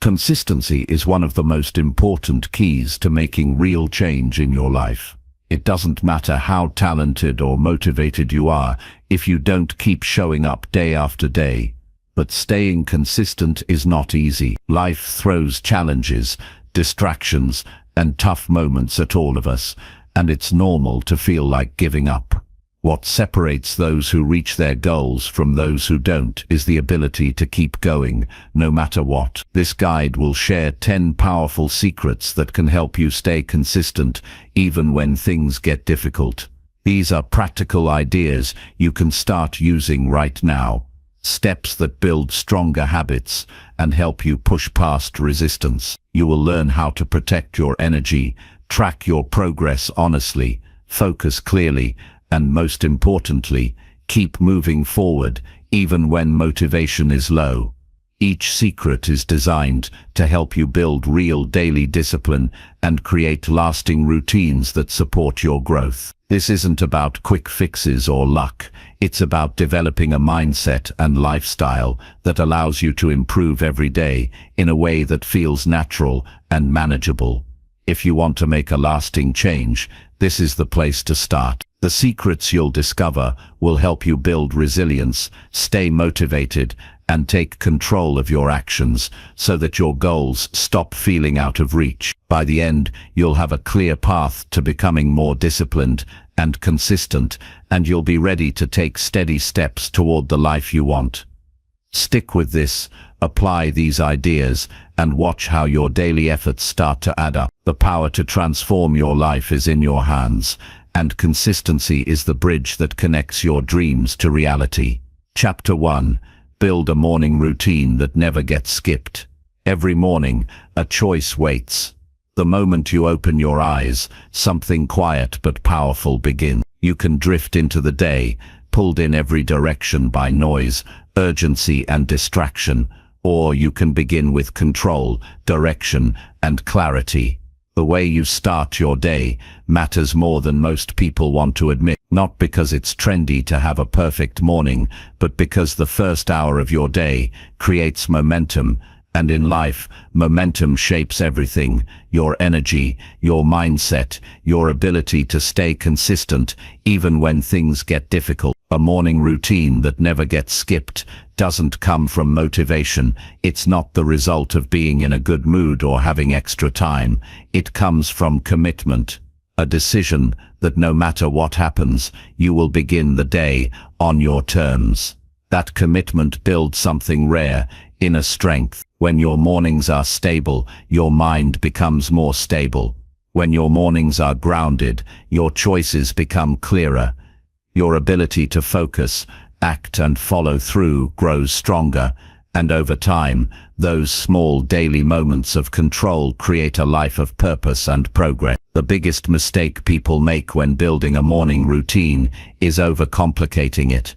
Consistency is one of the most important keys to making real change in your life. It doesn't matter how talented or motivated you are if you don't keep showing up day after day. But staying consistent is not easy. Life throws challenges, distractions, and tough moments at all of us, and it's normal to feel like giving up. What separates those who reach their goals from those who don't is the ability to keep going, no matter what. This guide will share 10 powerful secrets that can help you stay consistent even when things get difficult. These are practical ideas you can start using right now. Steps that build stronger habits and help you push past resistance. You will learn how to protect your energy, track your progress honestly, focus clearly, and most importantly, keep moving forward even when motivation is low. Each secret is designed to help you build real daily discipline and create lasting routines that support your growth. This isn't about quick fixes or luck. It's about developing a mindset and lifestyle that allows you to improve every day in a way that feels natural and manageable. If you want to make a lasting change, this is the place to start. The secrets you'll discover will help you build resilience, stay motivated, and take control of your actions so that your goals stop feeling out of reach. By the end, you'll have a clear path to becoming more disciplined and consistent, and you'll be ready to take steady steps toward the life you want. Stick with this, apply these ideas, and watch how your daily efforts start to add up. The power to transform your life is in your hands, and consistency is the bridge that connects your dreams to reality. Chapter 1. Build a morning routine that never gets skipped. Every morning, a choice waits. The moment you open your eyes, something quiet but powerful begins. You can drift into the day, pulled in every direction by noise, urgency, and distraction, or you can begin with control, direction, and clarity. The way you start your day matters more than most people want to admit, not because it's trendy to have a perfect morning, but because the first hour of your day creates momentum. And in life, momentum shapes everything: your energy, your mindset, your ability to stay consistent even when things get difficult. A morning routine that never gets skipped doesn't come from motivation. It's not the result of being in a good mood or having extra time. It comes from commitment, a decision that no matter what happens, you will begin the day on your terms. That commitment builds something rare, inner strength. When your mornings are stable, your mind becomes more stable. When your mornings are grounded, your choices become clearer. Your ability to focus, act, and follow through grows stronger, and over time, those small daily moments of control create a life of purpose and progress. The biggest mistake people make when building a morning routine is overcomplicating it.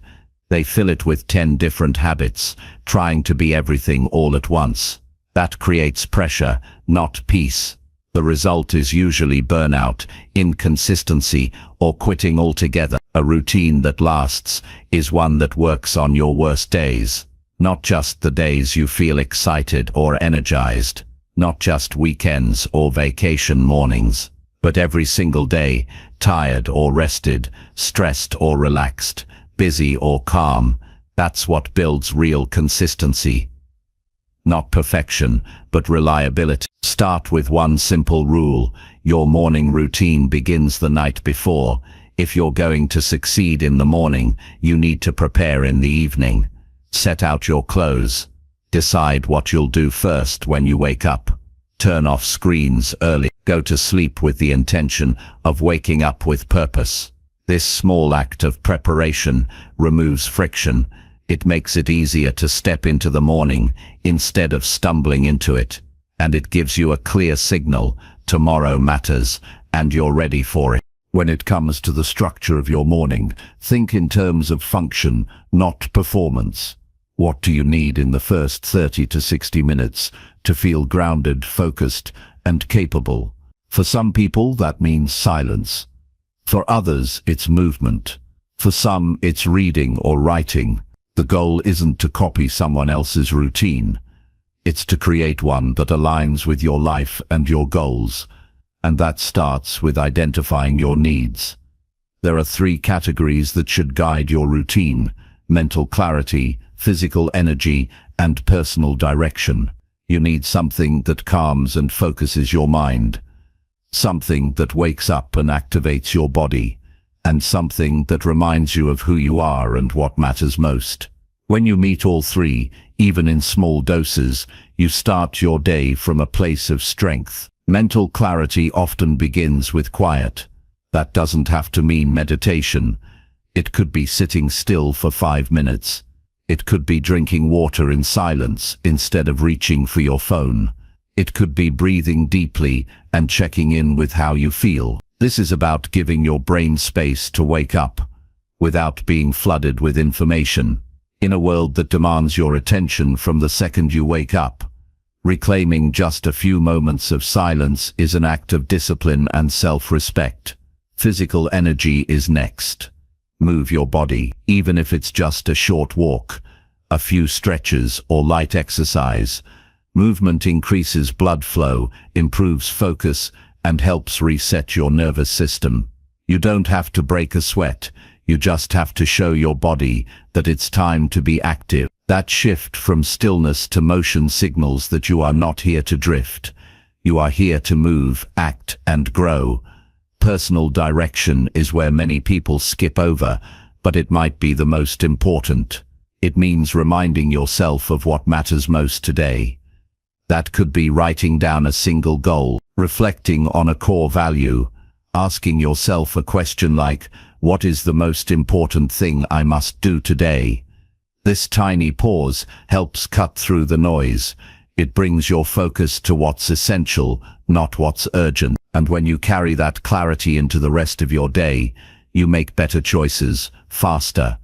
They fill it with 10 different habits, trying to be everything all at once. That creates pressure, not peace. The result is usually burnout, inconsistency, or quitting altogether. A routine that lasts is one that works on your worst days, not just the days you feel excited or energized, not just weekends or vacation mornings, but every single day, tired or rested, stressed or relaxed, busy or calm. That's what builds real consistency. Not perfection, but reliability. Start with one simple rule: your morning routine begins the night before. If you're going to succeed in the morning, you need to prepare in the evening. Set out your clothes. Decide what you'll do first when you wake up. Turn off screens early. Go to sleep with the intention of waking up with purpose. This small act of preparation removes friction. It makes it easier to step into the morning instead of stumbling into it. And it gives you a clear signal: tomorrow matters, and you're ready for it. When it comes to the structure of your morning, think in terms of function, not performance. What do you need in the first 30 to 60 minutes to feel grounded, focused, and capable? For some people, that means silence. For others, it's movement. For some, it's reading or writing. The goal isn't to copy someone else's routine. It's to create one that aligns with your life and your goals. And that starts with identifying your needs. There are 3 categories that should guide your routine: mental clarity, physical energy, and personal direction. You need something that calms and focuses your mind, something that wakes up and activates your body, and something that reminds you of who you are and what matters most. When you meet all 3, even in small doses, you start your day from a place of strength. Mental clarity often begins with quiet. That doesn't have to mean meditation. It could be sitting still for 5 minutes. It could be drinking water in silence instead of reaching for your phone. It could be breathing deeply and checking in with how you feel. This is about giving your brain space to wake up, without being flooded with information. In a world that demands your attention from the second you wake up, reclaiming just a few moments of silence is an act of discipline and self-respect. Physical energy is next. Move your body, even if it's just a short walk, a few stretches or light exercise. Movement increases blood flow, improves focus, and helps reset your nervous system. You don't have to break a sweat. You just have to show your body that it's time to be active. That shift from stillness to motion signals that you are not here to drift. You are here to move, act, and grow. Personal direction is where many people skip over, but it might be the most important. It means reminding yourself of what matters most today. That could be writing down a single goal, reflecting on a core value, asking yourself a question like, what is the most important thing I must do today? This tiny pause helps cut through the noise. It brings your focus to what's essential, not what's urgent. And when you carry that clarity into the rest of your day, you make better choices, faster.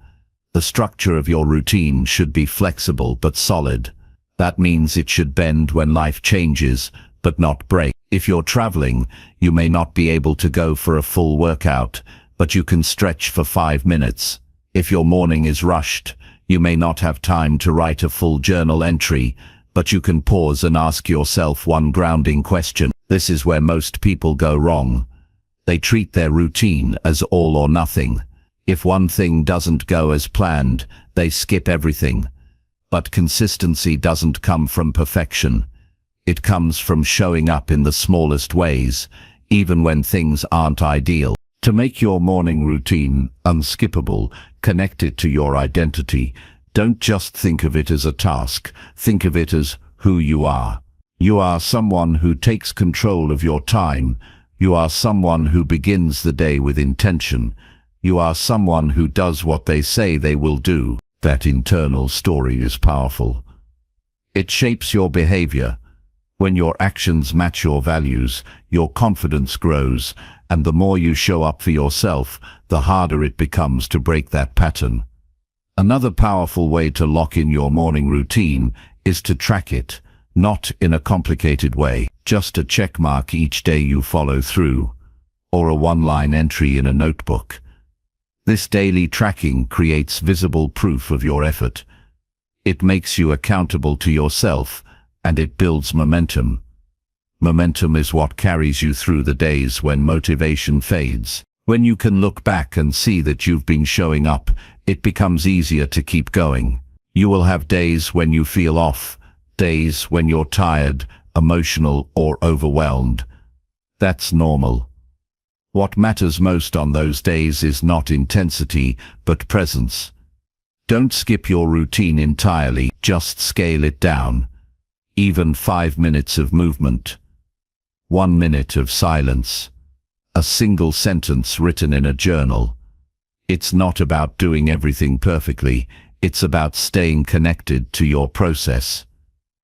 The structure of your routine should be flexible but solid. That means it should bend when life changes, but not break. If you're traveling, you may not be able to go for a full workout, but you can stretch for 5 minutes. If your morning is rushed, you may not have time to write a full journal entry, but you can pause and ask yourself one grounding question. This is where most people go wrong. They treat their routine as all or nothing. If one thing doesn't go as planned, they skip everything. But consistency doesn't come from perfection. It comes from showing up in the smallest ways, even when things aren't ideal. To make your morning routine unskippable, connected to your identity, don't just think of it as a task. Think of it as who you are. You are someone who takes control of your time. You are someone who begins the day with intention. You are someone who does what they say they will do. That internal story is powerful. It shapes your behavior. When your actions match your values, your confidence grows, and the more you show up for yourself, the harder it becomes to break that pattern. Another powerful way to lock in your morning routine is to track it, not in a complicated way, just a check mark each day you follow through, or a one-line entry in a notebook. This daily tracking creates visible proof of your effort. It makes you accountable to yourself, and it builds momentum. Momentum is what carries you through the days when motivation fades. When you can look back and see that you've been showing up, it becomes easier to keep going. You will have days when you feel off, days when you're tired, emotional, or overwhelmed. That's normal. What matters most on those days is not intensity, but presence. Don't skip your routine entirely, just scale it down. Even 5 minutes of movement. 1 minute of silence. A single sentence written in a journal. It's not about doing everything perfectly, it's about staying connected to your process.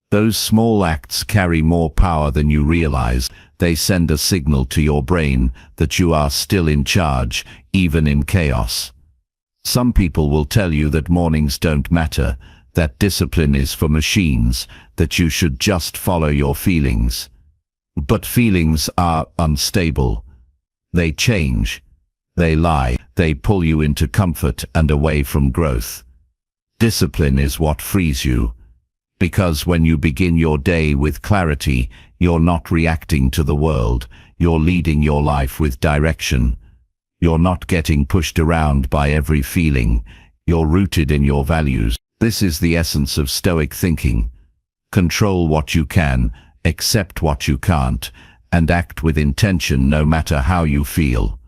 Those small acts carry more power than you realize. They send a signal to your brain that you are still in charge, even in chaos. Some people will tell you that mornings don't matter, that discipline is for machines, that you should just follow your feelings. But feelings are unstable. They change. They lie. They pull you into comfort and away from growth. Discipline is what frees you. Because when you begin your day with clarity, you're not reacting to the world, you're leading your life with direction. You're not getting pushed around by every feeling, you're rooted in your values. This is the essence of Stoic thinking. Control what you can, accept what you can't, and act with intention no matter how you feel.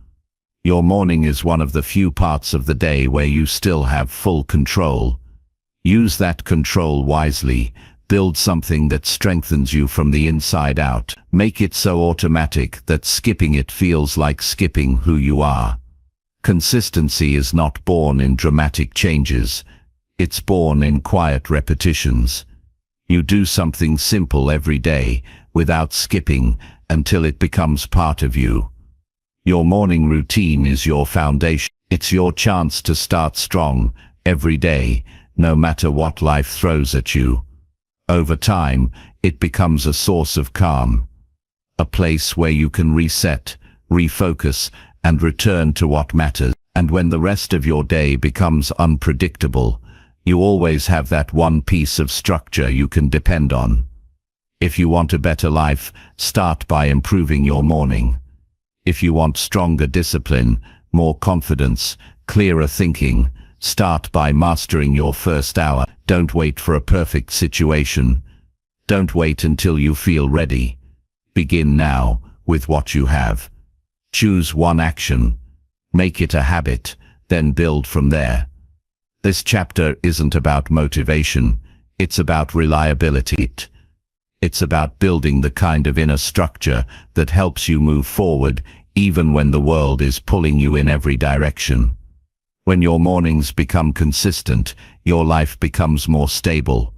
Your morning is one of the few parts of the day where you still have full control. Use that control wisely. Build something that strengthens you from the inside out. Make it so automatic that skipping it feels like skipping who you are. Consistency is not born in dramatic changes. It's born in quiet repetitions. You do something simple every day, without skipping, until it becomes part of you. Your morning routine is your foundation. It's your chance to start strong, every day, no matter what life throws at you. Over time, it becomes a source of calm. A place where you can reset, refocus, and return to what matters. And when the rest of your day becomes unpredictable, you always have that one piece of structure you can depend on. If you want a better life, start by improving your morning. If you want stronger discipline, more confidence, clearer thinking, start by mastering your first hour. Don't wait for a perfect situation. Don't wait until you feel ready. Begin now, with what you have. Choose one action. Make it a habit, then build from there. This chapter isn't about motivation, it's about reliability. It's about building the kind of inner structure that helps you move forward even when the world is pulling you in every direction. When your mornings become consistent, your life becomes more stable.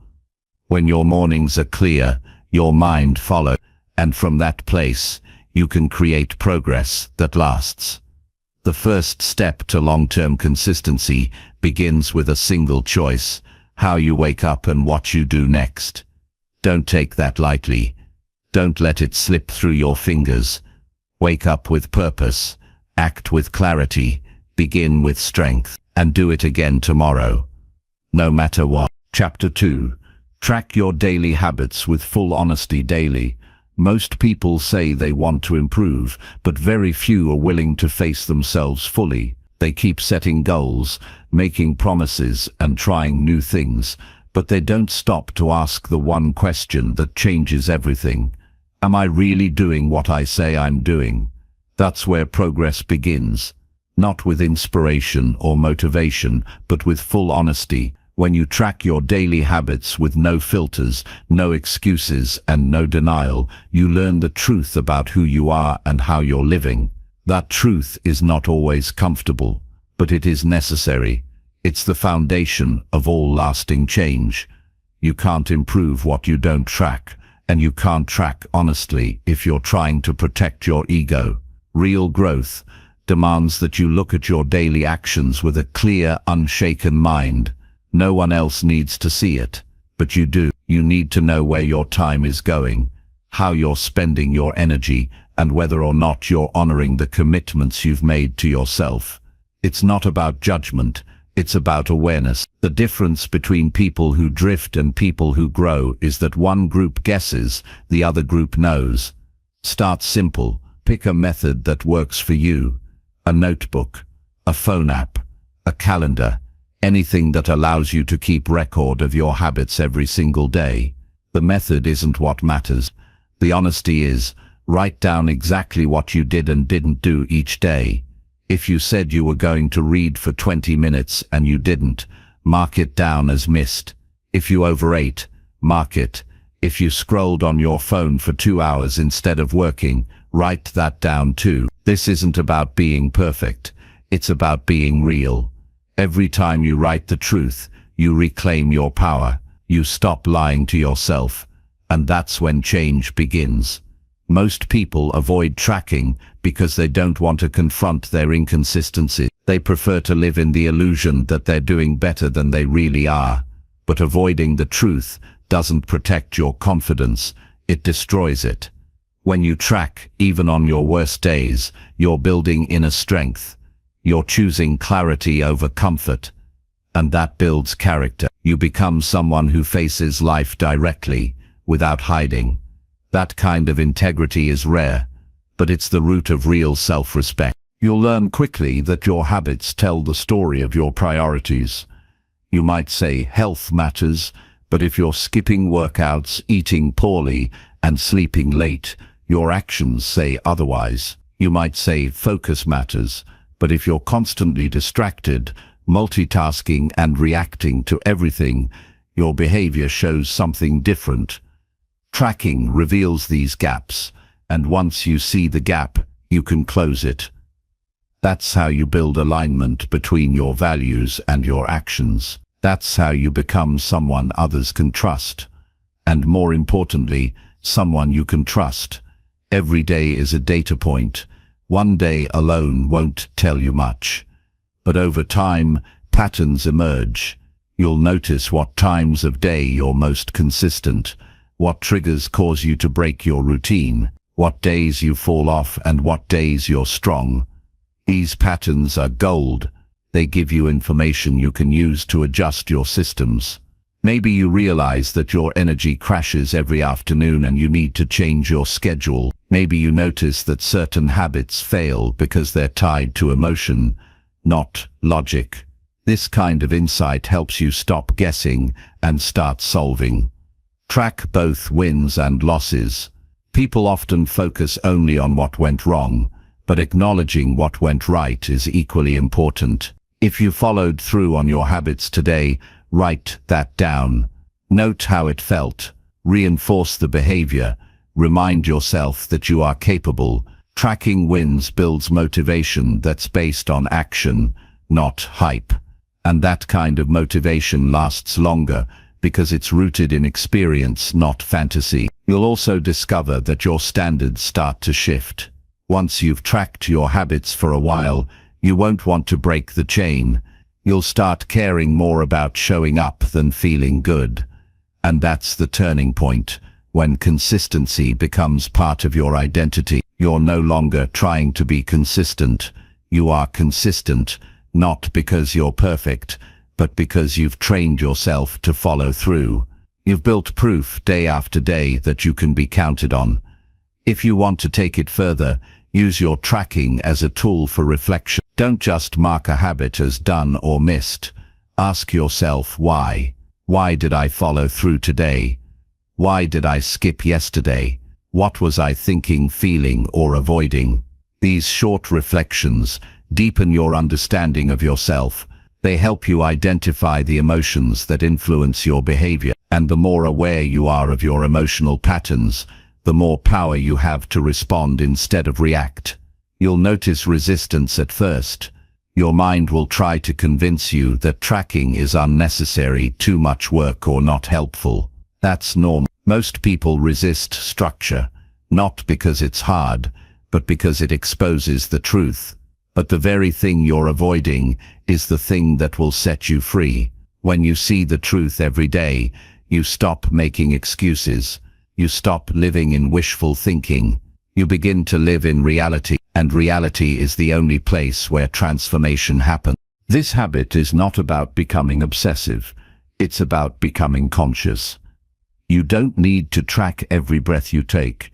When your mornings are clear, your mind follows, and from that place, you can create progress that lasts. The first step to long-term consistency begins with a single choice: how you wake up and what you do next. Don't take that lightly. Don't let it slip through your fingers. Wake up with purpose, act with clarity, begin with strength, and do it again tomorrow, no matter what. Chapter 2. Track your daily habits with full honesty daily. Most people say they want to improve, but very few are willing to face themselves fully. They keep setting goals, making promises, and trying new things, but they don't stop to ask the one question that changes everything. Am I really doing what I say I'm doing? That's where progress begins. Not with inspiration or motivation, but with full honesty. When you track your daily habits with no filters, no excuses, and no denial, you learn the truth about who you are and how you're living. That truth is not always comfortable, but it is necessary. It's the foundation of all lasting change. You can't improve what you don't track, and you can't track honestly if you're trying to protect your ego. Real growth demands that you look at your daily actions with a clear, unshaken mind. No one else needs to see it, but you do. You need to know where your time is going, how you're spending your energy, and whether or not you're honoring the commitments you've made to yourself. It's not about judgment, it's about awareness. The difference between people who drift and people who grow is that one group guesses, the other group knows. Start simple. Pick a method that works for you. A notebook, a phone app, a calendar, anything that allows you to keep record of your habits every single day. The method isn't what matters. The honesty is, write down exactly what you did and didn't do each day. If you said you were going to read for 20 minutes and you didn't, mark it down as missed. If you overate, mark it. If you scrolled on your phone for 2 hours instead of working, write that down too. This isn't about being perfect. It's about being real. Every time you write the truth, you reclaim your power. You stop lying to yourself. And that's when change begins. Most people avoid tracking because they don't want to confront their inconsistencies. They prefer to live in the illusion that they're doing better than they really are. But avoiding the truth doesn't protect your confidence, it destroys it. When you track, even on your worst days, you're building inner strength. You're choosing clarity over comfort. and that builds character. You become someone who faces life directly, without hiding. That kind of integrity is rare, but it's the root of real self-respect. You'll learn quickly that your habits tell the story of your priorities. You might say health matters, but if you're skipping workouts, eating poorly, and sleeping late, your actions say otherwise. You might say focus matters, but if you're constantly distracted, multitasking and reacting to everything, your behavior shows something different. Tracking reveals these gaps, and once you see the gap, you can close it. That's how you build alignment between your values and your actions. That's how you become someone others can trust. And more importantly, someone you can trust. Every day is a data point. One day alone won't tell you much. But over time, patterns emerge. You'll notice what times of day you're most consistent, what triggers cause you to break your routine, what days you fall off and what days you're strong. These patterns are gold. They give you information you can use to adjust your systems. Maybe you realize that your energy crashes every afternoon and you need to change your schedule. Maybe you notice that certain habits fail because they're tied to emotion, not logic. This kind of insight helps you stop guessing and start solving. Track both wins and losses. People often focus only on what went wrong, but acknowledging what went right is equally important. If you followed through on your habits today, write that down. Note how it felt. Reinforce the behavior. Remind yourself that you are capable. Tracking wins builds motivation that's based on action, not hype. And that kind of motivation lasts longer because it's rooted in experience, not fantasy. You'll also discover that your standards start to shift. Once you've tracked your habits for a while, you won't want to break the chain. You'll start caring more about showing up than feeling good. And that's the turning point, when consistency becomes part of your identity. You're no longer trying to be consistent. You are consistent, not because you're perfect, but because you've trained yourself to follow through. You've built proof day after day that you can be counted on. If you want to take it further, use your tracking as a tool for reflection. Don't just mark a habit as done or missed. Ask yourself why. Why did I follow through today? Why did I skip yesterday? What was I thinking, feeling, or avoiding? These short reflections deepen your understanding of yourself. They help you identify the emotions that influence your behavior. And the more aware you are of your emotional patterns, the more power you have to respond instead of react. You'll notice resistance at first. Your mind will try to convince you that tracking is unnecessary, too much work, or not helpful. That's normal. Most people resist structure, not because it's hard, but because it exposes the truth. But the very thing you're avoiding is the thing that will set you free. When you see the truth every day, you stop making excuses. You stop living in wishful thinking. You begin to live in reality, and reality is the only place where transformation happens. This habit is not about becoming obsessive. It's about becoming conscious. You don't need to track every breath you take,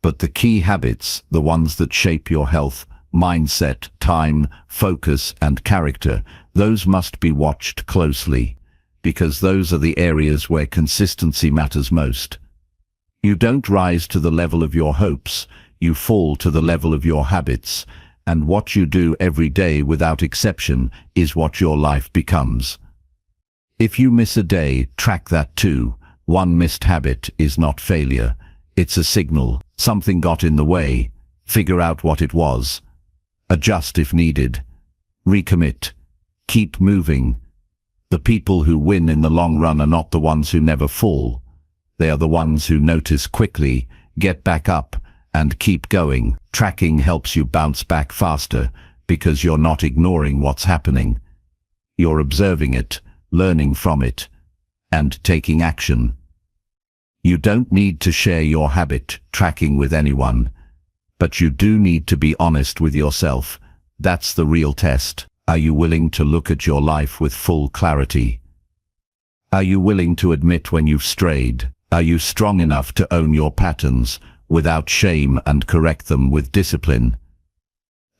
but the key habits, the ones that shape your health, mindset, time, focus, and character, those must be watched closely, because those are the areas where consistency matters most. You don't rise to the level of your hopes, you fall to the level of your habits, and what you do every day without exception is what your life becomes. If you miss a day, track that too. One missed habit is not failure. It's a signal. Something got in the way. Figure out what it was. Adjust if needed. Recommit. Keep moving. The people who win in the long run are not the ones who never fall. They are the ones who notice quickly, get back up, and keep going. Tracking helps you bounce back faster because you're not ignoring what's happening. You're observing it, learning from it, and taking action. You don't need to share your habit tracking with anyone, but you do need to be honest with yourself. That's the real test. Are you willing to look at your life with full clarity? Are you willing to admit when you've strayed? Are you strong enough to own your patterns without shame and correct them with discipline?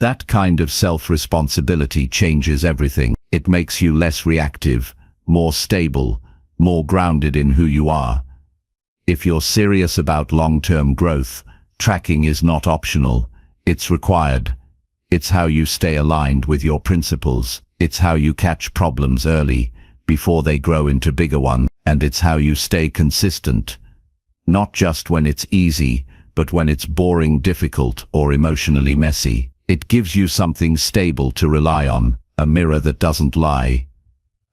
That kind of self-responsibility changes everything. It makes you less reactive, more stable, more grounded in who you are. If you're serious about long-term growth, tracking is not optional, it's required. It's how you stay aligned with your principles. It's how you catch problems early, before they grow into bigger ones. And it's how you stay consistent. Not just when it's easy, but when it's boring, difficult, or emotionally messy. It gives you something stable to rely on, a mirror that doesn't lie.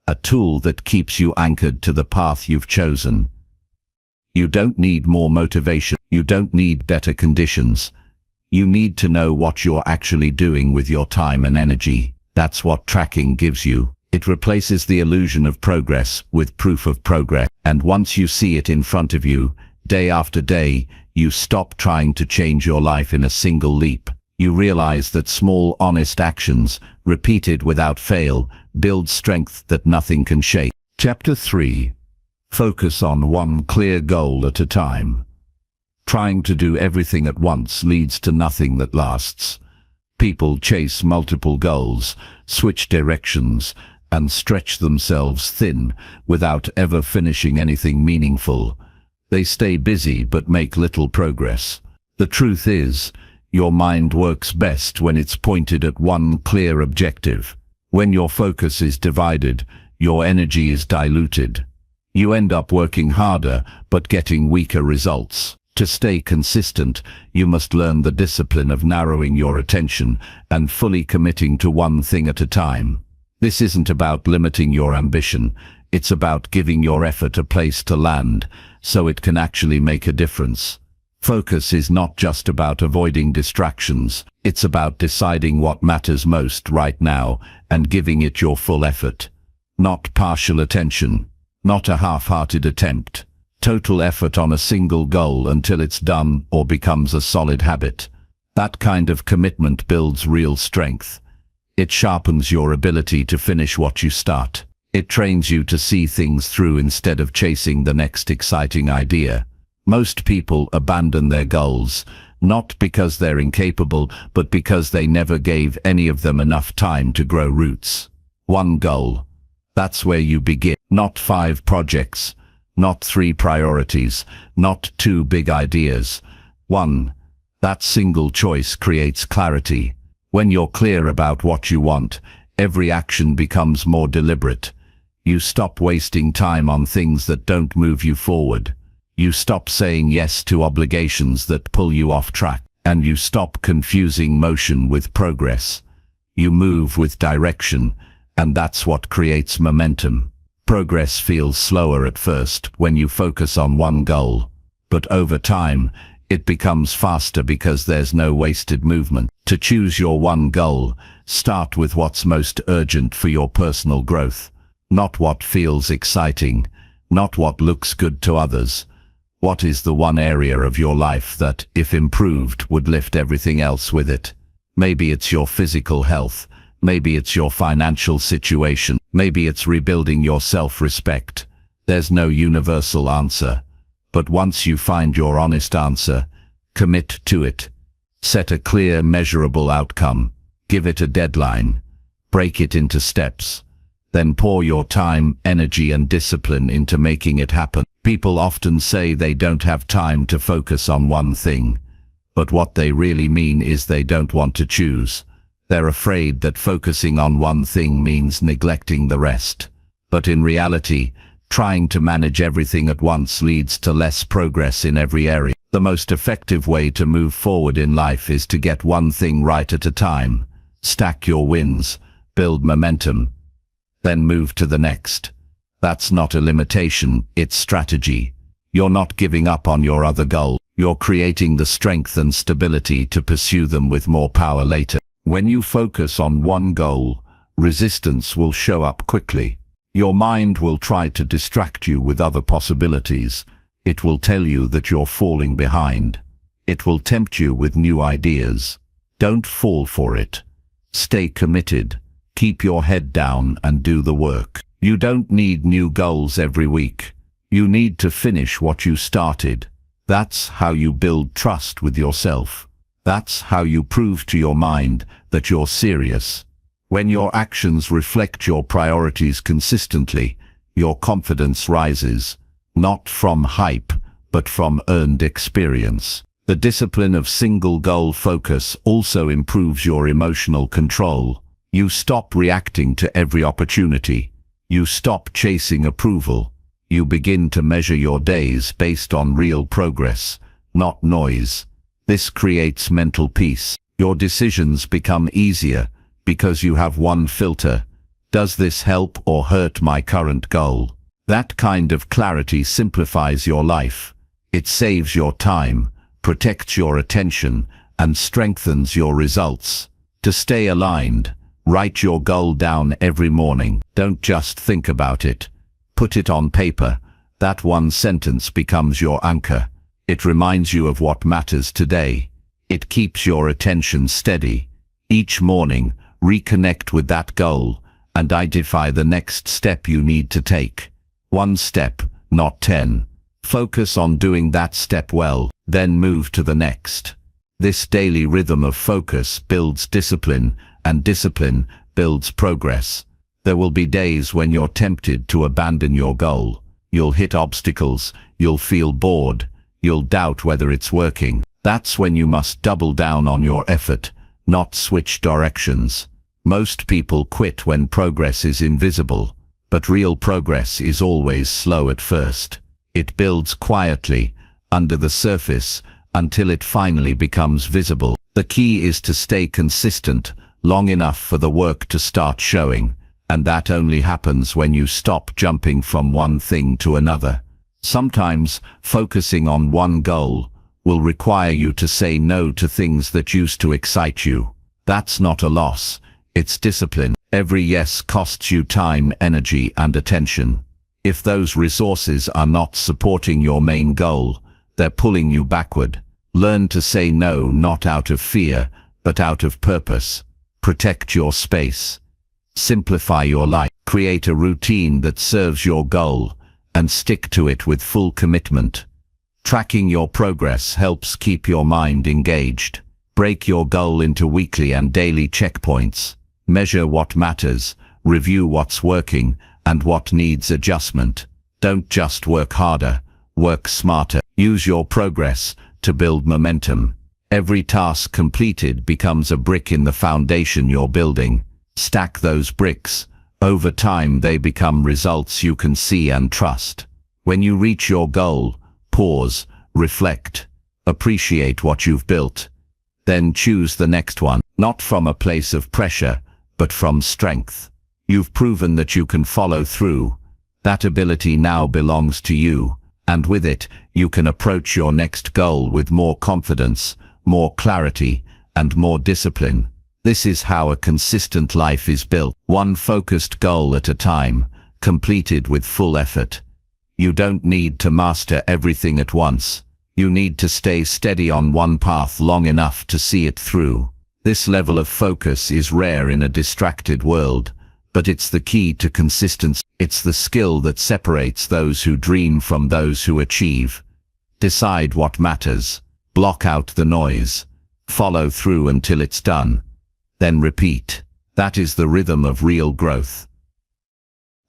A tool that keeps you anchored to the path you've chosen. You don't need more motivation. You don't need better conditions. You need to know what you're actually doing with your time and energy. That's what tracking gives you. It replaces the illusion of progress with proof of progress. And once you see it in front of you, day after day, you stop trying to change your life in a single leap. You realize that small, honest actions, repeated without fail, build strength that nothing can shake. Chapter 3. Focus on one clear goal at a time. Trying to do everything at once leads to nothing that lasts. People chase multiple goals, switch directions, and stretch themselves thin without ever finishing anything meaningful. They stay busy but make little progress. The truth is, your mind works best when it's pointed at one clear objective. When your focus is divided, your energy is diluted. You end up working harder but getting weaker results. To stay consistent, you must learn the discipline of narrowing your attention and fully committing to one thing at a time. This isn't about limiting your ambition, it's about giving your effort a place to land, so it can actually make a difference. Focus is not just about avoiding distractions, it's about deciding what matters most right now and giving it your full effort. Not partial attention, not a half-hearted attempt. Total effort on a single goal until it's done or becomes a solid habit. That kind of commitment builds real strength. It sharpens your ability to finish what you start. It trains you to see things through instead of chasing the next exciting idea. Most people abandon their goals, not because they're incapable, but because they never gave any of them enough time to grow roots. One goal. That's where you begin. Not 5 projects. Not 3 priorities. Not 2 big ideas. One. That single choice creates clarity. When you're clear about what you want, every action becomes more deliberate. You stop wasting time on things that don't move you forward. You stop saying yes to obligations that pull you off track. And you stop confusing motion with progress. You move with direction, and that's what creates momentum. Progress feels slower at first when you focus on one goal, but over time, it becomes faster because there's no wasted movement. To choose your one goal, start with what's most urgent for your personal growth. Not what feels exciting, not what looks good to others. What is the one area of your life that, if improved, would lift everything else with it? Maybe it's your physical health. Maybe it's your financial situation. Maybe it's rebuilding your self-respect. There's no universal answer. But once you find your honest answer, commit to it. Set a clear, measurable outcome. Give it a deadline. Break it into steps. Then pour your time, energy, and discipline into making it happen. People often say they don't have time to focus on one thing. But what they really mean is they don't want to choose. They're afraid that focusing on one thing means neglecting the rest. But in reality, trying to manage everything at once leads to less progress in every area. The most effective way to move forward in life is to get one thing right at a time. Stack your wins, build momentum, then move to the next. That's not a limitation, it's strategy. You're not giving up on your other goal. You're creating the strength and stability to pursue them with more power later. When you focus on one goal, resistance will show up quickly. Your mind will try to distract you with other possibilities. It will tell you that you're falling behind. It will tempt you with new ideas. Don't fall for it. Stay committed. Keep your head down and do the work. You don't need new goals every week. You need to finish what you started. That's how you build trust with yourself. That's how you prove to your mind that you're serious. When your actions reflect your priorities consistently, your confidence rises, not from hype, but from earned experience. The discipline of single-goal focus also improves your emotional control. You stop reacting to every opportunity. You stop chasing approval. You begin to measure your days based on real progress, not noise. This creates mental peace. Your decisions become easier because you have one filter. Does this help or hurt my current goal? That kind of clarity simplifies your life. It saves your time, protects your attention, and strengthens your results. To stay aligned, write your goal down every morning. Don't just think about it. Put it on paper. That one sentence becomes your anchor. It reminds you of what matters today. It keeps your attention steady. Each morning, reconnect with that goal and identify the next step you need to take. One step, not 10. Focus on doing that step well, then move to the next. This daily rhythm of focus builds discipline, and discipline builds progress. There will be days when you're tempted to abandon your goal. You'll hit obstacles, you'll feel bored, you'll doubt whether it's working. That's when you must double down on your effort, not switch directions. Most people quit when progress is invisible, but real progress is always slow at first. It builds quietly, under the surface, until it finally becomes visible. The key is to stay consistent long enough for the work to start showing, and that only happens when you stop jumping from one thing to another. Sometimes, focusing on one goal will require you to say no to things that used to excite you. That's not a loss, it's discipline. Every yes costs you time, energy, and attention. If those resources are not supporting your main goal, they're pulling you backward. Learn to say no, not out of fear, but out of purpose. Protect your space. Simplify your life. Create a routine that serves your goal, and stick to it with full commitment. Tracking your progress helps keep your mind engaged. Break your goal into weekly and daily checkpoints. Measure what matters, review what's working, and what needs adjustment. Don't just work harder, work smarter. Use your progress to build momentum. Every task completed becomes a brick in the foundation you're building. Stack those bricks. Over time they become results you can see and trust. When you reach your goal, pause, reflect, appreciate what you've built. Then choose the next one, not from a place of pressure, but from strength. You've proven that you can follow through. That ability now belongs to you, and with it, you can approach your next goal with more confidence, more clarity, and more discipline. This is how a consistent life is built, one focused goal at a time, completed with full effort. You don't need to master everything at once. You need to stay steady on one path long enough to see it through. This level of focus is rare in a distracted world, but it's the key to consistency. It's the skill that separates those who dream from those who achieve. Decide what matters, block out the noise, follow through until it's done, then repeat. That is the rhythm of real growth.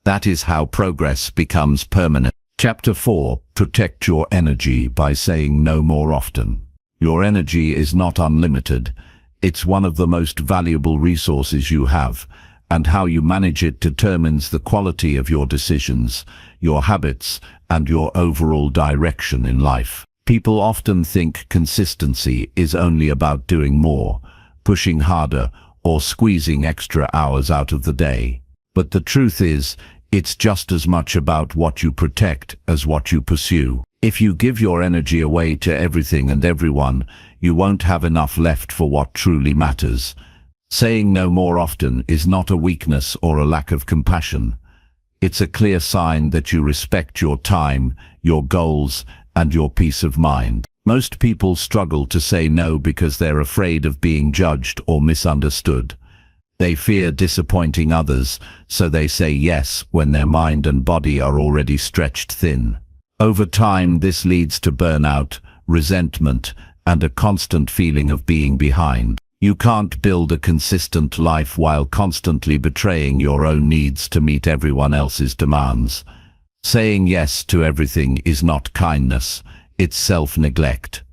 That is how progress becomes permanent. Chapter 4. Protect your energy by saying no more often. Your energy is not unlimited. It's one of the most valuable resources you have, and how you manage it determines the quality of your decisions, your habits, and your overall direction in life. People often think consistency is only about doing more, pushing harder, or squeezing extra hours out of the day. But the truth is, it's just as much about what you protect as what you pursue. If you give your energy away to everything and everyone, you won't have enough left for what truly matters. Saying no more often is not a weakness or a lack of compassion. It's a clear sign that you respect your time, your goals, and your peace of mind. Most people struggle to say no because they're afraid of being judged or misunderstood. They fear disappointing others, so they say yes when their mind and body are already stretched thin. Over time, this leads to burnout, resentment, and a constant feeling of being behind. You can't build a consistent life while constantly betraying your own needs to meet everyone else's demands. Saying yes to everything is not kindness, it's self-neglect.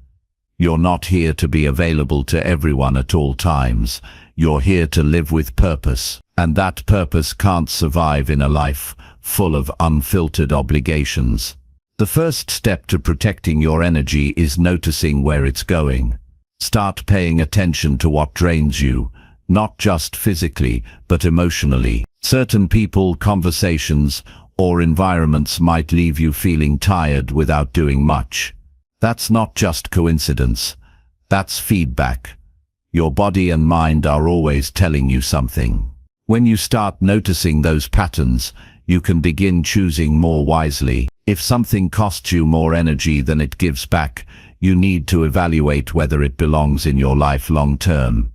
You're not here to be available to everyone at all times. You're here to live with purpose, and that purpose can't survive in a life full of unfiltered obligations. The first step to protecting your energy is noticing where it's going. Start paying attention to what drains you, not just physically, but emotionally. Certain people, conversations, or environments might leave you feeling tired without doing much. That's not just coincidence. That's feedback. Your body and mind are always telling you something. When you start noticing those patterns, you can begin choosing more wisely. If something costs you more energy than it gives back, you need to evaluate whether it belongs in your life long term.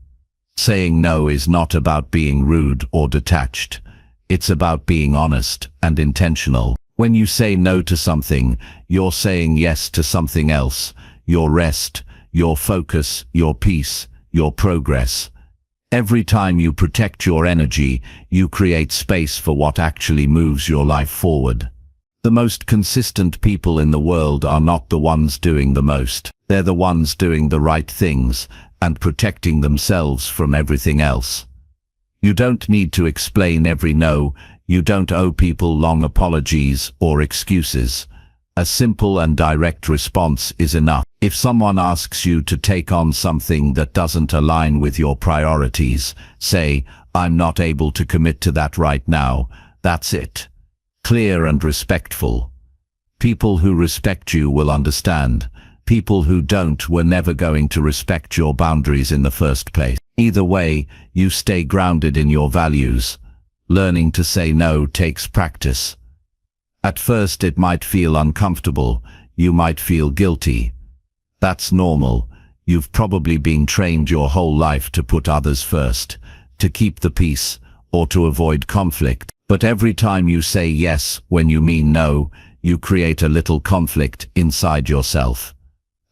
Saying no is not about being rude or detached. It's about being honest and intentional. When you say no to something, you're saying yes to something else: your rest, your focus, your peace, your progress. Every time you protect your energy, you create space for what actually moves your life forward. The most consistent people in the world are not the ones doing the most. They're the ones doing the right things and protecting themselves from everything else. You don't need to explain every no. You don't owe people long apologies or excuses. A simple and direct response is enough. If someone asks you to take on something that doesn't align with your priorities, say, "I'm not able to commit to that right now." That's it. Clear and respectful. People who respect you will understand. People who don't were never going to respect your boundaries in the first place. Either way, you stay grounded in your values. Learning to say no takes practice. At first it might feel uncomfortable. You might feel guilty. That's normal. You've probably been trained your whole life to put others first, to keep the peace, or to avoid conflict. But every time you say yes when you mean no, you create a little conflict inside yourself.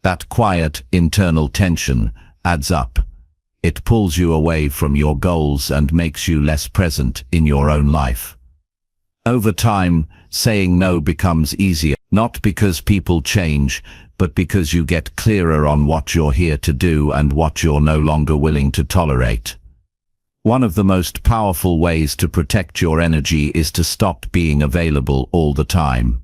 That quiet, internal tension adds up. It pulls you away from your goals and makes you less present in your own life. Over time, saying no becomes easier, not because people change, but because you get clearer on what you're here to do and what you're no longer willing to tolerate. One of the most powerful ways to protect your energy is to stop being available all the time.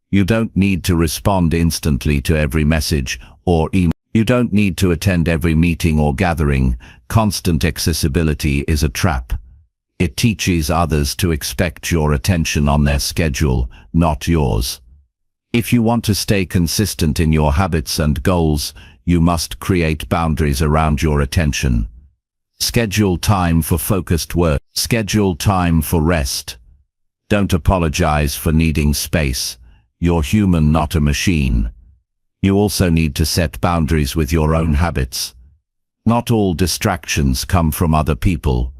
You don't need to respond instantly to every message or email. You don't need to attend every meeting or gathering. Constant accessibility is a trap. It teaches others to expect your attention on their schedule, not yours. If you want to stay consistent in your habits and goals, you must create boundaries around your attention. Schedule time for focused work. Schedule time for rest. Don't apologize for needing space. You're human, not a machine. You also need to set boundaries with your own habits. Not all distractions come from other people.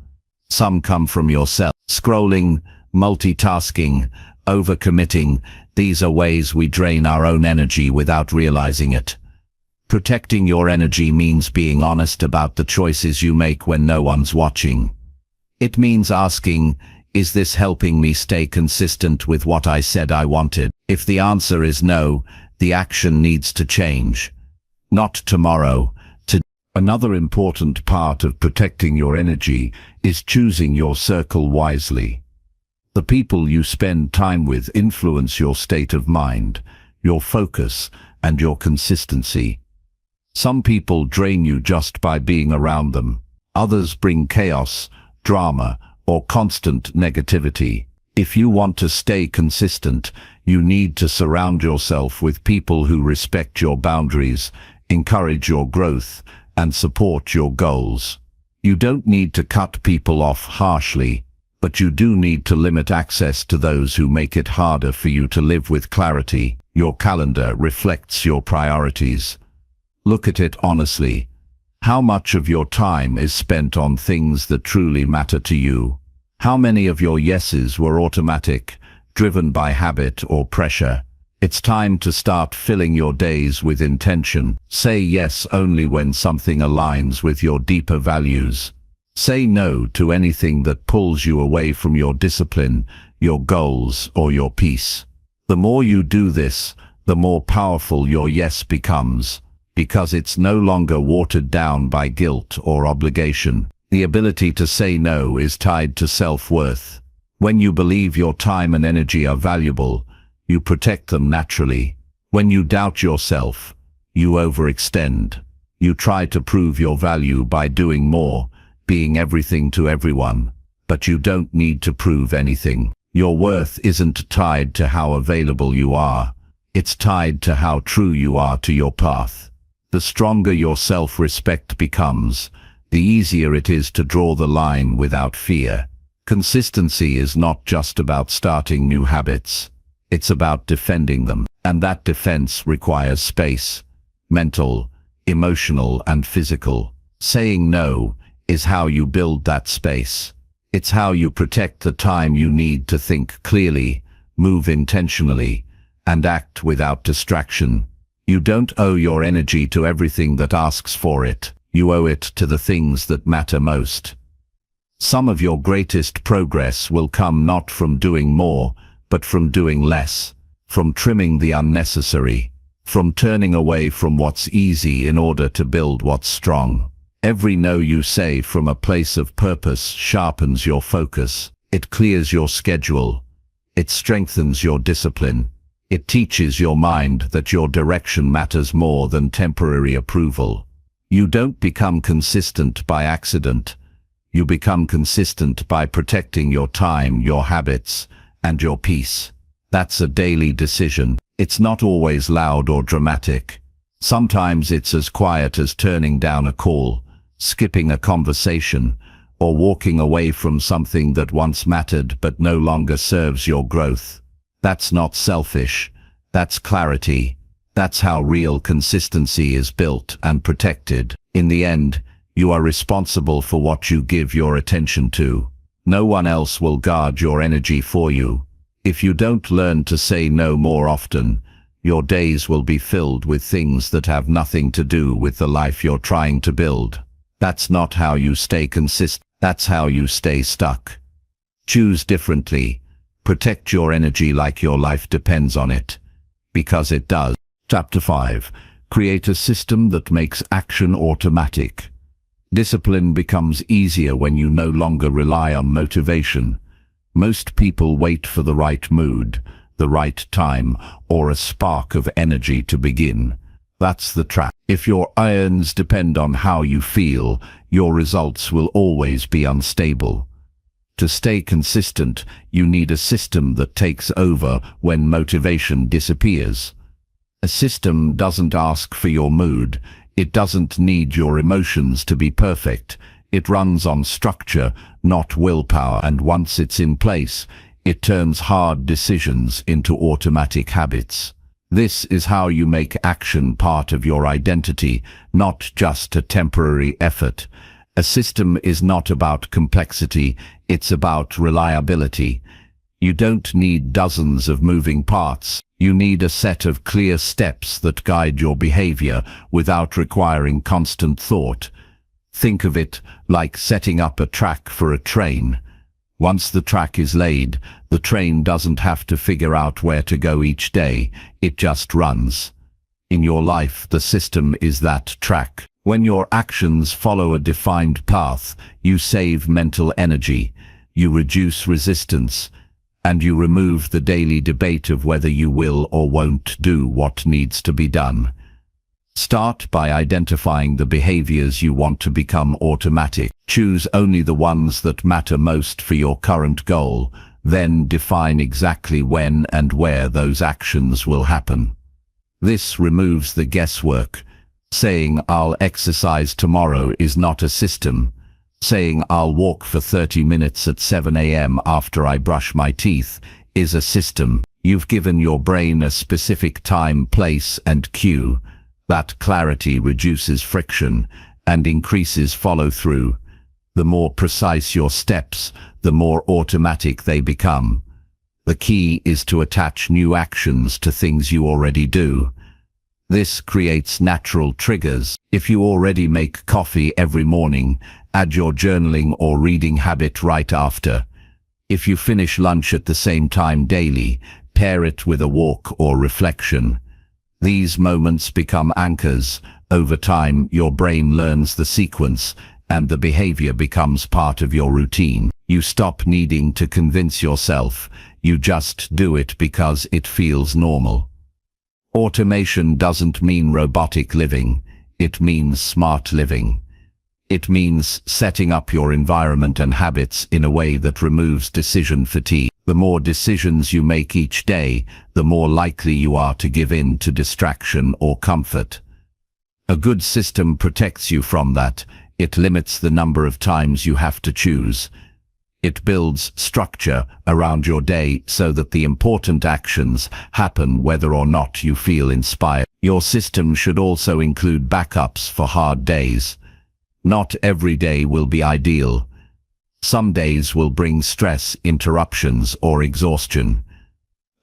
Some come from yourself. Scrolling, multitasking, overcommitting, these are ways we drain our own energy without realizing it. Protecting your energy means being honest about the choices you make when no one's watching. It means asking, is this helping me stay consistent with what I said I wanted? If the answer is no, the action needs to change. Not tomorrow, today. Another important part of protecting your energy is choosing your circle wisely. The people you spend time with influence your state of mind, your focus, and your consistency. Some people drain you just by being around them. Others bring chaos, drama, or constant negativity. If you want to stay consistent, you need to surround yourself with people who respect your boundaries, encourage your growth, and support your goals. You don't need to cut people off harshly, but you do need to limit access to those who make it harder for you to live with clarity. Your calendar reflects your priorities. Look at it honestly. How much of your time is spent on things that truly matter to you? How many of your yeses were automatic, driven by habit or pressure? It's time to start filling your days with intention. Say yes only when something aligns with your deeper values. Say no to anything that pulls you away from your discipline, your goals, or your peace. The more you do this, the more powerful your yes becomes, because it's no longer watered down by guilt or obligation. The ability to say no is tied to self-worth. When you believe your time and energy are valuable, you protect them naturally. When you doubt yourself, you overextend. You try to prove your value by doing more, being everything to everyone. But you don't need to prove anything. Your worth isn't tied to how available you are. It's tied to how true you are to your path. The stronger your self-respect becomes, the easier it is to draw the line without fear. Consistency is not just about starting new habits. It's about defending them, and that defense requires space, mental, emotional, and physical. Saying no is how you build that space. It's how you protect the time you need to think clearly, move intentionally, and act without distraction. You don't owe your energy to everything that asks for it. You owe it to the things that matter most. Some of your greatest progress will come not from doing more, but from doing less, from trimming the unnecessary, from turning away from what's easy in order to build what's strong. Every no you say from a place of purpose sharpens your focus. It clears your schedule. It strengthens your discipline. It teaches your mind that your direction matters more than temporary approval. You don't become consistent by accident. You become consistent by protecting your time, your habits, and your peace. That's a daily decision. It's not always loud or dramatic. Sometimes it's as quiet as turning down a call, skipping a conversation, or walking away from something that once mattered but no longer serves your growth. That's not selfish. That's clarity. That's how real consistency is built and protected. In the end, you are responsible for what you give your attention to. No one else will guard your energy for you. If you don't learn to say no more often, your days will be filled with things that have nothing to do with the life you're trying to build. That's not how you stay consistent. That's how you stay stuck. Choose differently. Protect your energy like your life depends on it. Because it does. Chapter 5. Create a system that makes action automatic. Discipline becomes easier when you no longer rely on motivation. Most people wait for the right mood, the right time, or a spark of energy to begin. That's the trap. If your irons depend on how you feel, your results will always be unstable. To stay consistent, you need a system that takes over when motivation disappears. A system doesn't ask for your mood. It doesn't need your emotions to be perfect. It runs on structure, not willpower, and once it's in place, it turns hard decisions into automatic habits. This is how you make action part of your identity, not just a temporary effort. A system is not about complexity, it's about reliability. You don't need dozens of moving parts. You need a set of clear steps that guide your behavior without requiring constant thought. Think of it like setting up a track for a train. Once the track is laid, the train doesn't have to figure out where to go each day, it just runs. In your life, the system is that track. When your actions follow a defined path, you save mental energy, you reduce resistance, and you remove the daily debate of whether you will or won't do what needs to be done. Start by identifying the behaviors you want to become automatic. Choose only the ones that matter most for your current goal, then define exactly when and where those actions will happen. This removes the guesswork. Saying "I'll exercise tomorrow" is not a system. Saying "I'll walk for 30 minutes at 7 a.m. after I brush my teeth" is a system. You've given your brain a specific time, place, and cue. That clarity reduces friction, and increases follow-through. The more precise your steps, the more automatic they become. The key is to attach new actions to things you already do. This creates natural triggers. If you already make coffee every morning, add your journaling or reading habit right after. If you finish lunch at the same time daily, pair it with a walk or reflection. These moments become anchors. Over time, your brain learns the sequence, and the behavior becomes part of your routine. You stop needing to convince yourself. You just do it because it feels normal. Automation doesn't mean robotic living. It means smart living. It means setting up your environment and habits in a way that removes decision fatigue. The more decisions you make each day, the more likely you are to give in to distraction or comfort. A good system protects you from that. It limits the number of times you have to choose. It builds structure around your day so that the important actions happen whether or not you feel inspired. Your system should also include backups for hard days. Not every day will be ideal. Some days will bring stress, interruptions, or exhaustion.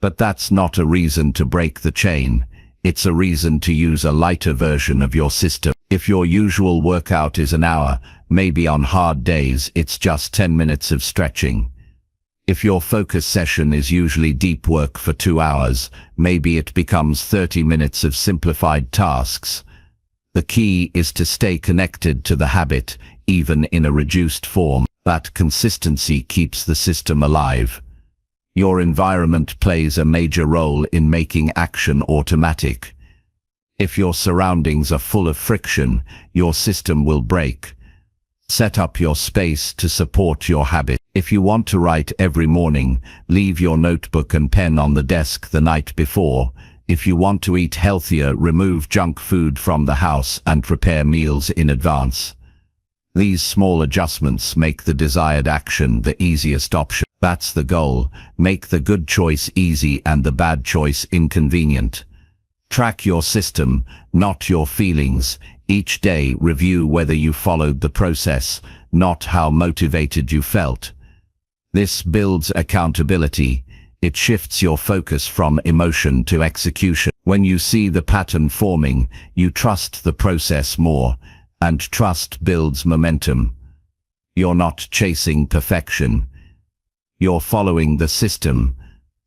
But that's not a reason to break the chain. It's a reason to use a lighter version of your system. If your usual workout is an hour, maybe on hard days it's just 10 minutes of stretching. If your focus session is usually deep work for 2 hours, maybe it becomes 30 minutes of simplified tasks. The key is to stay connected to the habit, even in a reduced form. That consistency keeps the system alive. Your environment plays a major role in making action automatic. If your surroundings are full of friction, your system will break. Set up your space to support your habit. If you want to write every morning, leave your notebook and pen on the desk the night before. If you want to eat healthier, remove junk food from the house and prepare meals in advance. These small adjustments make the desired action the easiest option. That's the goal. Make the good choice easy and the bad choice inconvenient. Track your system, not your feelings. Each day, review whether you followed the process, not how motivated you felt. This builds accountability. It shifts your focus from emotion to execution. When you see the pattern forming, you trust the process more, and trust builds momentum. You're not chasing perfection. You're following the system.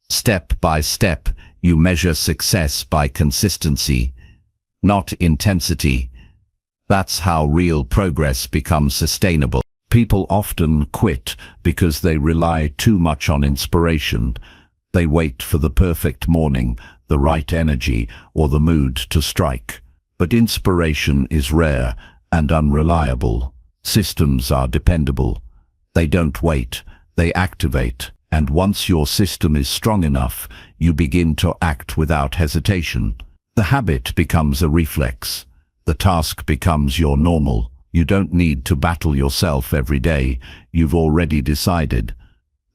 Step by step, you measure success by consistency, not intensity. That's how real progress becomes sustainable. People often quit because they rely too much on inspiration. They wait for the perfect morning, the right energy, or the mood to strike. But inspiration is rare and unreliable. Systems are dependable. They don't wait, they activate. And once your system is strong enough, you begin to act without hesitation. The habit becomes a reflex. The task becomes your normal. You don't need to battle yourself every day. You've already decided.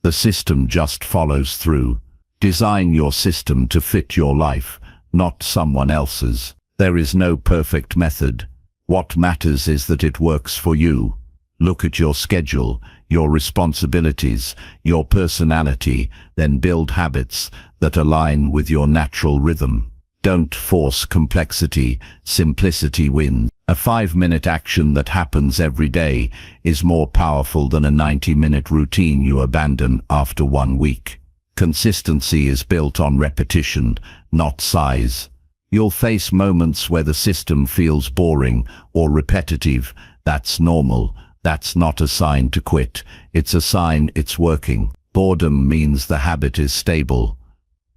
The system just follows through. Design your system to fit your life, not someone else's. There is no perfect method. What matters is that it works for you. Look at your schedule, your responsibilities, your personality, then build habits that align with your natural rhythm. Don't force complexity, simplicity wins. A 5-minute action that happens every day is more powerful than a 90-minute routine you abandon after 1 week. Consistency is built on repetition, not size. You'll face moments where the system feels boring or repetitive. That's normal. That's not a sign to quit. It's a sign it's working. Boredom means the habit is stable.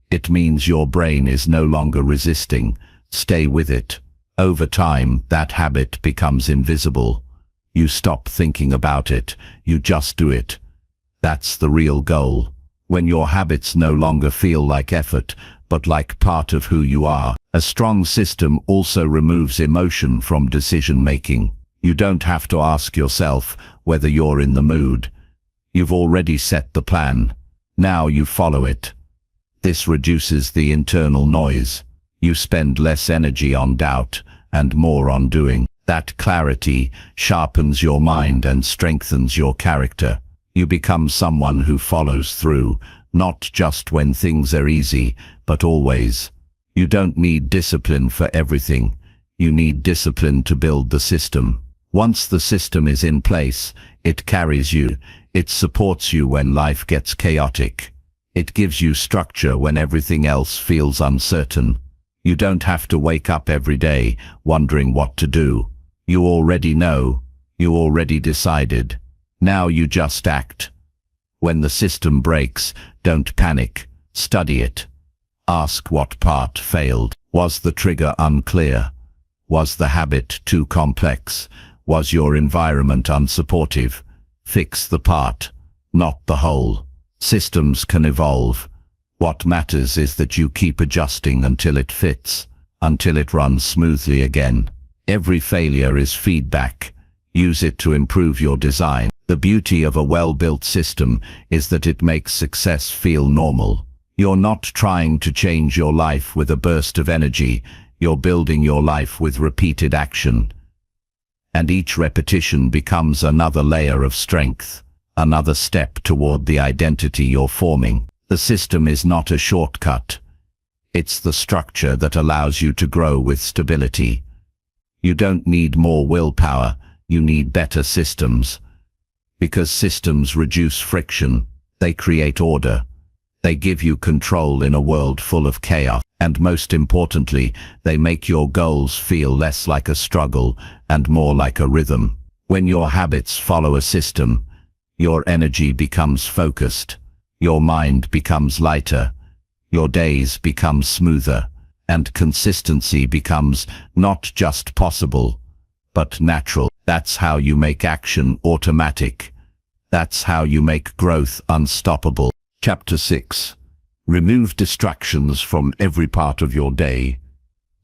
It means your brain is no longer resisting. Stay with it. Over time, that habit becomes invisible. You stop thinking about it. You just do it. That's the real goal. When your habits no longer feel like effort, but like part of who you are. A strong system also removes emotion from decision-making. You don't have to ask yourself whether you're in the mood. You've already set the plan. Now you follow it. This reduces the internal noise. You spend less energy on doubt and more on doing. That clarity sharpens your mind and strengthens your character. You become someone who follows through, not just when things are easy, but always. You don't need discipline for everything. You need discipline to build the system. Once the system is in place, it carries you. It supports you when life gets chaotic. It gives you structure when everything else feels uncertain. You don't have to wake up every day wondering what to do. You already know. You already decided. Now you just act. When the system breaks, don't panic. Study it. Ask what part failed. Was the trigger unclear? Was the habit too complex? Was your environment unsupportive? Fix the part, not the whole. Systems can evolve. What matters is that you keep adjusting until it fits, until it runs smoothly again. Every failure is feedback. Use it to improve your design. The beauty of a well-built system is that it makes success feel normal. You're not trying to change your life with a burst of energy. You're building your life with repeated action. And each repetition becomes another layer of strength, another step toward the identity you're forming. The system is not a shortcut. It's the structure that allows you to grow with stability. You don't need more willpower, you need better systems. Because systems reduce friction, they create order. They give you control in a world full of chaos. And most importantly, they make your goals feel less like a struggle and more like a rhythm. When your habits follow a system, your energy becomes focused, your mind becomes lighter, your days become smoother, and consistency becomes not just possible, but natural. That's how you make action automatic. That's how you make growth unstoppable. Chapter 6. Remove distractions from every part of your day.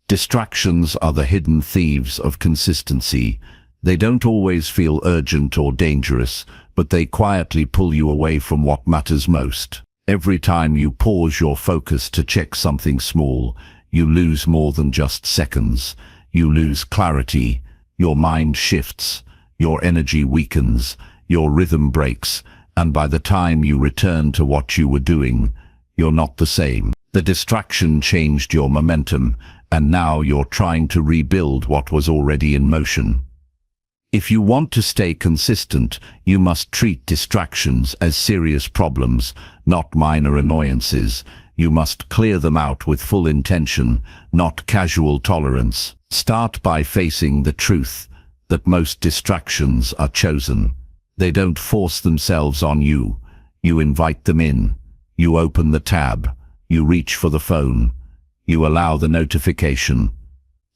Distractions are the hidden thieves of consistency. They don't always feel urgent or dangerous, but they quietly pull you away from what matters most. Every time you pause your focus to check something small, you lose more than just seconds. You lose clarity, your mind shifts, your energy weakens, your rhythm breaks, and by the time you return to what you were doing, you're not the same. The distraction changed your momentum, and now you're trying to rebuild what was already in motion. If you want to stay consistent, you must treat distractions as serious problems, not minor annoyances. You must clear them out with full intention, not casual tolerance. Start by facing the truth that most distractions are chosen. They don't force themselves on you. You invite them in. You open the tab, you reach for the phone, you allow the notification.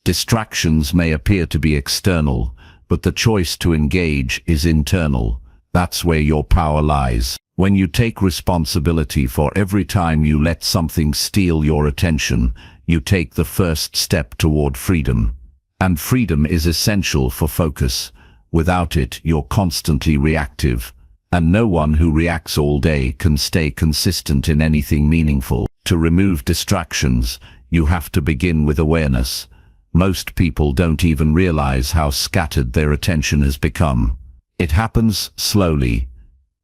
Distractions may appear to be external, but the choice to engage is internal. That's where your power lies. When you take responsibility for every time you let something steal your attention, you take the first step toward freedom. And freedom is essential for focus. Without it, you're constantly reactive. And no one who reacts all day can stay consistent in anything meaningful. To remove distractions, you have to begin with awareness. Most people don't even realize how scattered their attention has become. It happens slowly.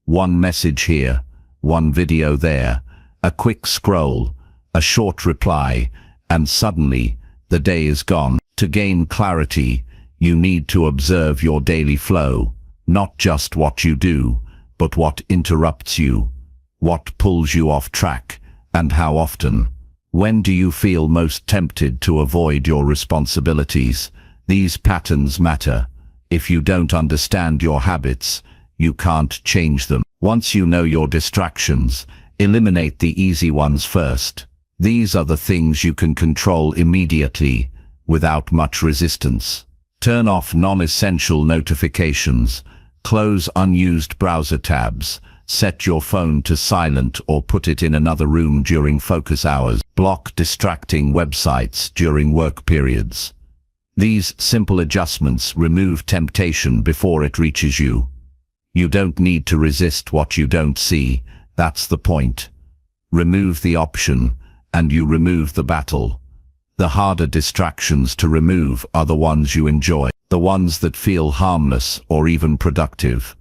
One message here, one video there, a quick scroll, a short reply, and suddenly, the day is gone. To gain clarity, you need to observe your daily flow, not just what you do, but what interrupts you, what pulls you off track, and how often. When do you feel most tempted to avoid your responsibilities? These patterns matter. If you don't understand your habits, you can't change them. Once you know your distractions, eliminate the easy ones first. These are the things you can control immediately, without much resistance. Turn off non-essential notifications. Close unused browser tabs. Set your phone to silent or put it in another room during focus hours. Block distracting websites during work periods. These simple adjustments remove temptation before it reaches you. You don't need to resist what you don't see. That's the point. Remove the option, and you remove the battle. The harder distractions to remove are the ones you enjoy. The ones that feel harmless or even productive.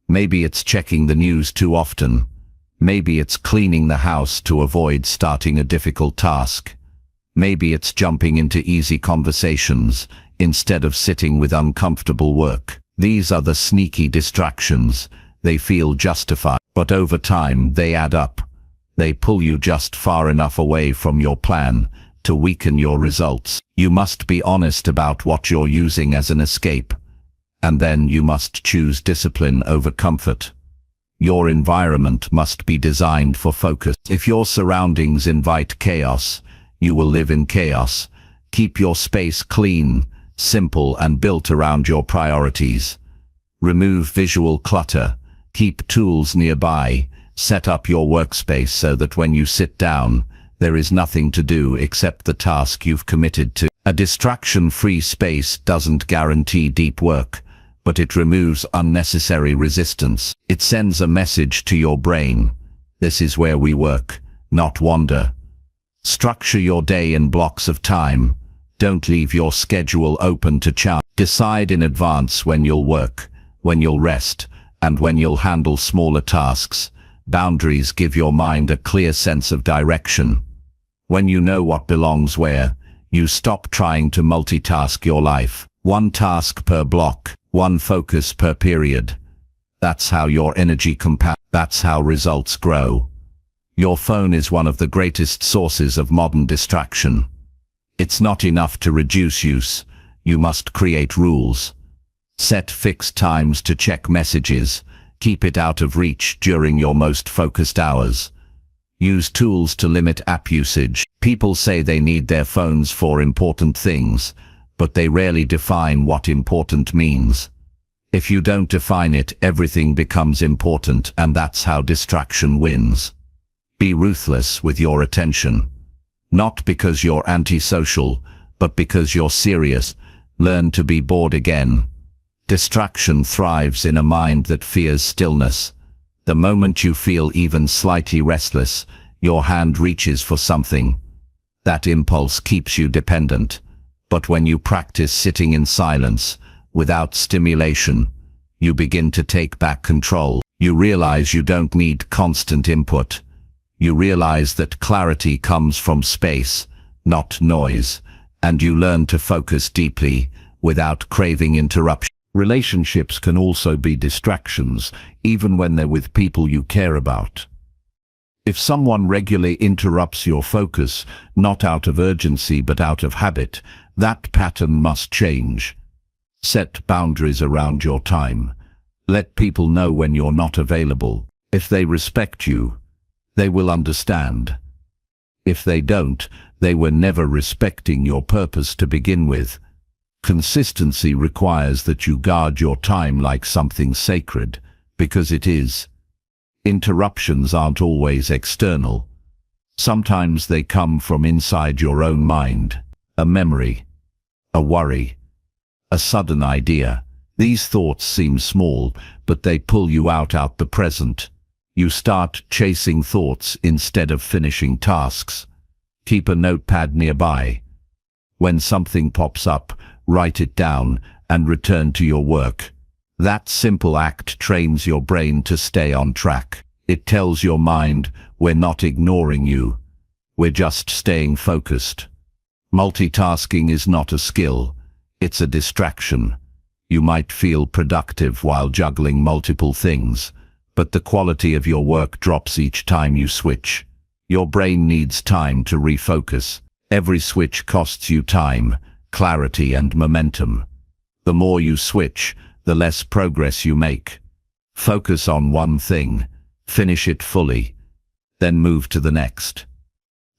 Maybe it's checking the news too often. Maybe it's cleaning the house to avoid starting a difficult task. Maybe it's jumping into easy conversations instead of sitting with uncomfortable work. These are the sneaky distractions. They feel justified, but over time they add up. They pull you just far enough away from your plan to weaken your results. You must be honest about what you're using as an escape, and then you must choose discipline over comfort. Your environment must be designed for focus. If your surroundings invite chaos, you will live in chaos. Keep your space clean, simple, and built around your priorities. Remove visual clutter. Keep tools nearby. Set up your workspace so that when you sit down, there is nothing to do except the task you've committed to. A distraction-free space doesn't guarantee deep work, but it removes unnecessary resistance. It sends a message to your brain. This is where we work, not wander. Structure your day in blocks of time. Don't leave your schedule open to chance. Decide in advance when you'll work, when you'll rest, and when you'll handle smaller tasks. Boundaries give your mind a clear sense of direction. When you know what belongs where, you stop trying to multitask your life. One task per block, one focus per period. That's how your energy compounds. That's how results grow. Your phone is one of the greatest sources of modern distraction. It's not enough to reduce use. You must create rules. Set fixed times to check messages. Keep it out of reach during your most focused hours. Use tools to limit app usage. People say they need their phones for important things, but they rarely define what important means. If you don't define it, everything becomes important, and that's how distraction wins. Be ruthless with your attention. Not because you're antisocial, but because you're serious. Learn to be bored again. Distraction thrives in a mind that fears stillness. The moment you feel even slightly restless, your hand reaches for something. That impulse keeps you dependent. But when you practice sitting in silence, without stimulation, you begin to take back control. You realize you don't need constant input. You realize that clarity comes from space, not noise, and you learn to focus deeply without craving interruption. Relationships can also be distractions, even when they're with people you care about. If someone regularly interrupts your focus, not out of urgency but out of habit, that pattern must change. Set boundaries around your time. Let people know when you're not available. If they respect you, they will understand. If they don't, they were never respecting your purpose to begin with. Consistency requires that you guard your time like something sacred, because it is. Interruptions aren't always external. Sometimes they come from inside your own mind. A memory, a worry, a sudden idea. These thoughts seem small, but they pull you out the present. You start chasing thoughts instead of finishing tasks. Keep a notepad nearby. When something pops up, write it down and return to your work. That simple act trains your brain to stay on track. It tells your mind, we're not ignoring you. We're just staying focused. Multitasking is not a skill. It's a distraction. You might feel productive while juggling multiple things, but the quality of your work drops each time you switch. Your brain needs time to refocus. Every switch costs you time, clarity, and momentum. The more you switch, the less progress you make. Focus on one thing, finish it fully, then move to the next.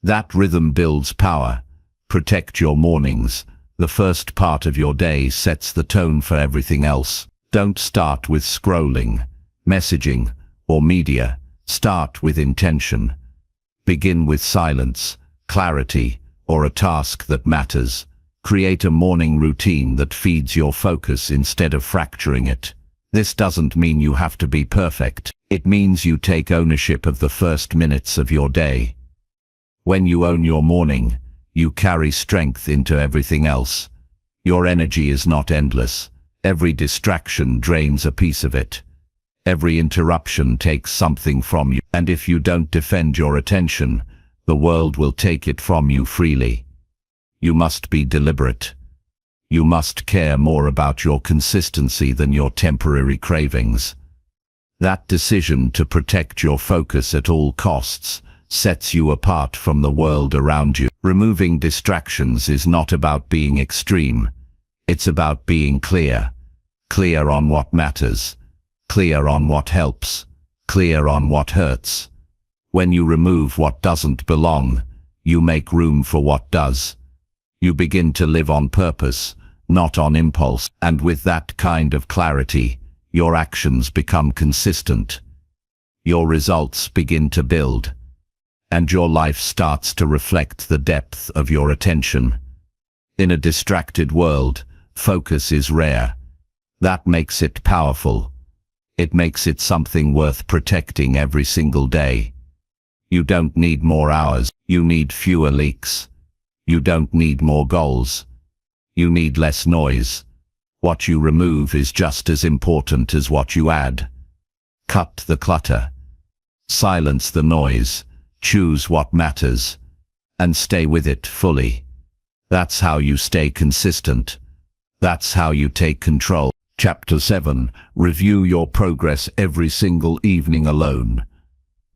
That rhythm builds power. Protect your mornings. The first part of your day sets the tone for everything else. Don't start with scrolling, messaging, or media. Start with intention. Begin with silence, clarity, or a task that matters. Create a morning routine that feeds your focus instead of fracturing it. This doesn't mean you have to be perfect. It means you take ownership of the first minutes of your day. When you own your morning, you carry strength into everything else. Your energy is not endless. Every distraction drains a piece of it. Every interruption takes something from you, and if you don't defend your attention, the world will take it from you freely. You must be deliberate. You must care more about your consistency than your temporary cravings. That decision to protect your focus at all costs sets you apart from the world around you. Removing distractions is not about being extreme. It's about being clear. Clear on what matters. Clear on what helps. Clear on what hurts. When you remove what doesn't belong, you make room for what does. You begin to live on purpose, not on impulse, and with that kind of clarity, your actions become consistent. Your results begin to build, and your life starts to reflect the depth of your attention. In a distracted world, focus is rare. That makes it powerful. It makes it something worth protecting every single day. You don't need more hours, you need fewer leaks. You don't need more goals. You need less noise. What you remove is just as important as what you add. Cut the clutter. Silence the noise. Choose what matters. And stay with it fully. That's how you stay consistent. That's how you take control. Chapter 7. Review your progress every single evening alone.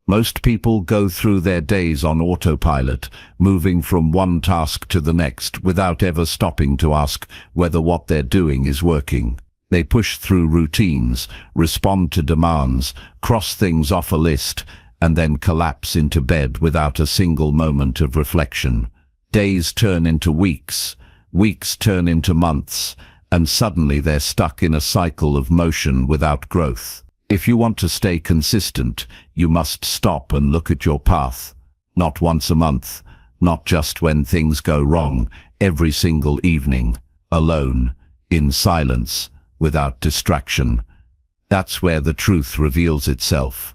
Most people go through their days on autopilot, moving from one task to the next without ever stopping to ask whether what they're doing is working. They push through routines, respond to demands, cross things off a list, and then collapse into bed without a single moment of reflection. Days turn into weeks, weeks turn into months, and suddenly they're stuck in a cycle of motion without growth. If you want to stay consistent, you must stop and look at your path. Not once a month, not just when things go wrong, every single evening, alone, in silence, without distraction. That's where the truth reveals itself.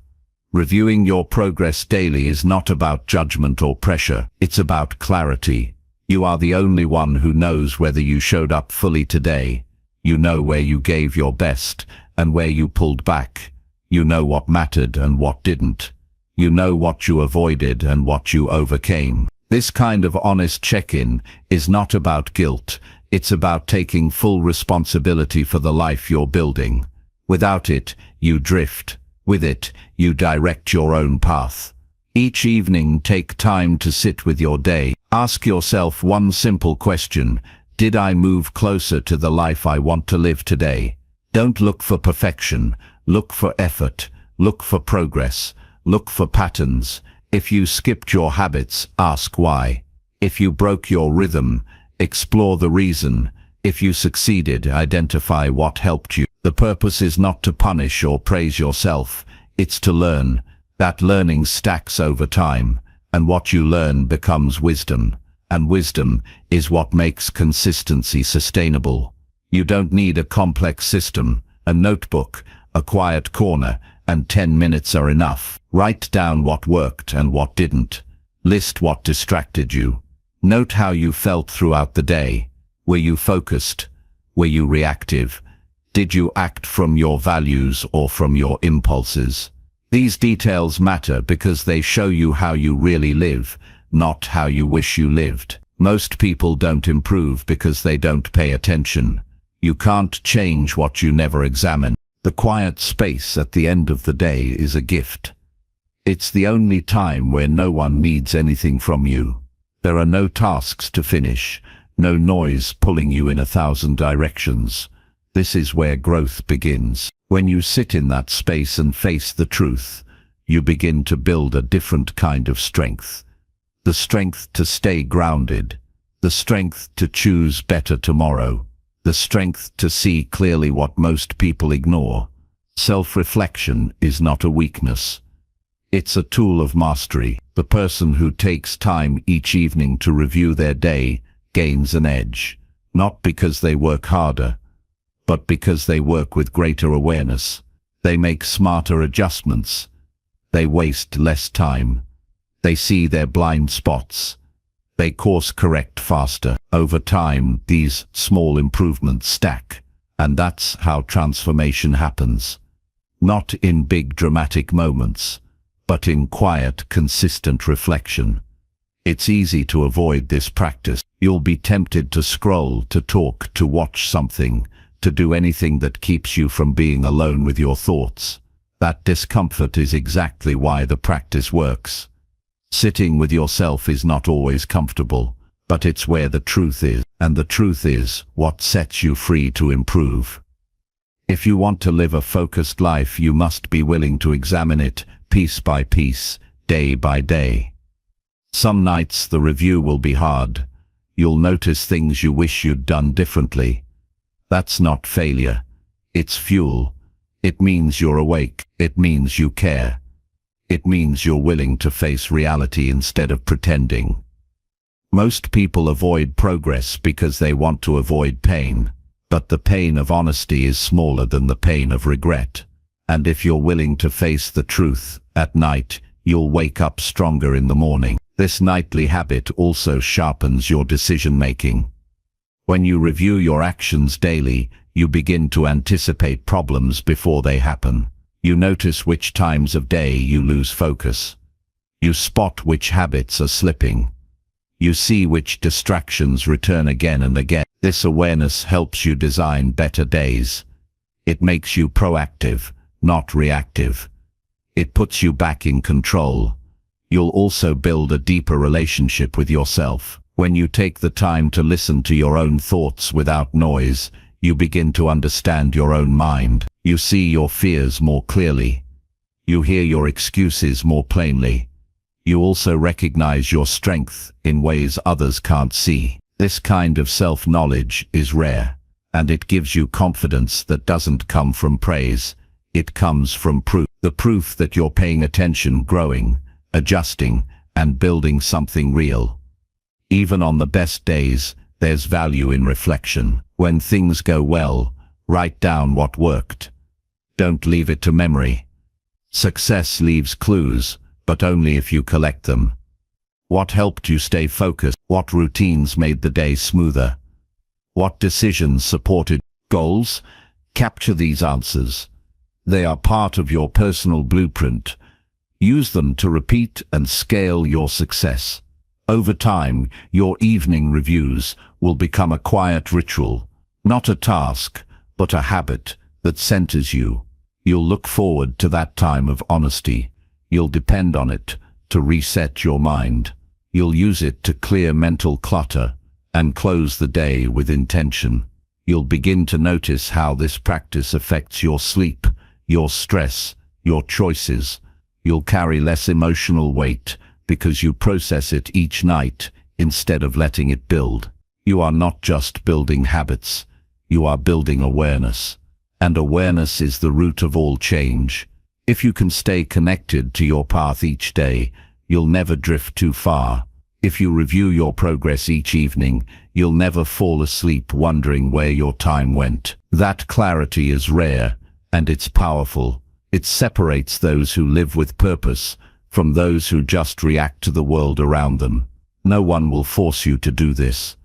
Reviewing your progress daily is not about judgment or pressure, it's about clarity. You are the only one who knows whether you showed up fully today. You know where you gave your best and where you pulled back. You know what mattered and what didn't. You know what you avoided and what you overcame. This kind of honest check-in is not about guilt. It's about taking full responsibility for the life you're building. Without it, you drift. With it, you direct your own path. Each evening, take time to sit with your day. Ask yourself one simple question. Did I move closer to the life I want to live today? Don't look for perfection. Look for effort. Look for progress. Look for patterns. If you skipped your habits, ask why. If you broke your rhythm, explore the reason. If you succeeded, identify what helped you. The purpose is not to punish or praise yourself. It's to learn. That learning stacks over time, and what you learn becomes wisdom. And wisdom is what makes consistency sustainable. You don't need a complex system. A notebook, a quiet corner, and 10 minutes are enough. Write down what worked and what didn't. List what distracted you. Note how you felt throughout the day. Were you focused? Were you reactive? Did you act from your values or from your impulses? These details matter because they show you how you really live, not how you wish you lived. Most people don't improve because they don't pay attention. You can't change what you never examine. The quiet space at the end of the day is a gift. It's the only time where no one needs anything from you. There are no tasks to finish, no noise pulling you in 1,000 directions. This is where growth begins. When you sit in that space and face the truth, you begin to build a different kind of strength. The strength to stay grounded, the strength to choose better tomorrow, the strength to see clearly what most people ignore. Self-reflection is not a weakness. It's a tool of mastery. The person who takes time each evening to review their day gains an edge, not because they work harder, but because they work with greater awareness. They make smarter adjustments. They waste less time. They see their blind spots. They course correct faster. Over time, these small improvements stack. And that's how transformation happens. Not in big dramatic moments, but in quiet, consistent reflection. It's easy to avoid this practice. You'll be tempted to scroll, to talk, to watch something, to do anything that keeps you from being alone with your thoughts. That discomfort is exactly why the practice works. Sitting with yourself is not always comfortable, but it's where the truth is, and the truth is what sets you free to improve. If you want to live a focused life, you must be willing to examine it piece by piece, day by day. Some nights the review will be hard. You'll notice things you wish you'd done differently. That's not failure. It's fuel. It means you're awake. It means you care. It means you're willing to face reality instead of pretending. Most people avoid progress because they want to avoid pain. But the pain of honesty is smaller than the pain of regret. And if you're willing to face the truth at night, you'll wake up stronger in the morning. This nightly habit also sharpens your decision-making. When you review your actions daily, you begin to anticipate problems before they happen. You notice which times of day you lose focus. You spot which habits are slipping. You see which distractions return again and again. This awareness helps you design better days. It makes you proactive, not reactive. It puts you back in control. You'll also build a deeper relationship with yourself. When you take the time to listen to your own thoughts without noise, you begin to understand your own mind. You see your fears more clearly. You hear your excuses more plainly. You also recognize your strength in ways others can't see. This kind of self-knowledge is rare, and it gives you confidence that doesn't come from praise. It comes from proof. The proof that you're paying attention, growing, adjusting, and building something real. Even on the best days, there's value in reflection. When things go well, write down what worked. Don't leave it to memory. Success leaves clues, but only if you collect them. What helped you stay focused? What routines made the day smoother? What decisions supported goals? Capture these answers. They are part of your personal blueprint. Use them to repeat and scale your success. Over time, your evening reviews will become a quiet ritual, not a task, but a habit that centers you. You'll look forward to that time of honesty. You'll depend on it to reset your mind. You'll use it to clear mental clutter and close the day with intention. You'll begin to notice how this practice affects your sleep, your stress, your choices. You'll carry less emotional weight because you process it each night instead of letting it build. You are not just building habits, you are building awareness. And awareness is the root of all change. If you can stay connected to your path each day, you'll never drift too far. If you review your progress each evening, you'll never fall asleep wondering where your time went. That clarity is rare, and it's powerful. It separates those who live with purpose from those who just react to the world around them. No one will force you to do this.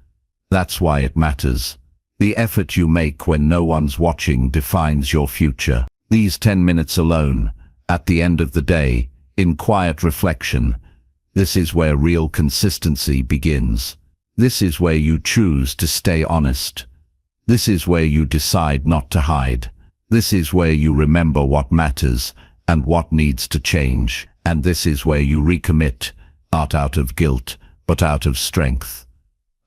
That's why it matters. The effort you make when no one's watching defines your future. These 10 minutes alone, at the end of the day, in quiet reflection, this is where real consistency begins. This is where you choose to stay honest. This is where you decide not to hide. This is where you remember what matters and what needs to change. And this is where you recommit, not out of guilt, but out of strength.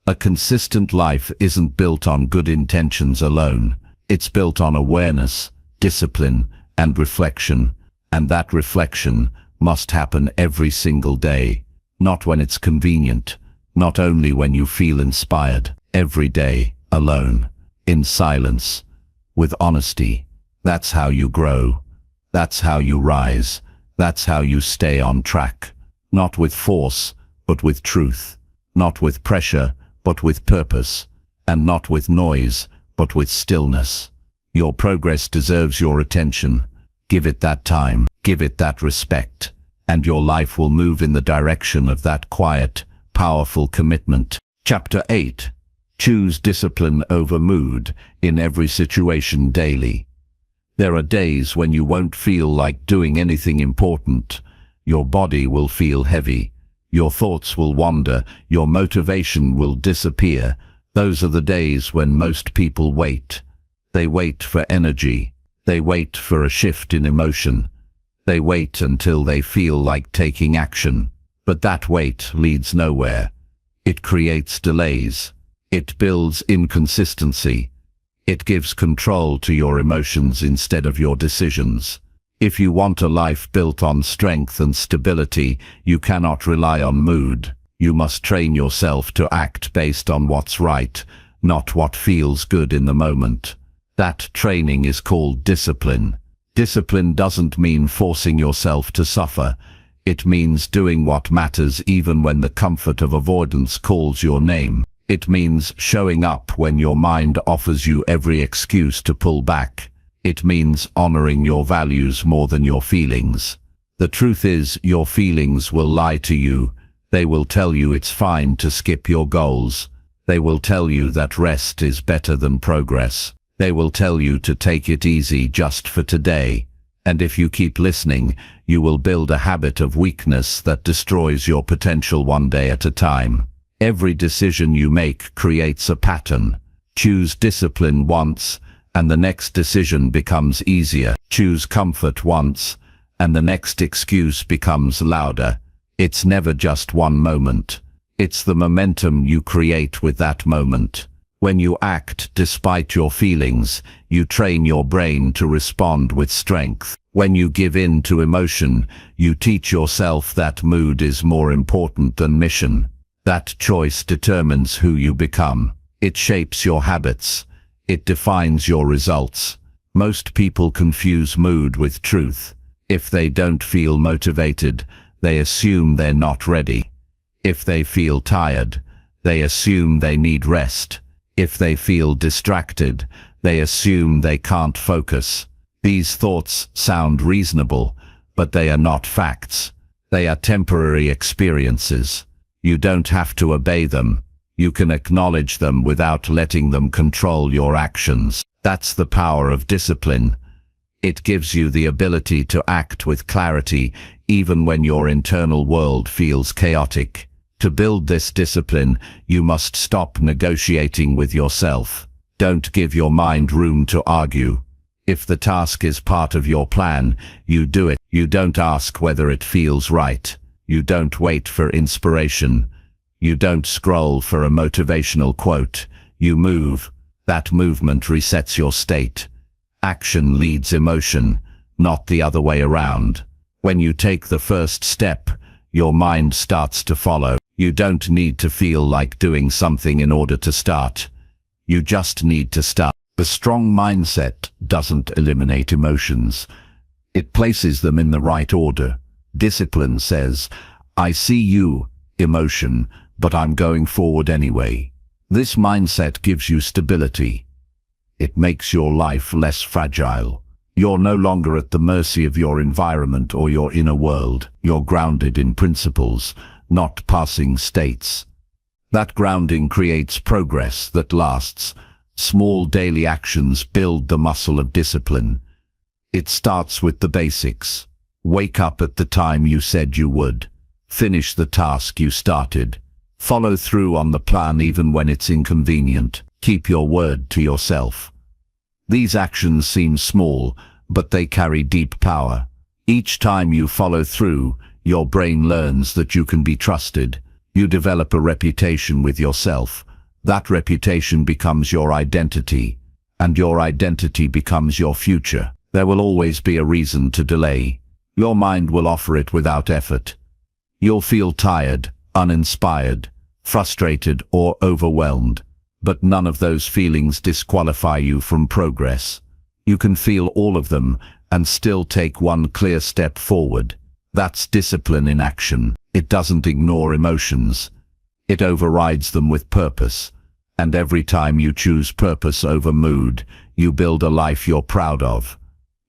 A consistent life isn't built on good intentions alone. It's built on awareness, discipline, and reflection. And that reflection must happen every single day, not when it's convenient, not only when you feel inspired. Every day, alone, in silence, with honesty. That's how you grow. That's how you rise. That's how you stay on track. Not with force, but with truth. Not with pressure, but with purpose. And not with noise, but with stillness. Your progress deserves your attention. Give it that time. Give it that respect. And your life will move in the direction of that quiet, powerful commitment. Chapter 8. Choose discipline over mood in every situation daily. There are days when you won't feel like doing anything important. Your body will feel heavy. Your thoughts will wander. Your motivation will disappear. Those are the days when most people wait. They wait for energy. They wait for a shift in emotion. They wait until they feel like taking action. But that wait leads nowhere. It creates delays. It builds inconsistency. It gives control to your emotions instead of your decisions. If you want a life built on strength and stability, you cannot rely on mood. You must train yourself to act based on what's right, not what feels good in the moment. That training is called discipline. Discipline doesn't mean forcing yourself to suffer. It means doing what matters even when the comfort of avoidance calls your name. It means showing up when your mind offers you every excuse to pull back. It means honoring your values more than your feelings. The truth is, your feelings will lie to you. They will tell you it's fine to skip your goals. They will tell you that rest is better than progress. They will tell you to take it easy just for today. And if you keep listening, you will build a habit of weakness that destroys your potential one day at a time. Every decision you make creates a pattern. Choose discipline once, and the next decision becomes easier. Choose comfort once, and the next excuse becomes louder. It's never just one moment. It's the momentum you create with that moment. When you act despite your feelings, you train your brain to respond with strength. When you give in to emotion, you teach yourself that mood is more important than mission. That choice determines who you become. It shapes your habits. It defines your results. Most people confuse mood with truth. If they don't feel motivated, they assume they're not ready. If they feel tired, they assume they need rest. If they feel distracted, they assume they can't focus. These thoughts sound reasonable, but they are not facts. They are temporary experiences. You don't have to obey them. You can acknowledge them without letting them control your actions. That's the power of discipline. It gives you the ability to act with clarity even when your internal world feels chaotic. To build this discipline, you must stop negotiating with yourself. Don't give your mind room to argue. If the task is part of your plan, you do it. You don't ask whether it feels right. You don't wait for inspiration. You don't scroll for a motivational quote. You move. That movement resets your state. Action leads emotion, not the other way around. When you take the first step, your mind starts to follow. You don't need to feel like doing something in order to start. You just need to start. The strong mindset doesn't eliminate emotions. It places them in the right order. Discipline says, I see you, emotion, but I'm going forward anyway. This mindset gives you stability. It makes your life less fragile. You're no longer at the mercy of your environment or your inner world. You're grounded in principles, not passing states. That grounding creates progress that lasts. Small daily actions build the muscle of discipline. It starts with the basics. Wake up at the time you said you would. Finish the task you started. Follow through on the plan even when it's inconvenient. Keep your word to yourself. These actions seem small, but they carry deep power. Each time you follow through, your brain learns that you can be trusted. You develop a reputation with yourself. That reputation becomes your identity, and your identity becomes your future. There will always be a reason to delay. Your mind will offer it without effort. You'll feel tired, uninspired, frustrated, or overwhelmed, but none of those feelings disqualify you from progress. You can feel all of them and still take one clear step forward. That's discipline in action. It doesn't ignore emotions. It overrides them with purpose. And every time you choose purpose over mood, you build a life you're proud of.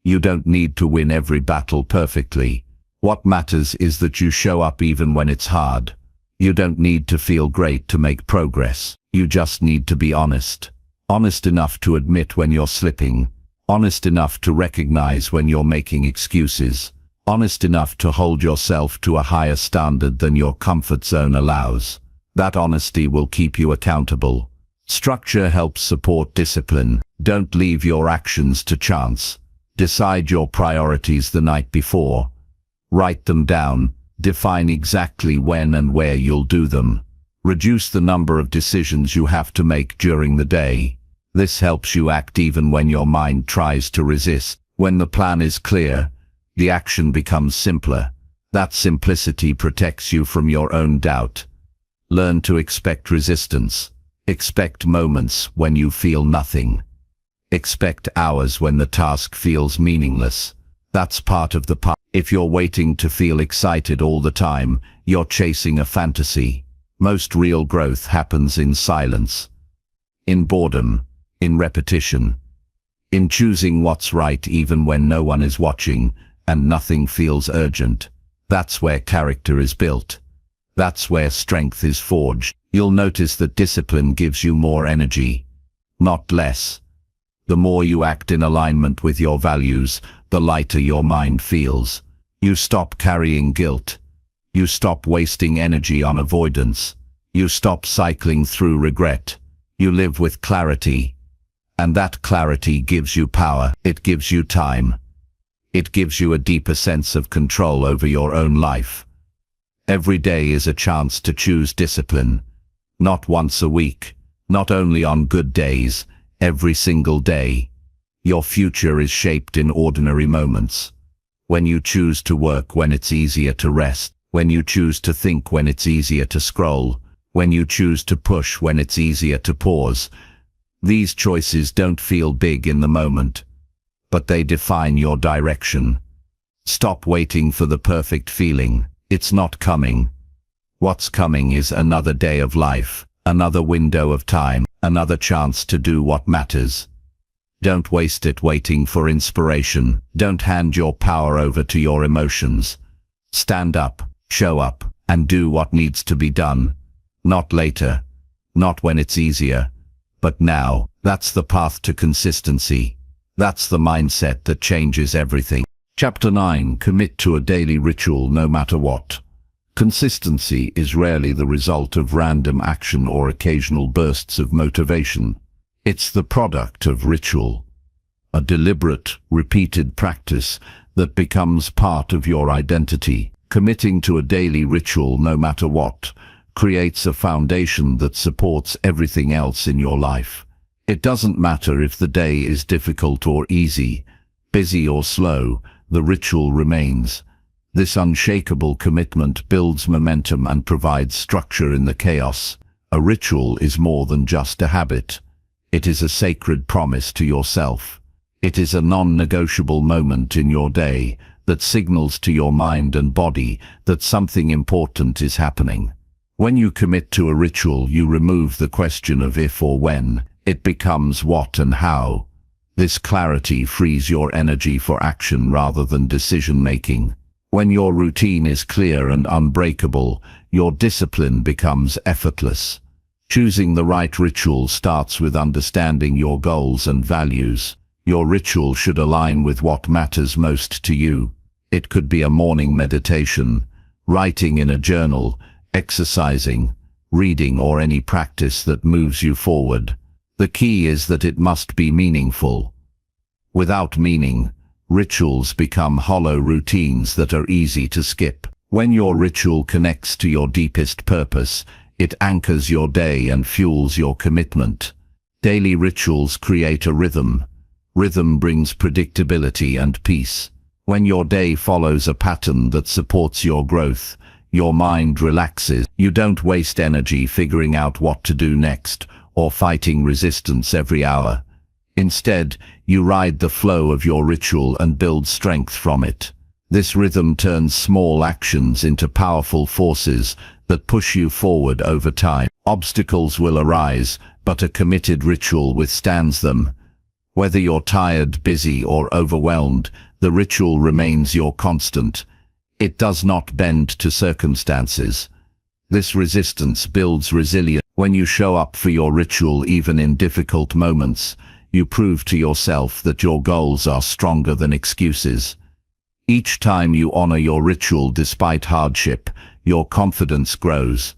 You don't need to win every battle perfectly. What matters is that you show up even when it's hard. You don't need to feel great to make progress. You just need to be honest. Honest enough to admit when you're slipping. Honest enough to recognize when you're making excuses. Honest enough to hold yourself to a higher standard than your comfort zone allows. That honesty will keep you accountable. Structure helps support discipline. Don't leave your actions to chance. Decide your priorities the night before. Write them down. Define exactly when and where you'll do them. Reduce the number of decisions you have to make during the day. This helps you act even when your mind tries to resist. When the plan is clear, the action becomes simpler. That simplicity protects you from your own doubt. Learn to expect resistance. Expect moments when you feel nothing. Expect hours when the task feels meaningless. That's part of the path. If you're waiting to feel excited all the time, you're chasing a fantasy. Most real growth happens in silence, in boredom, in repetition, in choosing what's right even when no one is watching and nothing feels urgent. That's where character is built. That's where strength is forged. You'll notice that discipline gives you more energy, not less. The more you act in alignment with your values, the lighter your mind feels. You stop carrying guilt. You stop wasting energy on avoidance. You stop cycling through regret. You live with clarity. And that clarity gives you power. It gives you time. It gives you a deeper sense of control over your own life. Every day is a chance to choose discipline. Not once a week, not only on good days, every single day. Your future is shaped in ordinary moments. When you choose to work when it's easier to rest, when you choose to think when it's easier to scroll, when you choose to push when it's easier to pause. These choices don't feel big in the moment, but they define your direction. Stop waiting for the perfect feeling. It's not coming. What's coming is another day of life, another window of time, another chance to do what matters. Don't waste it waiting for inspiration. Don't hand your power over to your emotions. Stand up, show up, and do what needs to be done. Not later, not when it's easier, but now. That's the path to consistency. That's the mindset that changes everything. Chapter 9. Commit to a daily ritual no matter what. Consistency is rarely the result of random action or occasional bursts of motivation. It's the product of ritual, a deliberate, repeated practice that becomes part of your identity. Committing to a daily ritual no matter what creates a foundation that supports everything else in your life. It doesn't matter if the day is difficult or easy, busy or slow, the ritual remains. This unshakable commitment builds momentum and provides structure in the chaos. A ritual is more than just a habit. It is a sacred promise to yourself. It is a non-negotiable moment in your day that signals to your mind and body that something important is happening. When you commit to a ritual, you remove the question of if or when. It becomes what and how. This clarity frees your energy for action rather than decision-making. When your routine is clear and unbreakable, your discipline becomes effortless. Choosing the right ritual starts with understanding your goals and values. Your ritual should align with what matters most to you. It could be a morning meditation, writing in a journal, exercising, reading, or any practice that moves you forward. The key is that it must be meaningful. Without meaning, rituals become hollow routines that are easy to skip. When your ritual connects to your deepest purpose, it anchors your day and fuels your commitment. Daily rituals create a rhythm. Rhythm brings predictability and peace. When your day follows a pattern that supports your growth, your mind relaxes. You don't waste energy figuring out what to do next or fighting resistance every hour. Instead, you ride the flow of your ritual and build strength from it. This rhythm turns small actions into powerful forces that push you forward over time. Obstacles will arise, but a committed ritual withstands them. Whether you're tired, busy, or overwhelmed, the ritual remains your constant. It does not bend to circumstances. This resistance builds resilience. When you show up for your ritual even in difficult moments, you prove to yourself that your goals are stronger than excuses. Each time you honor your ritual despite hardship, your confidence grows.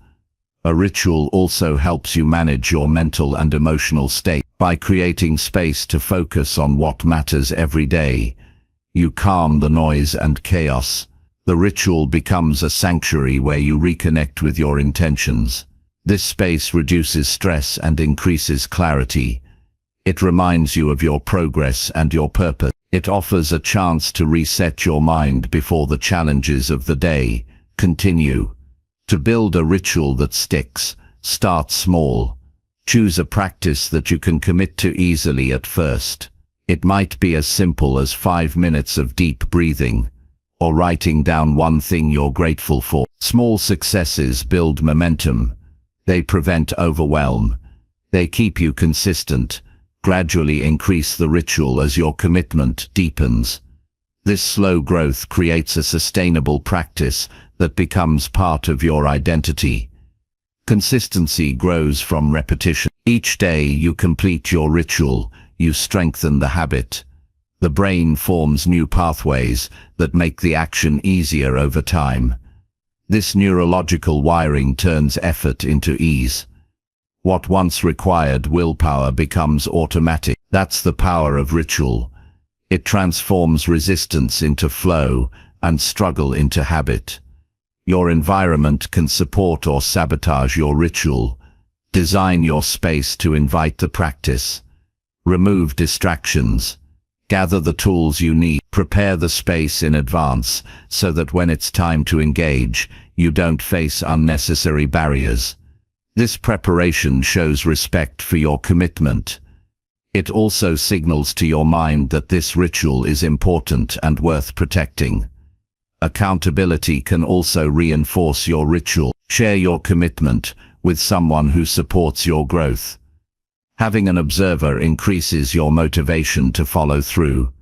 A ritual also helps you manage your mental and emotional state. By creating space to focus on what matters every day, you calm the noise and chaos. The ritual becomes a sanctuary where you reconnect with your intentions. This space reduces stress and increases clarity. It reminds you of your progress and your purpose. It offers a chance to reset your mind before the challenges of the day continue. To build a ritual that sticks, start small. Choose a practice that you can commit to easily at first. It might be as simple as 5 minutes of deep breathing, or writing down one thing you're grateful for. Small successes build momentum. They prevent overwhelm. They keep you consistent. Gradually increase the ritual as your commitment deepens. This slow growth creates a sustainable practice that becomes part of your identity. Consistency grows from repetition. Each day you complete your ritual, you strengthen the habit. The brain forms new pathways that make the action easier over time. This neurological wiring turns effort into ease. What once required willpower becomes automatic. That's the power of ritual. It transforms resistance into flow and struggle into habit. Your environment can support or sabotage your ritual. Design your space to invite the practice. Remove distractions. Gather the tools you need. Prepare the space in advance so that when it's time to engage, you don't face unnecessary barriers. This preparation shows respect for your commitment. It also signals to your mind that this ritual is important and worth protecting. Accountability can also reinforce your ritual. Share your commitment with someone who supports your growth. Having an observer increases your motivation to follow through.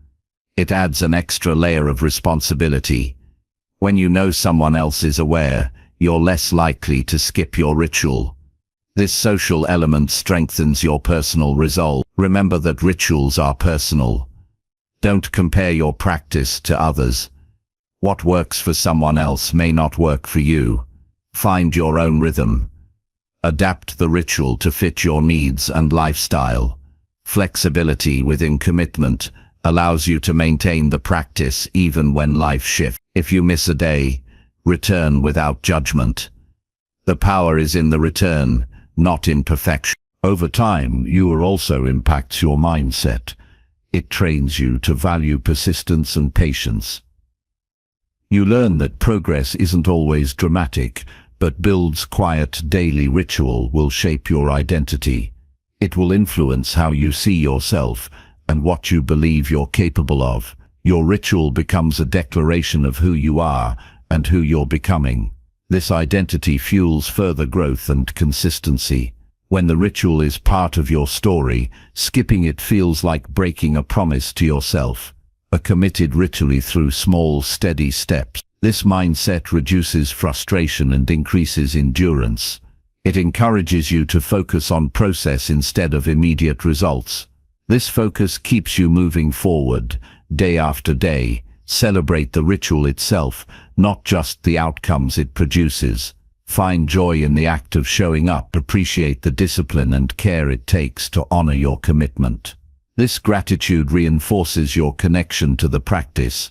It adds an extra layer of responsibility. When you know someone else is aware, you're less likely to skip your ritual. This social element strengthens your personal resolve. Remember that rituals are personal. Don't compare your practice to others. What works for someone else may not work for you. Find your own rhythm. Adapt the ritual to fit your needs and lifestyle. Flexibility within commitment allows you to maintain the practice even when life shifts. If you miss a day, return without judgment. The power is in the return, not in perfection. Over time, you also impacts your mindset. It trains you to value persistence and patience. You learn that progress isn't always dramatic, but builds quiet daily ritual will shape your identity. It will influence how you see yourself and what you believe you're capable of. Your ritual becomes a declaration of who you are and who you're becoming. This identity fuels further growth and consistency. When the ritual is part of your story, skipping it feels like breaking a promise to yourself. A committed ritually through small, steady steps. This mindset reduces frustration and increases endurance. It encourages you to focus on process instead of immediate results. This focus keeps you moving forward, day after day. Celebrate the ritual itself, not just the outcomes it produces. Find joy in the act of showing up. Appreciate the discipline and care it takes to honor your commitment. This gratitude reinforces your connection to the practice.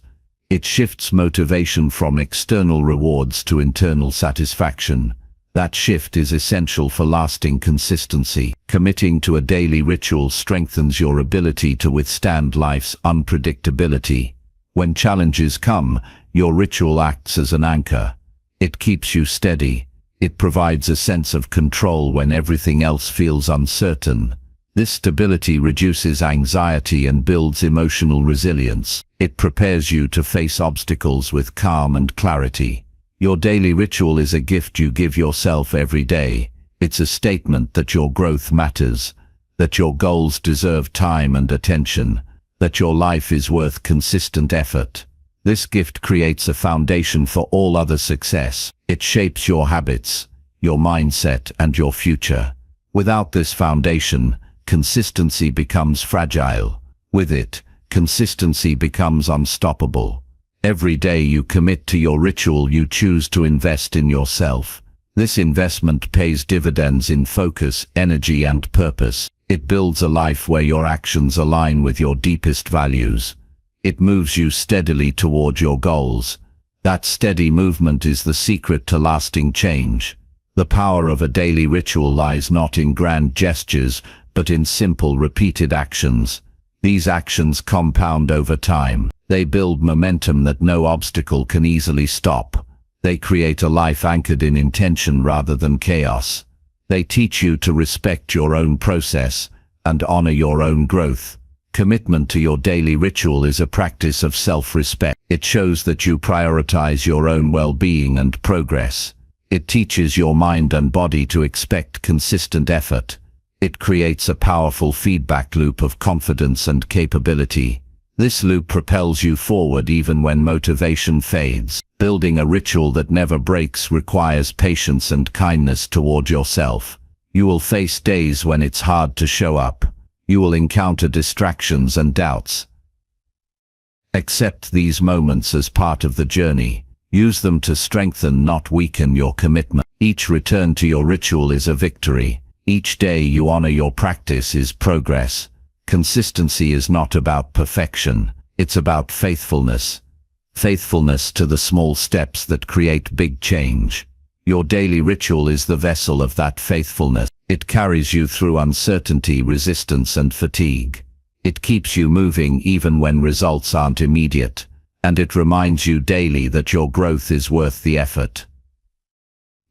It shifts motivation from external rewards to internal satisfaction. That shift is essential for lasting consistency. Committing to a daily ritual strengthens your ability to withstand life's unpredictability. When challenges come, your ritual acts as an anchor. It keeps you steady. It provides a sense of control when everything else feels uncertain. This stability reduces anxiety and builds emotional resilience. It prepares you to face obstacles with calm and clarity. Your daily ritual is a gift you give yourself every day. It's a statement that your growth matters, that your goals deserve time and attention, that your life is worth consistent effort. This gift creates a foundation for all other success. It shapes your habits, your mindset, and your future. Without this foundation, consistency becomes fragile. With it, consistency becomes unstoppable. Every day you commit to your ritual, you choose to invest in yourself. This investment pays dividends in focus, energy, and purpose. It builds a life where your actions align with your deepest values. It moves you steadily toward your goals. That steady movement is the secret to lasting change. The power of a daily ritual lies not in grand gestures, but in simple, repeated actions. These actions compound over time. They build momentum that no obstacle can easily stop. They create a life anchored in intention rather than chaos. They teach you to respect your own process and honor your own growth. Commitment to your daily ritual is a practice of self-respect. It shows that you prioritize your own well-being and progress. It teaches your mind and body to expect consistent effort. It creates a powerful feedback loop of confidence and capability. This loop propels you forward even when motivation fades. Building a ritual that never breaks requires patience and kindness toward yourself. You will face days when it's hard to show up. You will encounter distractions and doubts. Accept these moments as part of the journey. Use them to strengthen, not weaken, your commitment. Each return to your ritual is a victory. Each day you honor your practice is progress. Consistency is not about perfection. It's about faithfulness. Faithfulness to the small steps that create big change. Your daily ritual is the vessel of that faithfulness. It carries you through uncertainty, resistance, and fatigue. It keeps you moving even when results aren't immediate, and it reminds you daily that your growth is worth the effort.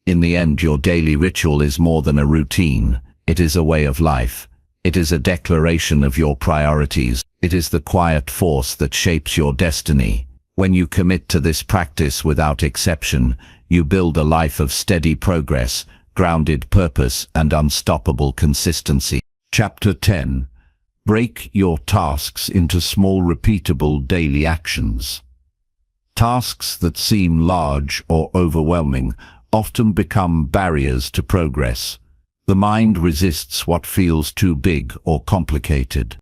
In the end, your daily ritual is more than a routine. It is a way of life. It is a declaration of your priorities. It is the quiet force that shapes your destiny. When you commit to this practice without exception, you build a life of steady progress, grounded purpose, and unstoppable consistency. Chapter 10. Break your tasks into small, repeatable daily actions. Tasks that seem large or overwhelming often become barriers to progress. The mind resists what feels too big or complicated.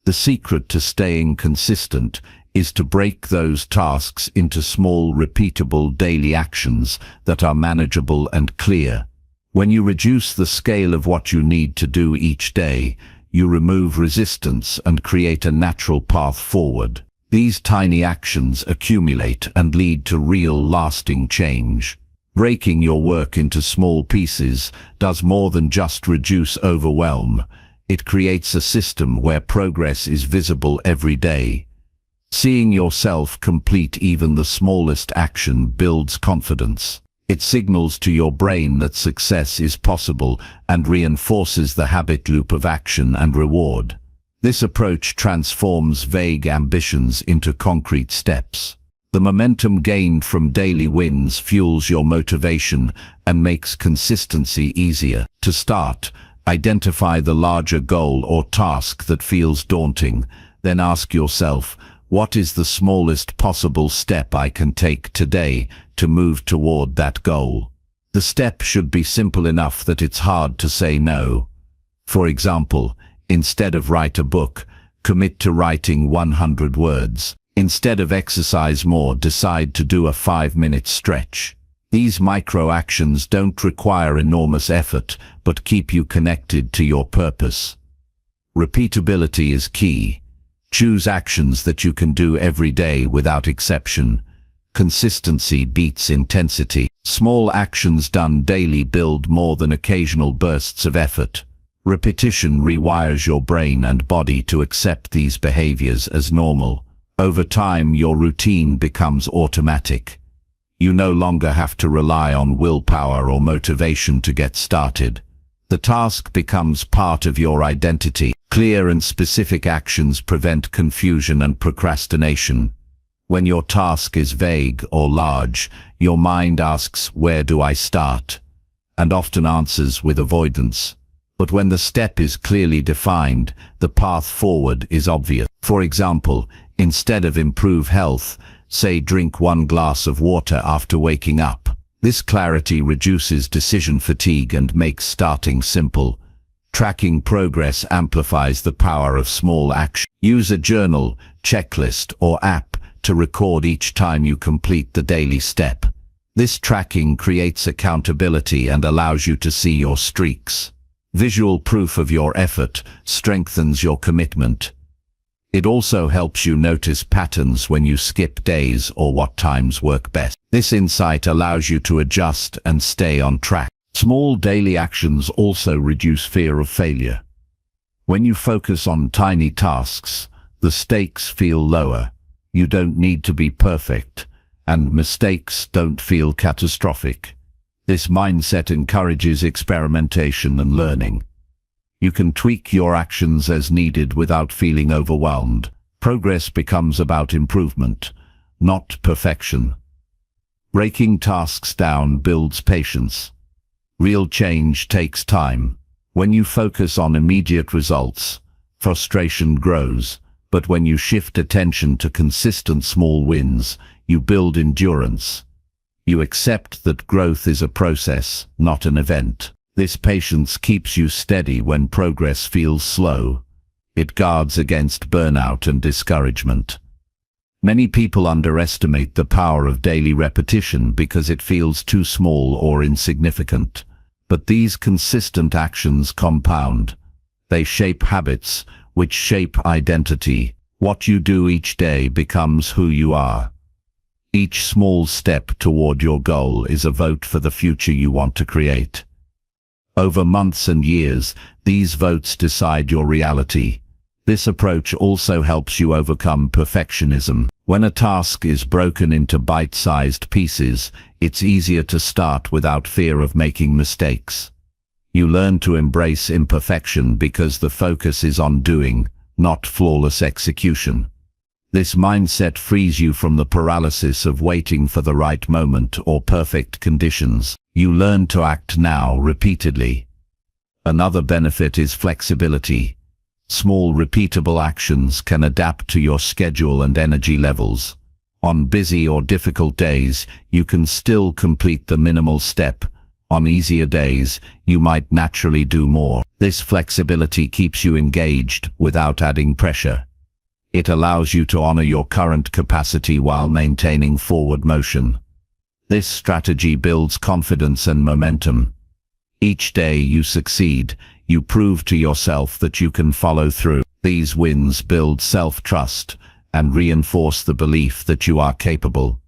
The secret to staying consistent is to break those tasks into small, repeatable daily actions that are manageable and clear. When you reduce the scale of what you need to do each day, you remove resistance and create a natural path forward. These tiny actions accumulate and lead to real, lasting change. Breaking your work into small pieces does more than just reduce overwhelm. It creates a system where progress is visible every day. Seeing yourself complete even the smallest action builds confidence. It signals to your brain that success is possible and reinforces the habit loop of action and reward. This approach transforms vague ambitions into concrete steps. The momentum gained from daily wins fuels your motivation and makes consistency easier. To start, identify the larger goal or task that feels daunting. Then ask yourself, what is the smallest possible step I can take today to move toward that goal? The step should be simple enough that it's hard to say no. For example, instead of write a book, commit to writing 100 words. Instead of exercise more, decide to do a 5-minute stretch. These micro actions don't require enormous effort, but keep you connected to your purpose. Repeatability is key. Choose actions that you can do every day without exception. Consistency beats intensity. Small actions done daily build more than occasional bursts of effort. Repetition rewires your brain and body to accept these behaviors as normal. Over time, your routine becomes automatic. You no longer have to rely on willpower or motivation to get started. The task becomes part of your identity. Clear and specific actions prevent confusion and procrastination. When your task is vague or large, your mind asks, "Where do I start?" and often answers with avoidance. But when the step is clearly defined, the path forward is obvious. For example, instead of improve health, say drink 1 glass of water after waking up. This clarity reduces decision fatigue and makes starting simple. Tracking progress amplifies the power of small action. Use a journal, checklist, or app to record each time you complete the daily step. This tracking creates accountability and allows you to see your streaks. Visual proof of your effort strengthens your commitment. It also helps you notice patterns when you skip days or what times work best. This insight allows you to adjust and stay on track. Small daily actions also reduce fear of failure. When you focus on tiny tasks, the stakes feel lower. You don't need to be perfect, and mistakes don't feel catastrophic. This mindset encourages experimentation and learning. You can tweak your actions as needed without feeling overwhelmed. Progress becomes about improvement, not perfection. Breaking tasks down builds patience. Real change takes time. When you focus on immediate results, frustration grows, but when you shift attention to consistent small wins, you build endurance. You accept that growth is a process, not an event. This patience keeps you steady when progress feels slow. It guards against burnout and discouragement. Many people underestimate the power of daily repetition because it feels too small or insignificant. But these consistent actions compound. They shape habits, which shape identity. What you do each day becomes who you are. Each small step toward your goal is a vote for the future you want to create. Over months and years, these votes decide your reality. This approach also helps you overcome perfectionism. When a task is broken into bite-sized pieces, it's easier to start without fear of making mistakes. You learn to embrace imperfection because the focus is on doing, not flawless execution. This mindset frees you from the paralysis of waiting for the right moment or perfect conditions. You learn to act now repeatedly. Another benefit is flexibility. Small repeatable actions can adapt to your schedule and energy levels. On busy or difficult days, you can still complete the minimal step. On easier days, you might naturally do more. This flexibility keeps you engaged without adding pressure. It allows you to honor your current capacity while maintaining forward motion. This strategy builds confidence and momentum. Each day you succeed, you prove to yourself that you can follow through. These wins build self-trust and reinforce the belief that you are capable.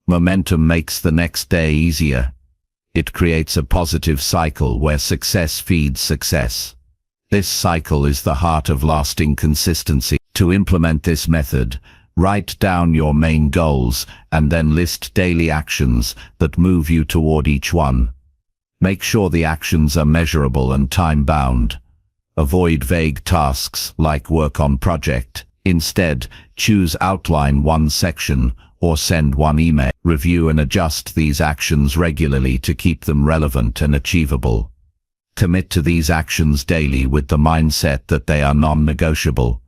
Momentum makes the next day easier. It creates a positive cycle where success feeds success. This cycle is the heart of lasting consistency. To implement this method, write down your main goals and then list daily actions that move you toward each one. Make sure the actions are measurable and time-bound. Avoid vague tasks like work on project. Instead, choose outline one section or send one email. Review and adjust these actions regularly to keep them relevant and achievable. Commit to these actions daily with the mindset that they are non-negotiable.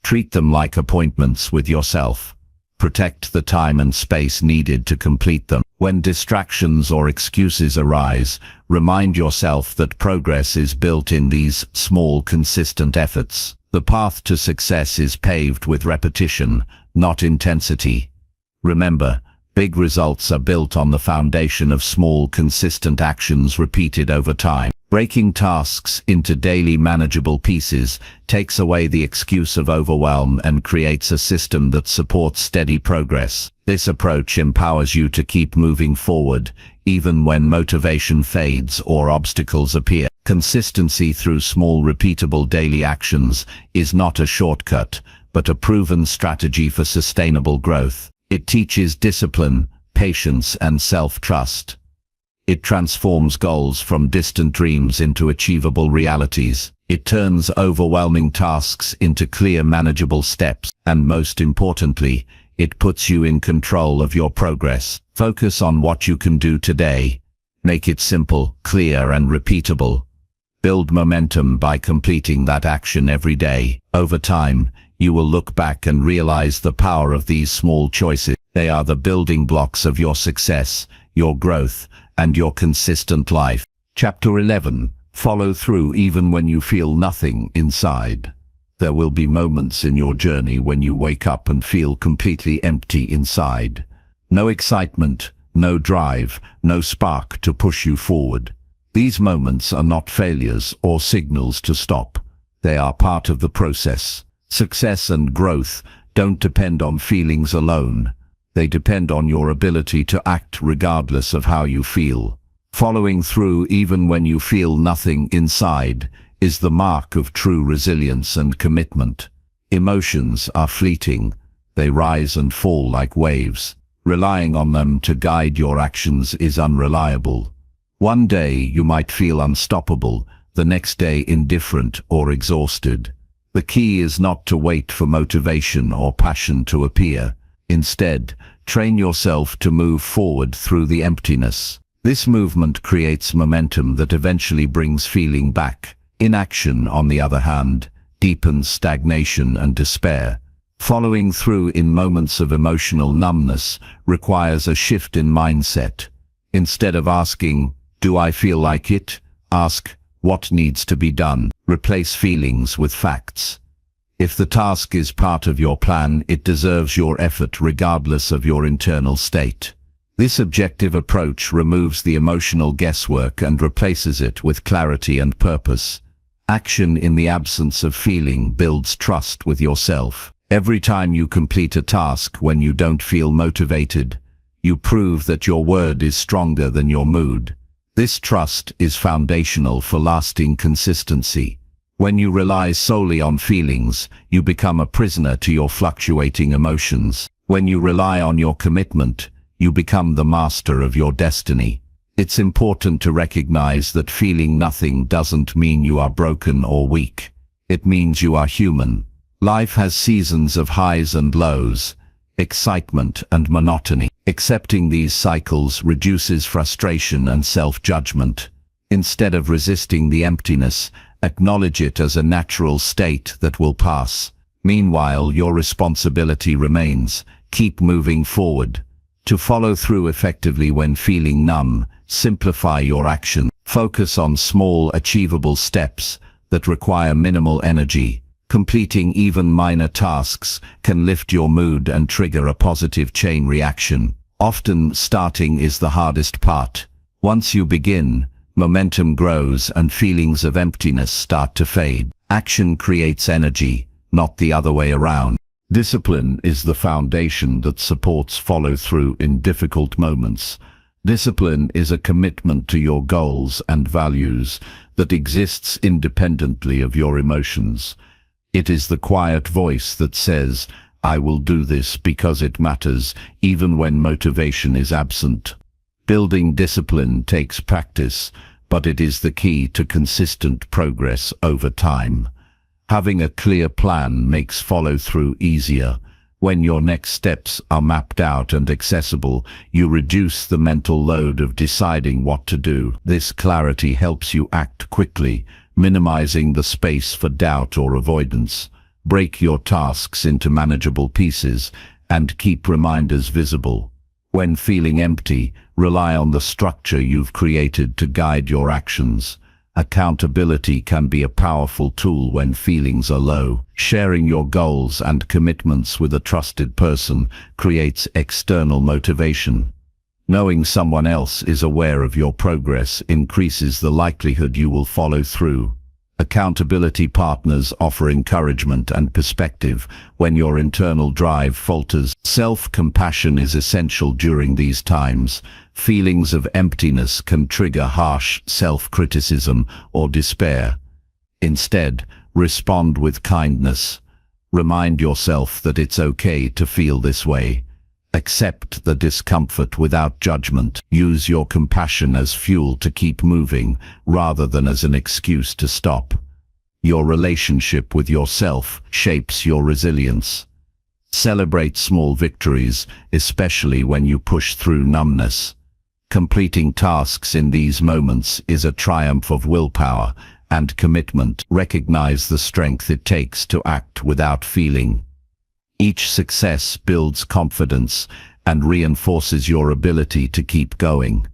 Treat them like appointments with yourself. Protect the time and space needed to complete them. When distractions or excuses arise, remind yourself that progress is built in these small, consistent efforts. The path to success is paved with repetition, not intensity. Remember, big results are built on the foundation of small, consistent actions repeated over time. Breaking tasks into daily manageable pieces takes away the excuse of overwhelm and creates a system that supports steady progress. This approach empowers you to keep moving forward, even when motivation fades or obstacles appear. Consistency through small, repeatable daily actions is not a shortcut, but a proven strategy for sustainable growth. It teaches discipline, patience, and self-trust. It transforms goals from distant dreams into achievable realities. It turns overwhelming tasks into clear, manageable steps. And most importantly, it puts you in control of your progress. Focus on what you can do today. Make it simple, clear, and repeatable. Build momentum by completing that action every day. Over time, you will look back and realize the power of these small choices. They are the building blocks of your success, your growth, and your consistent life. Chapter 11. Follow through even when you feel nothing inside. There will be moments in your journey when you wake up and feel completely empty inside. No excitement, no drive, no spark to push you forward. These moments are not failures or signals to stop. They are part of the process. Success and growth don't depend on feelings alone. They depend on your ability to act regardless of how you feel. Following through even when you feel nothing inside is the mark of true resilience and commitment. Emotions are fleeting. They rise and fall like waves. Relying on them to guide your actions is unreliable. One day you might feel unstoppable, the next day indifferent or exhausted. The key is not to wait for motivation or passion to appear. Instead, train yourself to move forward through the emptiness. This movement creates momentum that eventually brings feeling back. Inaction, on the other hand, deepens stagnation and despair. Following through in moments of emotional numbness requires a shift in mindset. Instead of asking, "Do I feel like it?" ask, "What needs to be done?" Replace feelings with facts. If the task is part of your plan, it deserves your effort regardless of your internal state. This objective approach removes the emotional guesswork and replaces it with clarity and purpose. Action in the absence of feeling builds trust with yourself. Every time you complete a task when you don't feel motivated, you prove that your word is stronger than your mood. This trust is foundational for lasting consistency. When you rely solely on feelings, you become a prisoner to your fluctuating emotions. When you rely on your commitment, you become the master of your destiny. It's important to recognize that feeling nothing doesn't mean you are broken or weak. It means you are human. Life has seasons of highs and lows, excitement and monotony. Accepting these cycles reduces frustration and self-judgment. Instead of resisting the emptiness, acknowledge it as a natural state that will pass. Meanwhile, your responsibility remains. Keep moving forward. To follow through effectively when feeling numb, simplify your action. Focus on small, achievable steps that require minimal energy. Completing even minor tasks can lift your mood and trigger a positive chain reaction. Often, starting is the hardest part. Once you begin, momentum grows and feelings of emptiness start to fade. Action creates energy, not the other way around. Discipline is the foundation that supports follow-through in difficult moments. Discipline is a commitment to your goals and values that exists independently of your emotions. It is the quiet voice that says, "I will do this because it matters," even when motivation is absent. Building discipline takes practice, but it is the key to consistent progress over time. Having a clear plan makes follow-through easier. When your next steps are mapped out and accessible, you reduce the mental load of deciding what to do. This clarity helps you act quickly, minimizing the space for doubt or avoidance. Break your tasks into manageable pieces and keep reminders visible. When feeling empty, rely on the structure you've created to guide your actions. Accountability can be a powerful tool when feelings are low. Sharing your goals and commitments with a trusted person creates external motivation. Knowing someone else is aware of your progress increases the likelihood you will follow through. Accountability partners offer encouragement and perspective when your internal drive falters. Self-compassion is essential during these times. Feelings of emptiness can trigger harsh self-criticism or despair. Instead, respond with kindness. Remind yourself that it's okay to feel this way. Accept the discomfort without judgment. Use your compassion as fuel to keep moving, rather than as an excuse to stop. Your relationship with yourself shapes your resilience. Celebrate small victories, especially when you push through numbness. Completing tasks in these moments is a triumph of willpower and commitment. Recognize the strength it takes to act without feeling. Each success builds confidence, and reinforces your ability to keep going.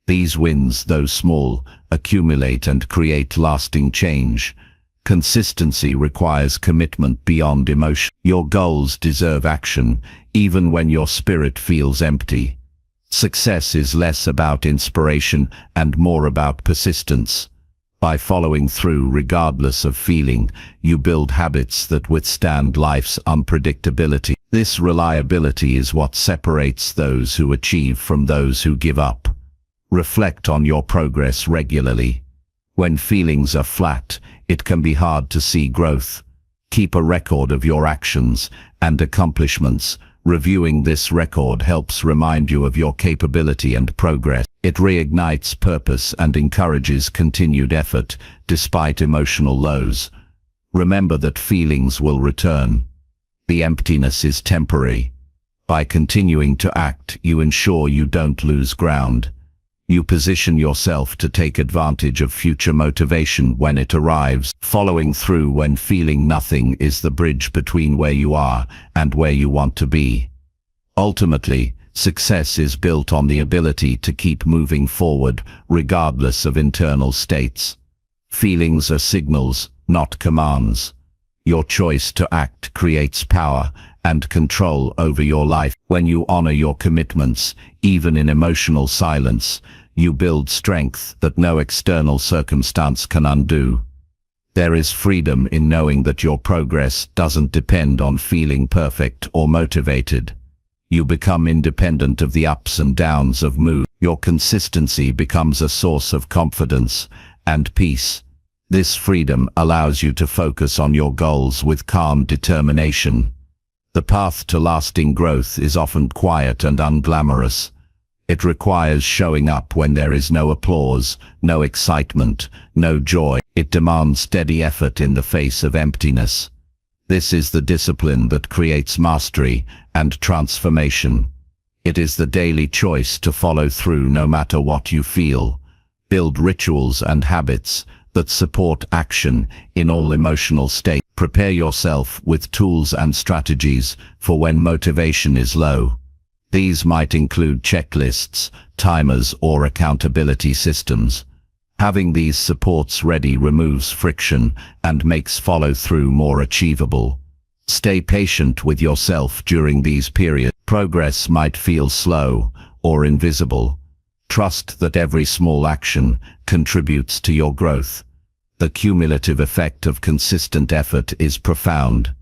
These wins, though small, accumulate and create lasting change. Consistency requires commitment beyond emotion. Your goals deserve action, even when your spirit feels empty. Success is less about inspiration and more about persistence. By following through regardless of feeling, you build habits that withstand life's unpredictability. This reliability is what separates those who achieve from those who give up. Reflect on your progress regularly. When feelings are flat, it can be hard to see growth. Keep a record of your actions and accomplishments. Reviewing this record helps remind you of your capability and progress. It reignites purpose and encourages continued effort, despite emotional lows. Remember that feelings will return. The emptiness is temporary. By continuing to act, you ensure you don't lose ground. You position yourself to take advantage of future motivation when it arrives. Following through when feeling nothing is the bridge between where you are and where you want to be. Ultimately, success is built on the ability to keep moving forward, regardless of internal states. Feelings are signals, not commands. Your choice to act creates power and control over your life. When you honor your commitments, even in emotional silence, you build strength that no external circumstance can undo. There is freedom in knowing that your progress doesn't depend on feeling perfect or motivated. You become independent of the ups and downs of mood. Your consistency becomes a source of confidence and peace. This freedom allows you to focus on your goals with calm determination. The path to lasting growth is often quiet and unglamorous. It requires showing up when there is no applause, no excitement, no joy. It demands steady effort in the face of emptiness. This is the discipline that creates mastery and transformation. It is the daily choice to follow through no matter what you feel. Build rituals and habits that support action in all emotional states. Prepare yourself with tools and strategies for when motivation is low. These might include checklists, timers, or accountability systems. Having these supports ready removes friction and makes follow-through more achievable. Stay patient with yourself during these periods. Progress might feel slow or invisible. Trust that every small action contributes to your growth. The cumulative effect of consistent effort is profound.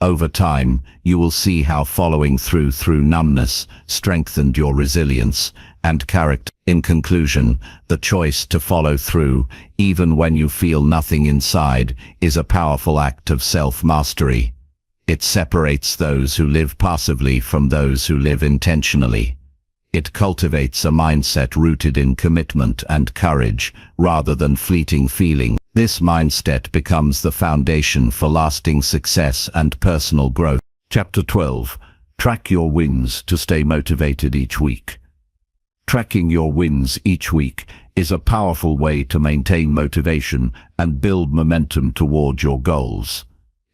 Over time, you will see how following through numbness strengthened your resilience and character. In conclusion, the choice to follow through, even when you feel nothing inside, is a powerful act of self-mastery. It separates those who live passively from those who live intentionally. It cultivates a mindset rooted in commitment and courage, rather than fleeting feeling. This mindset becomes the foundation for lasting success and personal growth. Chapter 12. Track your wins to stay motivated each week. Tracking your wins each week is a powerful way to maintain motivation and build momentum toward your goals.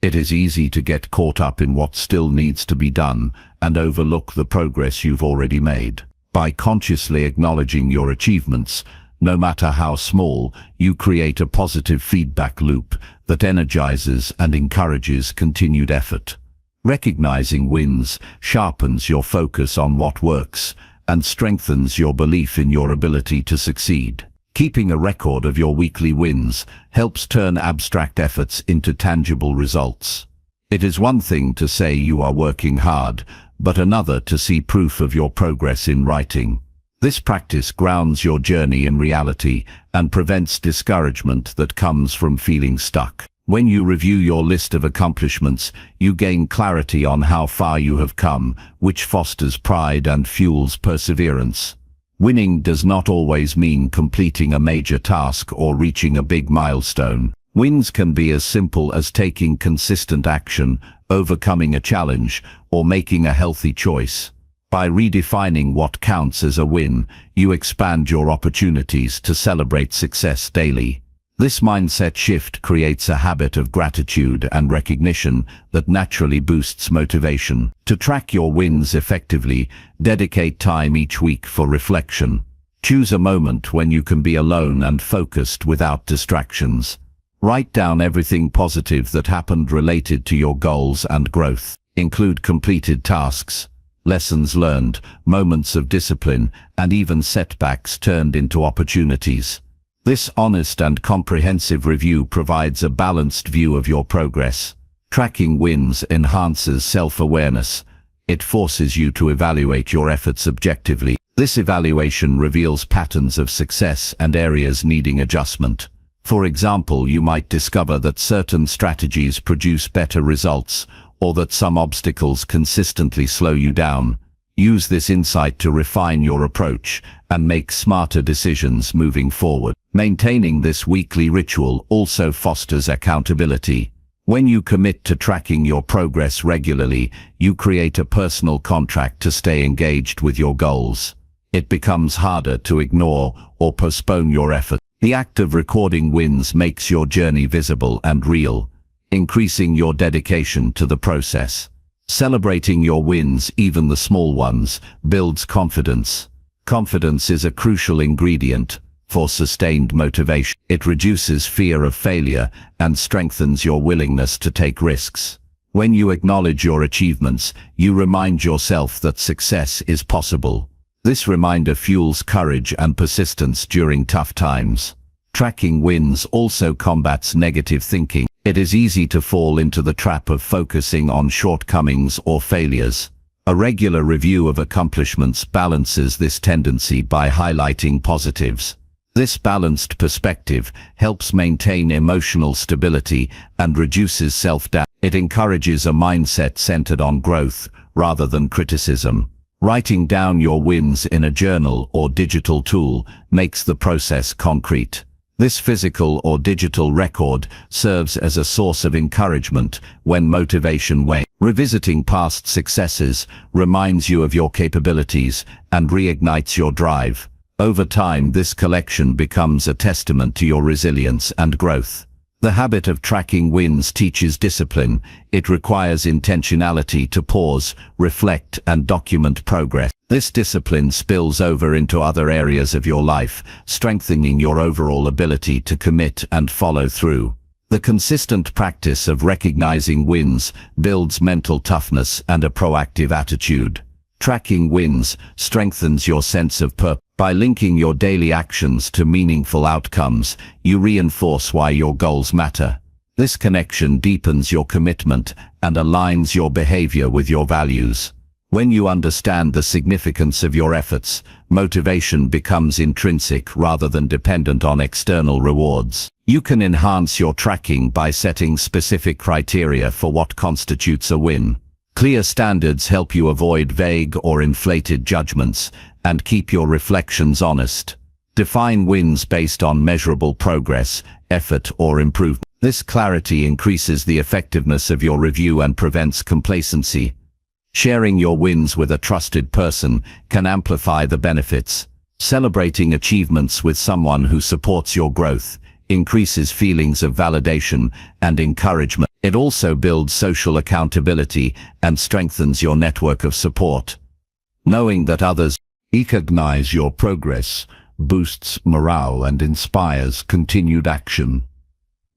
It is easy to get caught up in what still needs to be done and overlook the progress you've already made. By consciously acknowledging your achievements, no matter how small, you create a positive feedback loop that energizes and encourages continued effort. Recognizing wins sharpens your focus on what works and strengthens your belief in your ability to succeed. Keeping a record of your weekly wins helps turn abstract efforts into tangible results. It is one thing to say you are working hard, but another to see proof of your progress in writing. This practice grounds your journey in reality and prevents discouragement that comes from feeling stuck. When you review your list of accomplishments, you gain clarity on how far you have come, which fosters pride and fuels perseverance. Winning does not always mean completing a major task or reaching a big milestone. Wins can be as simple as taking consistent action, overcoming a challenge, or making a healthy choice. By redefining what counts as a win, you expand your opportunities to celebrate success daily. This mindset shift creates a habit of gratitude and recognition that naturally boosts motivation. To track your wins effectively, dedicate time each week for reflection. Choose a moment when you can be alone and focused without distractions. Write down everything positive that happened related to your goals and growth. Include completed tasks, lessons learned, moments of discipline, and even setbacks turned into opportunities. This honest and comprehensive review provides a balanced view of your progress. Tracking wins enhances self-awareness. It forces you to evaluate your efforts objectively. This evaluation reveals patterns of success and areas needing adjustment. For example, you might discover that certain strategies produce better results, or that some obstacles consistently slow you down. Use this insight to refine your approach and make smarter decisions moving forward. Maintaining this weekly ritual also fosters accountability. When you commit to tracking your progress regularly, you create a personal contract to stay engaged with your goals. It becomes harder to ignore or postpone your effort. The act of recording wins makes your journey visible and real, increasing your dedication to the process. Celebrating your wins, even the small ones, builds confidence. Confidence is a crucial ingredient for sustained motivation. It reduces fear of failure and strengthens your willingness to take risks. When you acknowledge your achievements, you remind yourself that success is possible. This reminder fuels courage and persistence during tough times. Tracking wins also combats negative thinking. It is easy to fall into the trap of focusing on shortcomings or failures. A regular review of accomplishments balances this tendency by highlighting positives. This balanced perspective helps maintain emotional stability and reduces self-doubt. It encourages a mindset centered on growth rather than criticism. Writing down your wins in a journal or digital tool makes the process concrete. This physical or digital record serves as a source of encouragement when motivation wanes. Revisiting past successes reminds you of your capabilities and reignites your drive. Over time, this collection becomes a testament to your resilience and growth. The habit of tracking wins teaches discipline. It requires intentionality to pause, reflect, and document progress. This discipline spills over into other areas of your life, strengthening your overall ability to commit and follow through. The consistent practice of recognizing wins builds mental toughness and a proactive attitude. Tracking wins strengthens your sense of purpose. By linking your daily actions to meaningful outcomes, you reinforce why your goals matter. This connection deepens your commitment and aligns your behavior with your values. When you understand the significance of your efforts, motivation becomes intrinsic rather than dependent on external rewards. You can enhance your tracking by setting specific criteria for what constitutes a win. Clear standards help you avoid vague or inflated judgments and keep your reflections honest. Define wins based on measurable progress, effort, or improvement. This clarity increases the effectiveness of your review and prevents complacency. Sharing your wins with a trusted person can amplify the benefits. Celebrating achievements with someone who supports your growth increases feelings of validation and encouragement. It also builds social accountability and strengthens your network of support. Knowing that others recognize your progress boosts morale and inspires continued action.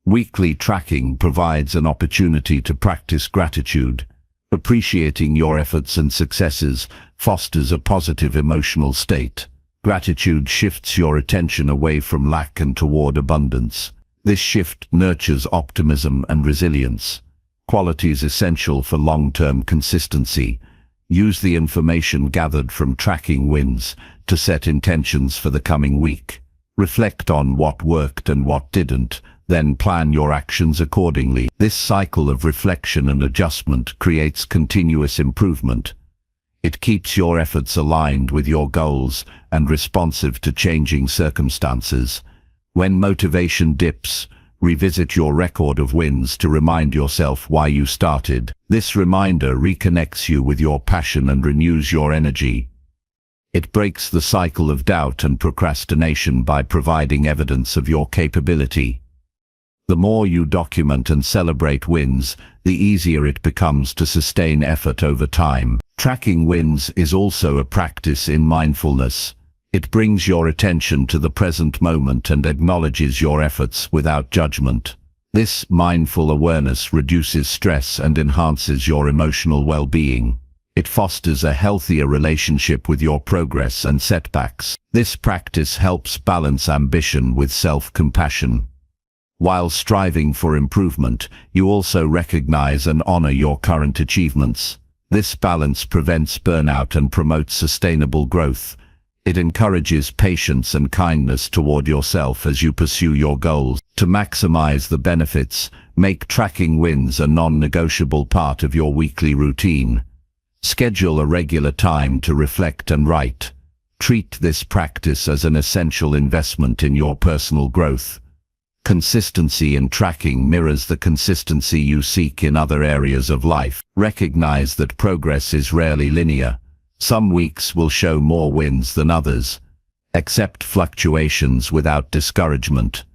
Weekly tracking provides an opportunity to practice gratitude. Appreciating your efforts and successes fosters a positive emotional state. Gratitude shifts your attention away from lack and toward abundance. This shift nurtures optimism and resilience, qualities essential for long-term consistency. Use the information gathered from tracking wins to set intentions for the coming week. Reflect on what worked and what didn't, then plan your actions accordingly. This cycle of reflection and adjustment creates continuous improvement. It keeps your efforts aligned with your goals and responsive to changing circumstances. When motivation dips, revisit your record of wins to remind yourself why you started. This reminder reconnects you with your passion and renews your energy. It breaks the cycle of doubt and procrastination by providing evidence of your capability. The more you document and celebrate wins, the easier it becomes to sustain effort over time. Tracking wins is also a practice in mindfulness. It brings your attention to the present moment and acknowledges your efforts without judgment. This mindful awareness reduces stress and enhances your emotional well-being. It fosters a healthier relationship with your progress and setbacks. This practice helps balance ambition with self-compassion. While striving for improvement, you also recognize and honor your current achievements. This balance prevents burnout and promotes sustainable growth. It encourages patience and kindness toward yourself as you pursue your goals. To maximize the benefits, make tracking wins a non-negotiable part of your weekly routine. Schedule a regular time to reflect and write. Treat this practice as an essential investment in your personal growth. Consistency in tracking mirrors the consistency you seek in other areas of life. Recognize that progress is rarely linear. Some weeks will show more wins than others. Accept fluctuations without discouragement.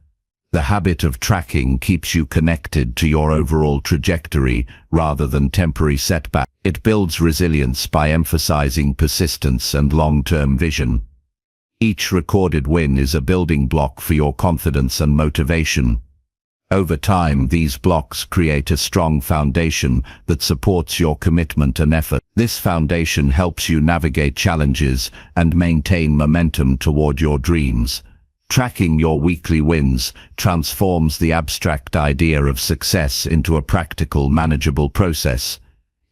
The habit of tracking keeps you connected to your overall trajectory rather than temporary setbacks. It builds resilience by emphasizing persistence and long-term vision. Each recorded win is a building block for your confidence and motivation. Over time, these blocks create a strong foundation that supports your commitment and effort. This foundation helps you navigate challenges and maintain momentum toward your dreams. Tracking your weekly wins transforms the abstract idea of success into a practical, manageable process.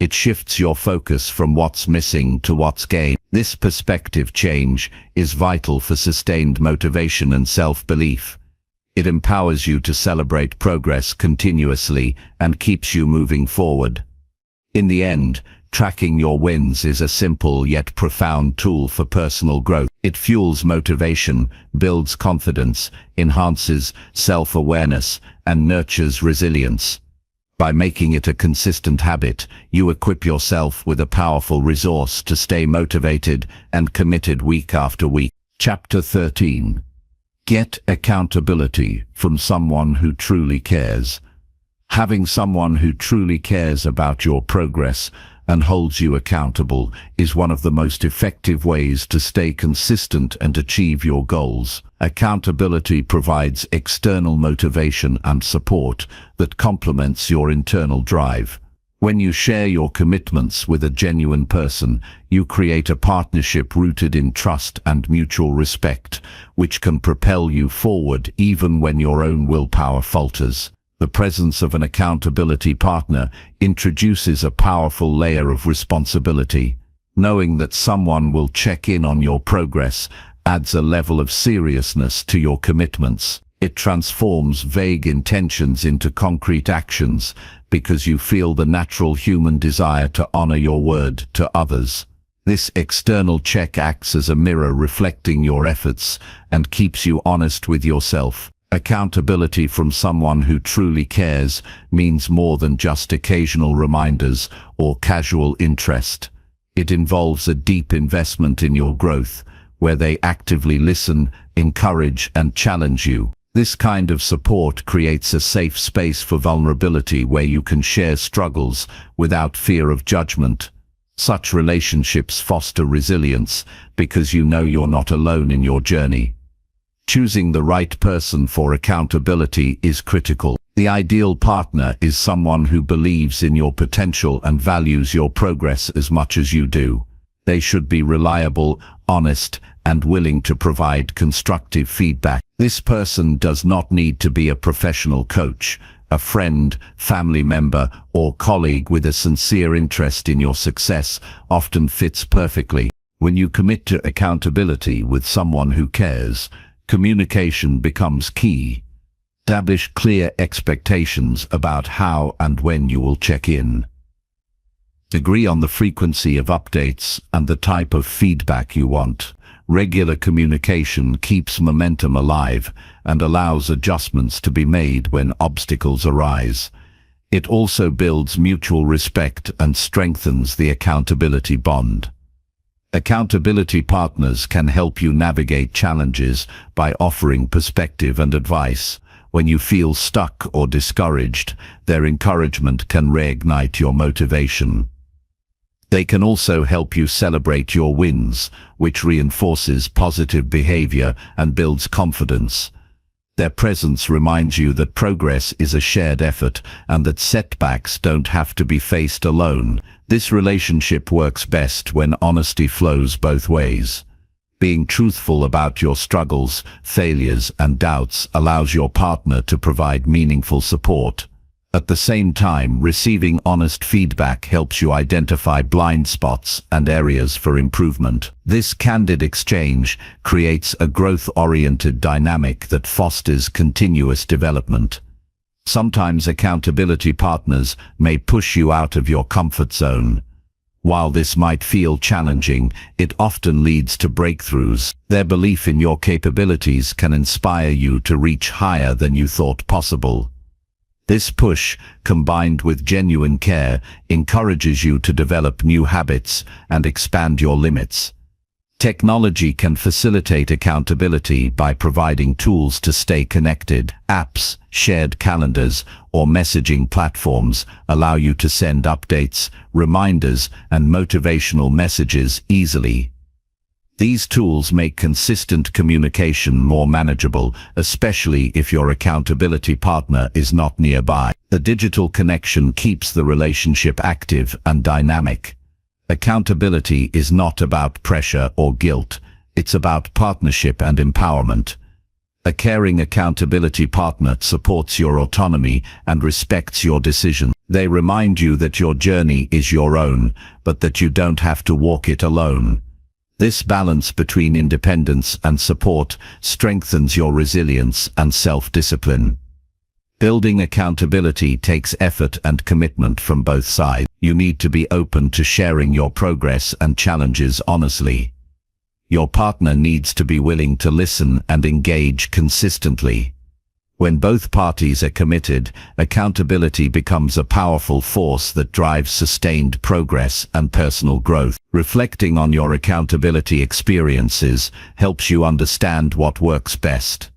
It shifts your focus from what's missing to what's gained. This perspective change is vital for sustained motivation and self-belief. It empowers you to celebrate progress continuously and keeps you moving forward. In the end, tracking your wins is a simple yet profound tool for personal growth. It fuels motivation, builds confidence, enhances self-awareness, and nurtures resilience. By making it a consistent habit, you equip yourself with a powerful resource to stay motivated and committed week after week. Chapter 13. Get accountability from someone who truly cares. Having someone who truly cares about your progress and holds you accountable is one of the most effective ways to stay consistent and achieve your goals. Accountability provides external motivation and support that complements your internal drive. When you share your commitments with a genuine person, you create a partnership rooted in trust and mutual respect, which can propel you forward even when your own willpower falters. The presence of an accountability partner introduces a powerful layer of responsibility. Knowing that someone will check in on your progress adds a level of seriousness to your commitments. It transforms vague intentions into concrete actions because you feel the natural human desire to honor your word to others. This external check acts as a mirror reflecting your efforts and keeps you honest with yourself. Accountability from someone who truly cares means more than just occasional reminders or casual interest. It involves a deep investment in your growth, where they actively listen, encourage, and challenge you. This kind of support creates a safe space for vulnerability where you can share struggles without fear of judgment. Such relationships foster resilience because you know you're not alone in your journey. Choosing the right person for accountability is critical. The ideal partner is someone who believes in your potential and values your progress as much as you do. They should be reliable, honest, and willing to provide constructive feedback. This person does not need to be a professional coach. A friend, family member, or colleague with a sincere interest in your success often fits perfectly. When you commit to accountability with someone who cares, communication becomes key. Establish clear expectations about how and when you will check in. Agree on the frequency of updates and the type of feedback you want. Regular communication keeps momentum alive and allows adjustments to be made when obstacles arise. It also builds mutual respect and strengthens the accountability bond. Accountability partners can help you navigate challenges by offering perspective and advice, When you feel stuck or discouraged, their encouragement can reignite your motivation. They can also help you celebrate your wins, which reinforces positive behavior and builds confidence. Their presence reminds you that progress is a shared effort and that setbacks don't have to be faced alone. This relationship works best when honesty flows both ways. Being truthful about your struggles, failures, and doubts allows your partner to provide meaningful support. At the same time, receiving honest feedback helps you identify blind spots and areas for improvement. This candid exchange creates a growth-oriented dynamic that fosters continuous development. Sometimes accountability partners may push you out of your comfort zone. While this might feel challenging, it often leads to breakthroughs. Their belief in your capabilities can inspire you to reach higher than you thought possible. This push, combined with genuine care, encourages you to develop new habits and expand your limits. Technology can facilitate accountability by providing tools to stay connected. Apps, shared calendars, or messaging platforms allow you to send updates, reminders, and motivational messages easily. These tools make consistent communication more manageable, especially if your accountability partner is not nearby. The digital connection keeps the relationship active and dynamic. Accountability is not about pressure or guilt. It's about partnership and empowerment. A caring accountability partner supports your autonomy and respects your decisions. They remind you that your journey is your own, but that you don't have to walk it alone. This balance between independence and support strengthens your resilience and self-discipline. Building accountability takes effort and commitment from both sides. You need to be open to sharing your progress and challenges honestly. Your partner needs to be willing to listen and engage consistently. When both parties are committed, accountability becomes a powerful force that drives sustained progress and personal growth. Reflecting on your accountability experiences helps you understand what works best.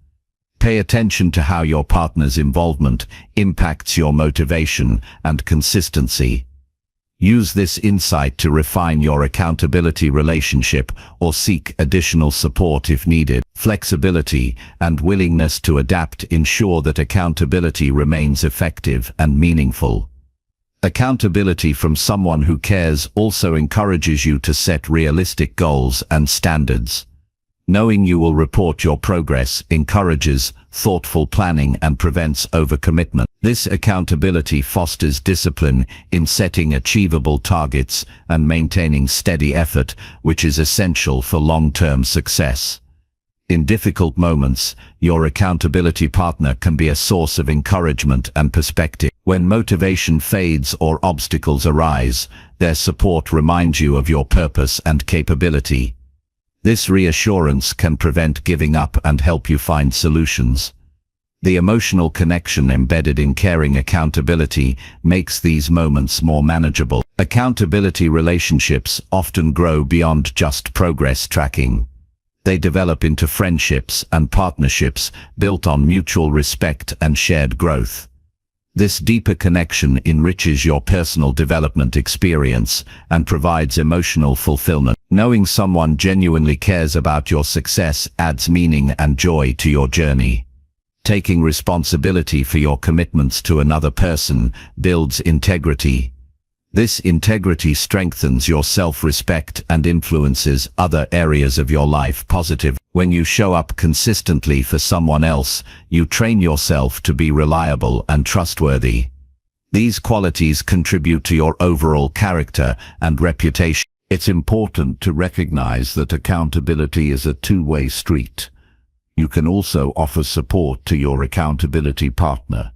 Pay attention to how your partner's involvement impacts your motivation and consistency. Use this insight to refine your accountability relationship or seek additional support if needed. Flexibility and willingness to adapt ensure that accountability remains effective and meaningful. Accountability from someone who cares also encourages you to set realistic goals and standards. Knowing you will report your progress encourages thoughtful planning and prevents overcommitment. This accountability fosters discipline in setting achievable targets and maintaining steady effort, which is essential for long-term success. In difficult moments, your accountability partner can be a source of encouragement and perspective. When motivation fades or obstacles arise, their support reminds you of your purpose and capability. This reassurance can prevent giving up and help you find solutions. The emotional connection embedded in caring accountability makes these moments more manageable. Accountability relationships often grow beyond just progress tracking. They develop into friendships and partnerships built on mutual respect and shared growth. This deeper connection enriches your personal development experience and provides emotional fulfillment. Knowing someone genuinely cares about your success adds meaning and joy to your journey. Taking responsibility for your commitments to another person builds integrity. This integrity strengthens your self-respect and influences other areas of your life positively. When you show up consistently for someone else, you train yourself to be reliable and trustworthy. These qualities contribute to your overall character and reputation. It's important to recognize that accountability is a two-way street. You can also offer support to your accountability partner.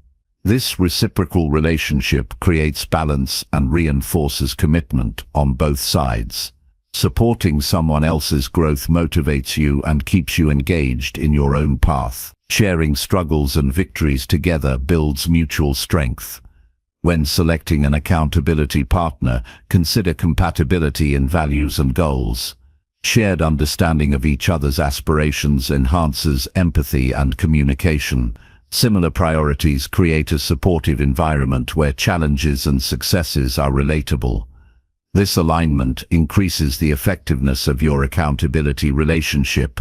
This reciprocal relationship creates balance and reinforces commitment on both sides. Supporting someone else's growth motivates you and keeps you engaged in your own path. Sharing struggles and victories together builds mutual strength. When selecting an accountability partner, consider compatibility in values and goals. Shared understanding of each other's aspirations enhances empathy and communication. Similar priorities create a supportive environment where challenges and successes are relatable. This alignment increases the effectiveness of your accountability relationship.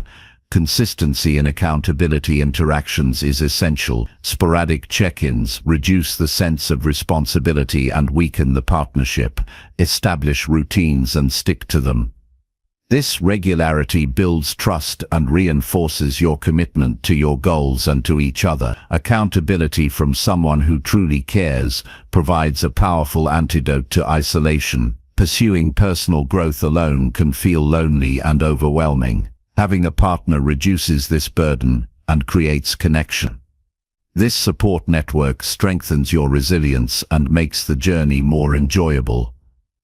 Consistency in accountability interactions is essential. Sporadic check-ins reduce the sense of responsibility and weaken the partnership. Establish routines and stick to them. This regularity builds trust and reinforces your commitment to your goals and to each other. Accountability from someone who truly cares provides a powerful antidote to isolation. Pursuing personal growth alone can feel lonely and overwhelming. Having a partner reduces this burden and creates connection. This support network strengthens your resilience and makes the journey more enjoyable.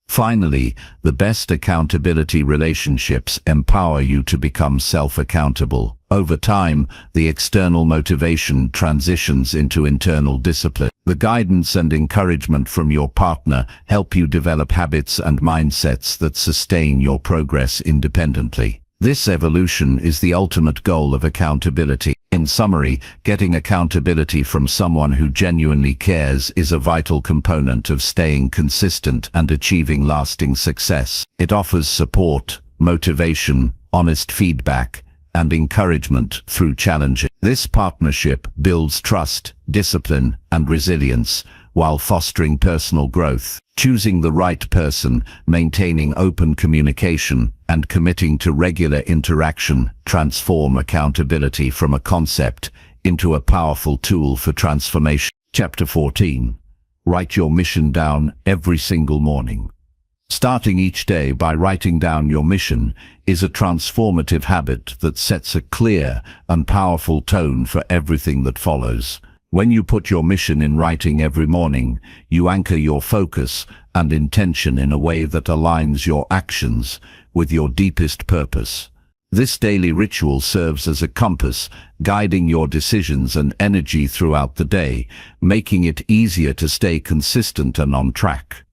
Finally, the best accountability relationships empower you to become self-accountable. Over time, the external motivation transitions into internal discipline. The guidance and encouragement from your partner help you develop habits and mindsets that sustain your progress independently. This evolution is the ultimate goal of accountability. In summary, getting accountability from someone who genuinely cares is a vital component of staying consistent and achieving lasting success. It offers support, motivation, honest feedback, and encouragement through challenges. This partnership builds trust, discipline, and resilience while fostering personal growth. Choosing the right person, maintaining open communication, and committing to regular interaction transform accountability from a concept into a powerful tool for transformation. Chapter 14. Write your mission down every single morning. Starting each day by writing down your mission is a transformative habit that sets a clear and powerful tone for everything that follows. When you put your mission in writing every morning, you anchor your focus and intention in a way that aligns your actions with your deepest purpose. This daily ritual serves as a compass, guiding your decisions and energy throughout the day, making it easier to stay consistent and on track.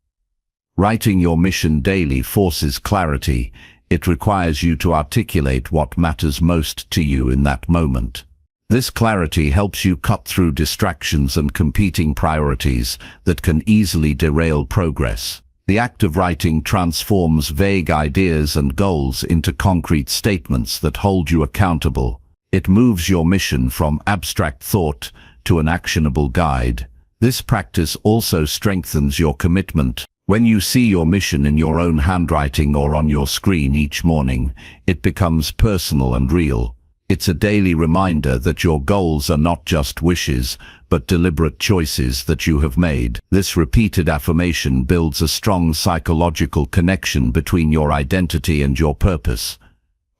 Writing your mission daily forces clarity. It requires you to articulate what matters most to you in that moment. This clarity helps you cut through distractions and competing priorities that can easily derail progress. The act of writing transforms vague ideas and goals into concrete statements that hold you accountable. It moves your mission from abstract thought to an actionable guide. This practice also strengthens your commitment. When you see your mission in your own handwriting or on your screen each morning, it becomes personal and real. It's a daily reminder that your goals are not just wishes, but deliberate choices that you have made. This repeated affirmation builds a strong psychological connection between your identity and your purpose.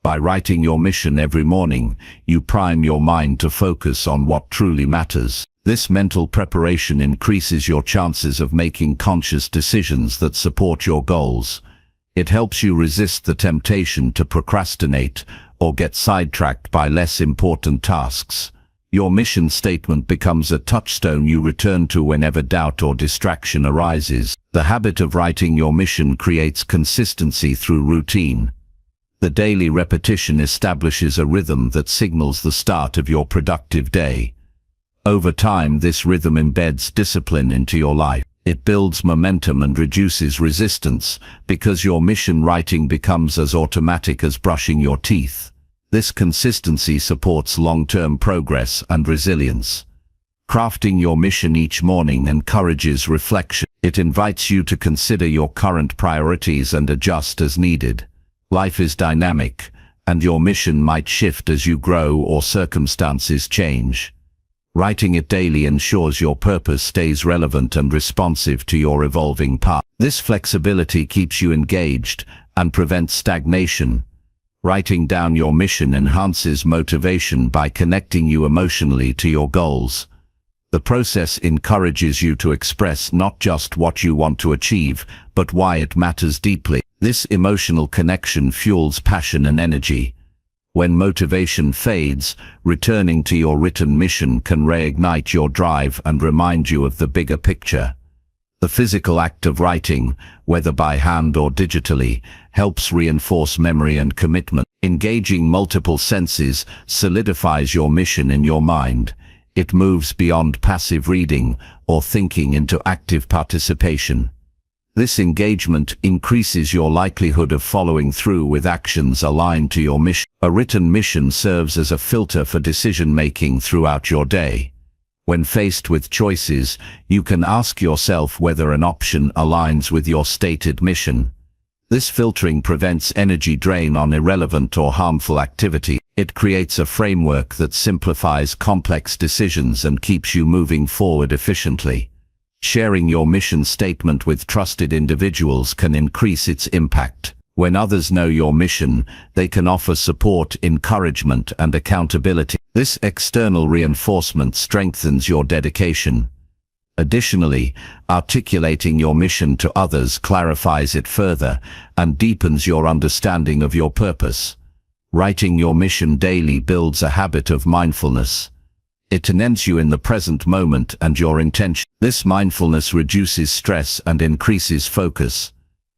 By writing your mission every morning, you prime your mind to focus on what truly matters. This mental preparation increases your chances of making conscious decisions that support your goals. It helps you resist the temptation to procrastinate or get sidetracked by less important tasks. Your mission statement becomes a touchstone you return to whenever doubt or distraction arises. The habit of writing your mission creates consistency through routine. The daily repetition establishes a rhythm that signals the start of your productive day. Over time, this rhythm embeds discipline into your life. It builds momentum and reduces resistance because your mission writing becomes as automatic as brushing your teeth. This consistency supports long-term progress and resilience. Crafting your mission each morning encourages reflection. It invites you to consider your current priorities and adjust as needed. Life is dynamic, and your mission might shift as you grow or circumstances change. Writing it daily ensures your purpose stays relevant and responsive to your evolving path. This flexibility keeps you engaged and prevents stagnation. Writing down your mission enhances motivation by connecting you emotionally to your goals. The process encourages you to express not just what you want to achieve, but why it matters deeply. This emotional connection fuels passion and energy. When motivation fades, returning to your written mission can reignite your drive and remind you of the bigger picture. The physical act of writing, whether by hand or digitally, helps reinforce memory and commitment. Engaging multiple senses solidifies your mission in your mind. It moves beyond passive reading or thinking into active participation. This engagement increases your likelihood of following through with actions aligned to your mission. A written mission serves as a filter for decision-making throughout your day. When faced with choices, you can ask yourself whether an option aligns with your stated mission. This filtering prevents energy drain on irrelevant or harmful activity. It creates a framework that simplifies complex decisions and keeps you moving forward efficiently. Sharing your mission statement with trusted individuals can increase its impact. When others know your mission, they can offer support, encouragement, and accountability. This external reinforcement strengthens your dedication. Additionally, articulating your mission to others clarifies it further and deepens your understanding of your purpose. Writing your mission daily builds a habit of mindfulness. It cements you in the present moment and your intention. This mindfulness reduces stress and increases focus.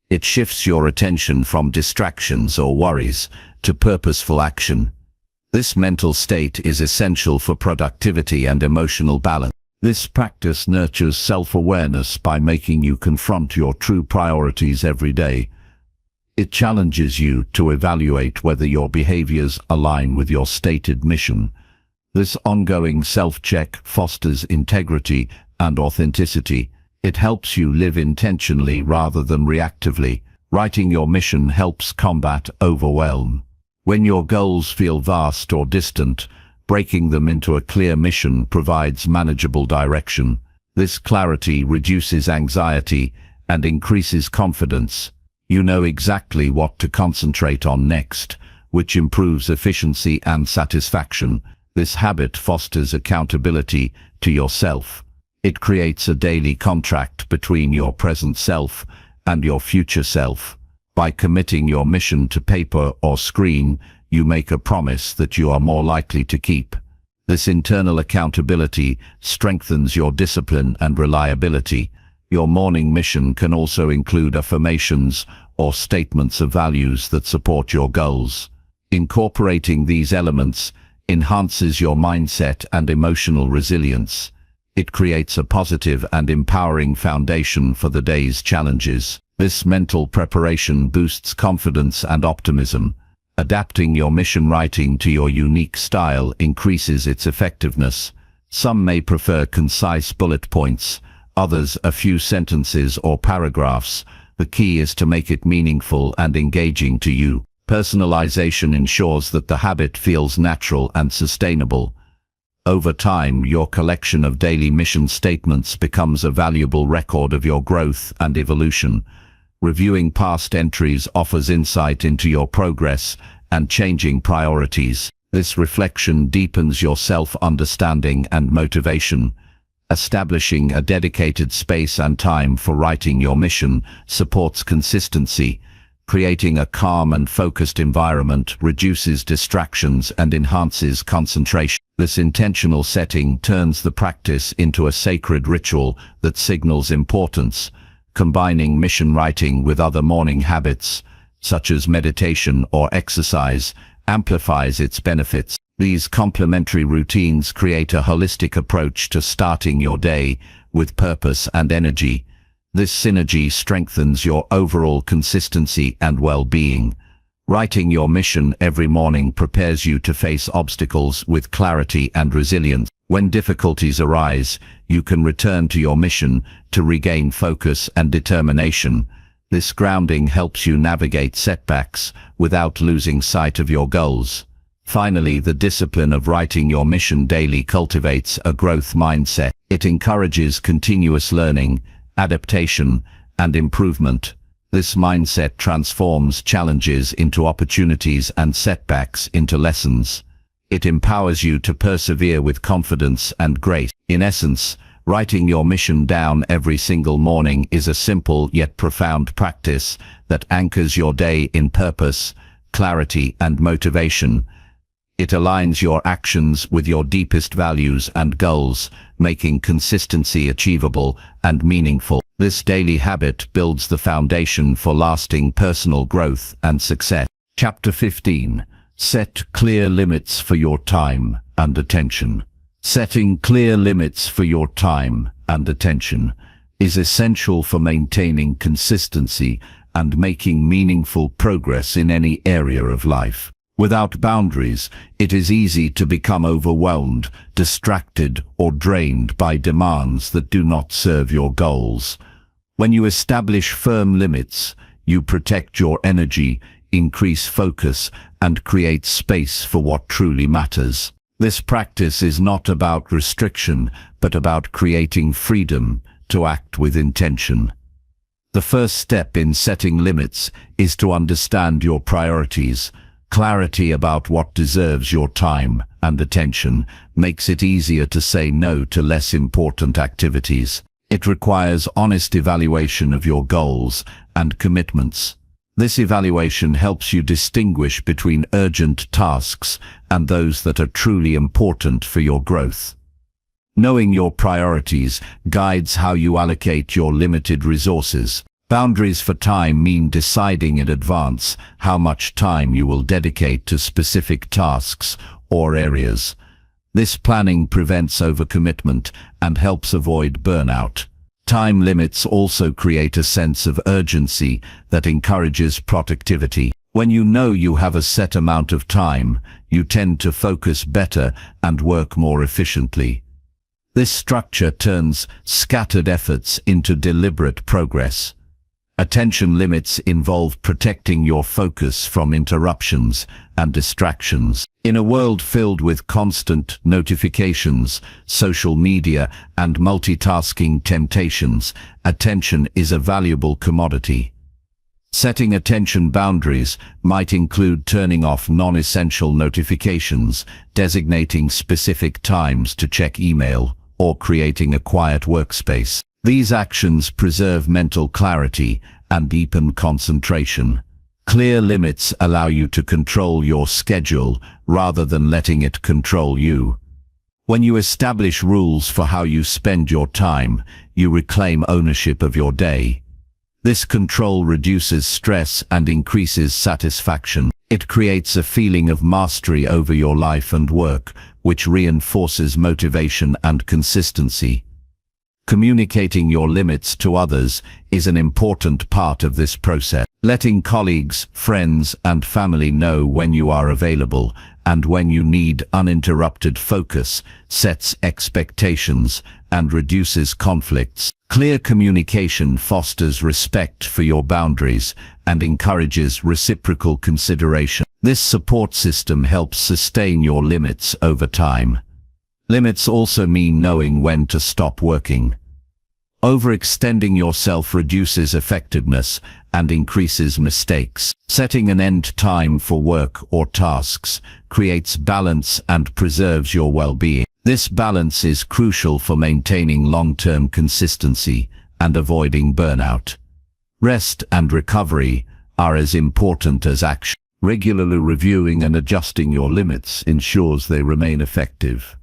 It shifts your attention from distractions or worries to purposeful action. This mental state is essential for productivity and emotional balance. This practice nurtures self-awareness by making you confront your true priorities every day. It challenges you to evaluate whether your behaviors align with your stated mission. This ongoing self-check fosters integrity and authenticity. It helps you live intentionally rather than reactively. Writing your mission helps combat overwhelm. When your goals feel vast or distant, breaking them into a clear mission provides manageable direction. This clarity reduces anxiety and increases confidence. You know exactly what to concentrate on next, which improves efficiency and satisfaction. This habit fosters accountability to yourself. It creates a daily contract between your present self and your future self. By committing your mission to paper or screen, you make a promise that you are more likely to keep. This internal accountability strengthens your discipline and reliability. Your morning mission can also include affirmations or statements of values that support your goals. Incorporating these elements enhances your mindset and emotional resilience. It creates a positive and empowering foundation for the day's challenges. This mental preparation boosts confidence and optimism. Adapting your mission writing to your unique style increases its effectiveness. Some may prefer concise bullet points, others a few sentences or paragraphs. The key is to make it meaningful and engaging to you. Personalization ensures that the habit feels natural and sustainable. Over time, your collection of daily mission statements becomes a valuable record of your growth and evolution. Reviewing past entries offers insight into your progress and changing priorities. This reflection deepens your self-understanding and motivation. Establishing a dedicated space and time for writing your mission supports consistency. Creating a calm and focused environment reduces distractions and enhances concentration. This intentional setting turns the practice into a sacred ritual that signals importance. Combining mission writing with other morning habits, such as meditation or exercise, amplifies its benefits. These complementary routines create a holistic approach to starting your day with purpose and energy. This synergy strengthens your overall consistency and well-being. Writing your mission every morning prepares you to face obstacles with clarity and resilience. When difficulties arise, you can return to your mission to regain focus and determination. This grounding helps you navigate setbacks without losing sight of your goals. Finally, the discipline of writing your mission daily cultivates a growth mindset. It encourages continuous learning, adaptation, and improvement. This mindset transforms challenges into opportunities and setbacks into lessons. It empowers you to persevere with confidence and grace. In essence, writing your mission down every single morning is a simple yet profound practice that anchors your day in purpose, clarity, and motivation. It aligns your actions with your deepest values and goals, making consistency achievable and meaningful. This daily habit builds the foundation for lasting personal growth and success. Chapter 15. Set clear limits for your time and attention. Setting clear limits for your time and attention is essential for maintaining consistency and making meaningful progress in any area of life. Without boundaries, it is easy to become overwhelmed, distracted, or drained by demands that do not serve your goals. When you establish firm limits, you protect your energy, increase focus, and create space for what truly matters. This practice is not about restriction, but about creating freedom to act with intention. The first step in setting limits is to understand your priorities. Clarity about what deserves your time and attention makes it easier to say no to less important activities. It requires honest evaluation of your goals and commitments. This evaluation helps you distinguish between urgent tasks and those that are truly important for your growth. Knowing your priorities guides how you allocate your limited resources. Boundaries for time mean deciding in advance how much time you will dedicate to specific tasks or areas. This planning prevents overcommitment and helps avoid burnout. Time limits also create a sense of urgency that encourages productivity. When you know you have a set amount of time, you tend to focus better and work more efficiently. This structure turns scattered efforts into deliberate progress. Attention limits involve protecting your focus from interruptions and distractions. In a world filled with constant notifications, social media, and multitasking temptations, attention is a valuable commodity. Setting attention boundaries might include turning off non-essential notifications, designating specific times to check email, or creating a quiet workspace. These actions preserve mental clarity and deepen concentration. Clear limits allow you to control your schedule rather than letting it control you. When you establish rules for how you spend your time, you reclaim ownership of your day. This control reduces stress and increases satisfaction. It creates a feeling of mastery over your life and work, which reinforces motivation and consistency. Communicating your limits to others is an important part of this process. Letting colleagues, friends, and family know when you are available and when you need uninterrupted focus sets expectations and reduces conflicts. Clear communication fosters respect for your boundaries and encourages reciprocal consideration. This support system helps sustain your limits over time. Limits also mean knowing when to stop working. Overextending yourself reduces effectiveness and increases mistakes. Setting an end time for work or tasks creates balance and preserves your well-being. This balance is crucial for maintaining long-term consistency and avoiding burnout. Rest and recovery are as important as action. Regularly reviewing and adjusting your limits ensures they remain effective.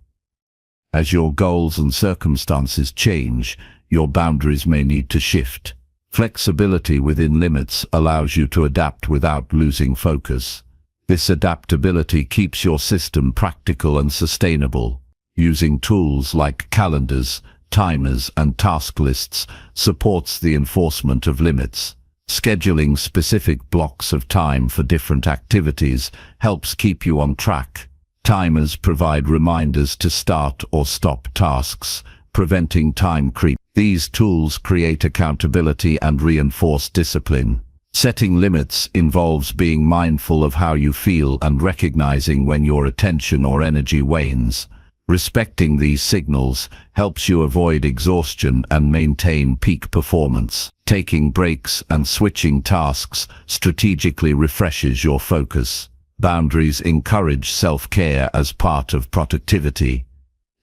As your goals and circumstances change, your boundaries may need to shift. Flexibility within limits allows you to adapt without losing focus. This adaptability keeps your system practical and sustainable. Using tools like calendars, timers, and task lists supports the enforcement of limits. Scheduling specific blocks of time for different activities helps keep you on track. Timers provide reminders to start or stop tasks, preventing time creep. These tools create accountability and reinforce discipline. Setting limits involves being mindful of how you feel and recognizing when your attention or energy wanes. Respecting these signals helps you avoid exhaustion and maintain peak performance. Taking breaks and switching tasks strategically refreshes your focus. Boundaries encourage self-care as part of productivity.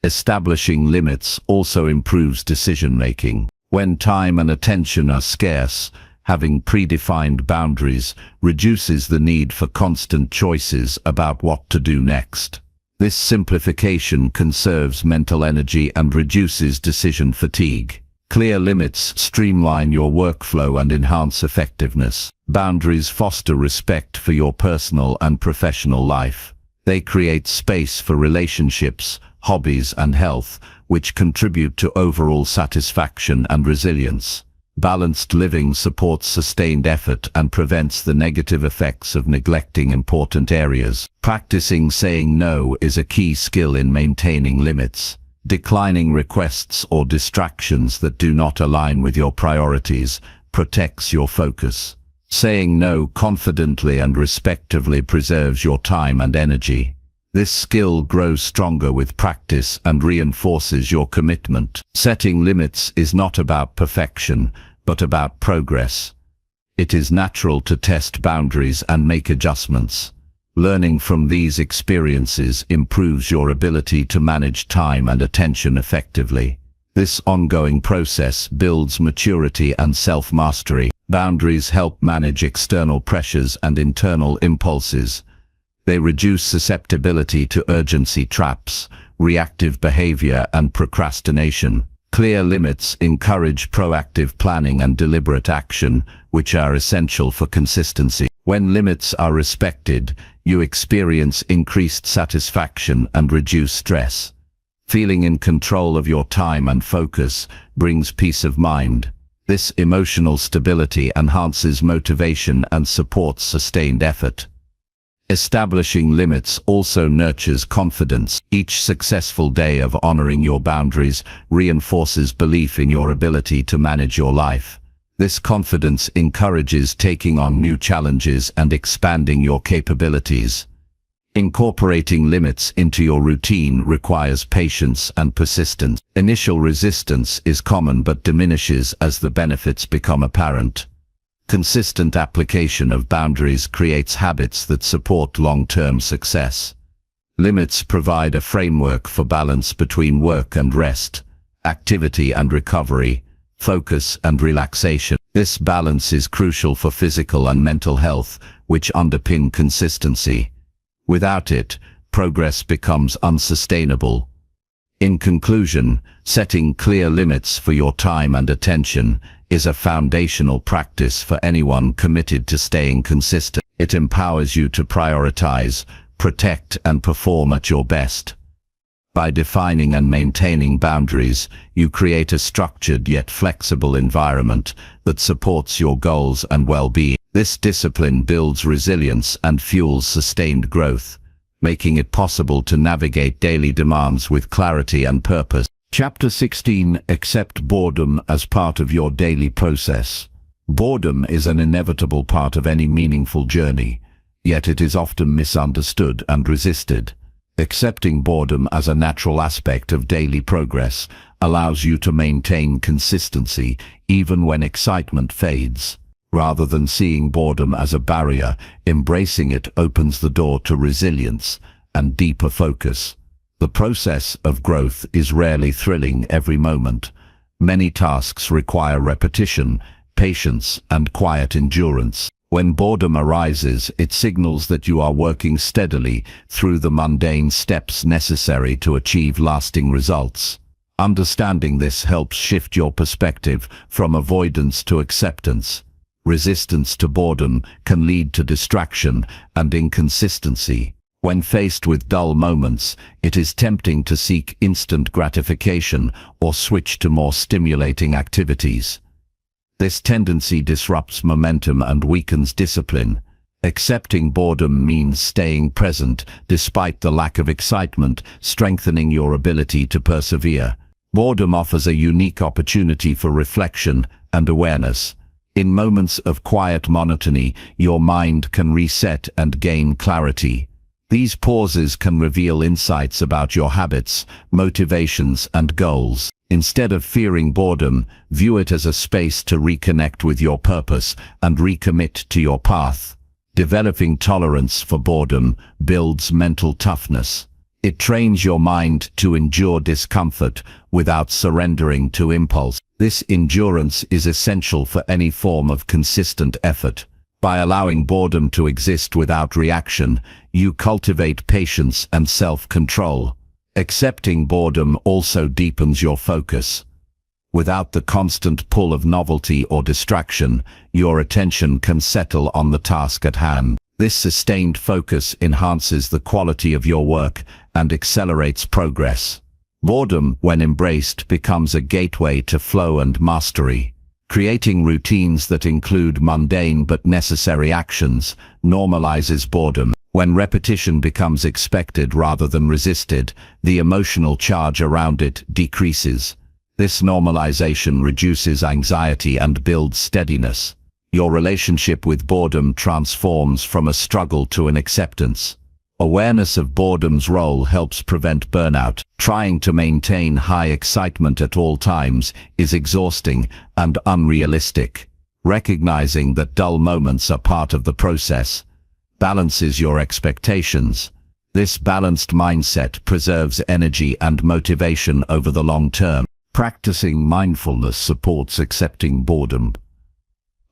Establishing limits also improves decision-making. When time and attention are scarce, having predefined boundaries reduces the need for constant choices about what to do next. This simplification conserves mental energy and reduces decision fatigue. Clear limits streamline your workflow and enhance effectiveness. Boundaries foster respect for your personal and professional life. They create space for relationships, hobbies, and health, which contribute to overall satisfaction and resilience. Balanced living supports sustained effort and prevents the negative effects of neglecting important areas. Practicing saying no is a key skill in maintaining limits. Declining requests or distractions that do not align with your priorities protects your focus. Saying no confidently and respectfully preserves your time and energy. This skill grows stronger with practice and reinforces your commitment. Setting limits is not about perfection, but about progress. It is natural to test boundaries and make adjustments. Learning from these experiences improves your ability to manage time and attention effectively. This ongoing process builds maturity and self-mastery. Boundaries help manage external pressures and internal impulses. They reduce susceptibility to urgency traps, reactive behavior, and procrastination. Clear limits encourage proactive planning and deliberate action, which are essential for consistency. When limits are respected, you experience increased satisfaction and reduce stress. Feeling in control of your time and focus brings peace of mind. This emotional stability enhances motivation and supports sustained effort. Establishing limits also nurtures confidence. Each successful day of honoring your boundaries reinforces belief in your ability to manage your life. This confidence encourages taking on new challenges and expanding your capabilities. Incorporating limits into your routine requires patience and persistence. Initial resistance is common but diminishes as the benefits become apparent. Consistent application of boundaries creates habits that support long-term success. Limits provide a framework for balance between work and rest, activity and recovery, focus and relaxation. This balance is crucial for physical and mental health, which underpin consistency. Without it, progress becomes unsustainable. In conclusion, setting clear limits for your time and attention is a foundational practice for anyone committed to staying consistent. It empowers you to prioritize, protect, and perform at your best. By defining and maintaining boundaries, you create a structured yet flexible environment that supports your goals and well-being. This discipline builds resilience and fuels sustained growth, making it possible to navigate daily demands with clarity and purpose. Chapter 16. Accept boredom as part of your daily process. Boredom is an inevitable part of any meaningful journey, yet it is often misunderstood and resisted. Accepting boredom as a natural aspect of daily progress allows you to maintain consistency even when excitement fades. Rather than seeing boredom as a barrier, embracing it opens the door to resilience and deeper focus. The process of growth is rarely thrilling every moment. Many tasks require repetition, patience, and quiet endurance. When boredom arises, it signals that you are working steadily through the mundane steps necessary to achieve lasting results. Understanding this helps shift your perspective from avoidance to acceptance. Resistance to boredom can lead to distraction and inconsistency. When faced with dull moments, it is tempting to seek instant gratification or switch to more stimulating activities. This tendency disrupts momentum and weakens discipline. Accepting boredom means staying present despite the lack of excitement, strengthening your ability to persevere. Boredom offers a unique opportunity for reflection and awareness. In moments of quiet monotony, your mind can reset and gain clarity. These pauses can reveal insights about your habits, motivations, and goals. Instead of fearing boredom, view it as a space to reconnect with your purpose and recommit to your path. Developing tolerance for boredom builds mental toughness. It trains your mind to endure discomfort without surrendering to impulse. This endurance is essential for any form of consistent effort. By allowing boredom to exist without reaction, you cultivate patience and self-control. Accepting boredom also deepens your focus. Without the constant pull of novelty or distraction, your attention can settle on the task at hand. This sustained focus enhances the quality of your work and accelerates progress. Boredom, when embraced, becomes a gateway to flow and mastery. Creating routines that include mundane but necessary actions normalizes boredom. When repetition becomes expected rather than resisted, the emotional charge around it decreases. This normalization reduces anxiety and builds steadiness. Your relationship with boredom transforms from a struggle to an acceptance. Awareness of boredom's role helps prevent burnout. Trying to maintain high excitement at all times is exhausting and unrealistic. Recognizing that dull moments are part of the process balances your expectations. This balanced mindset preserves energy and motivation over the long term. Practicing mindfulness supports accepting boredom.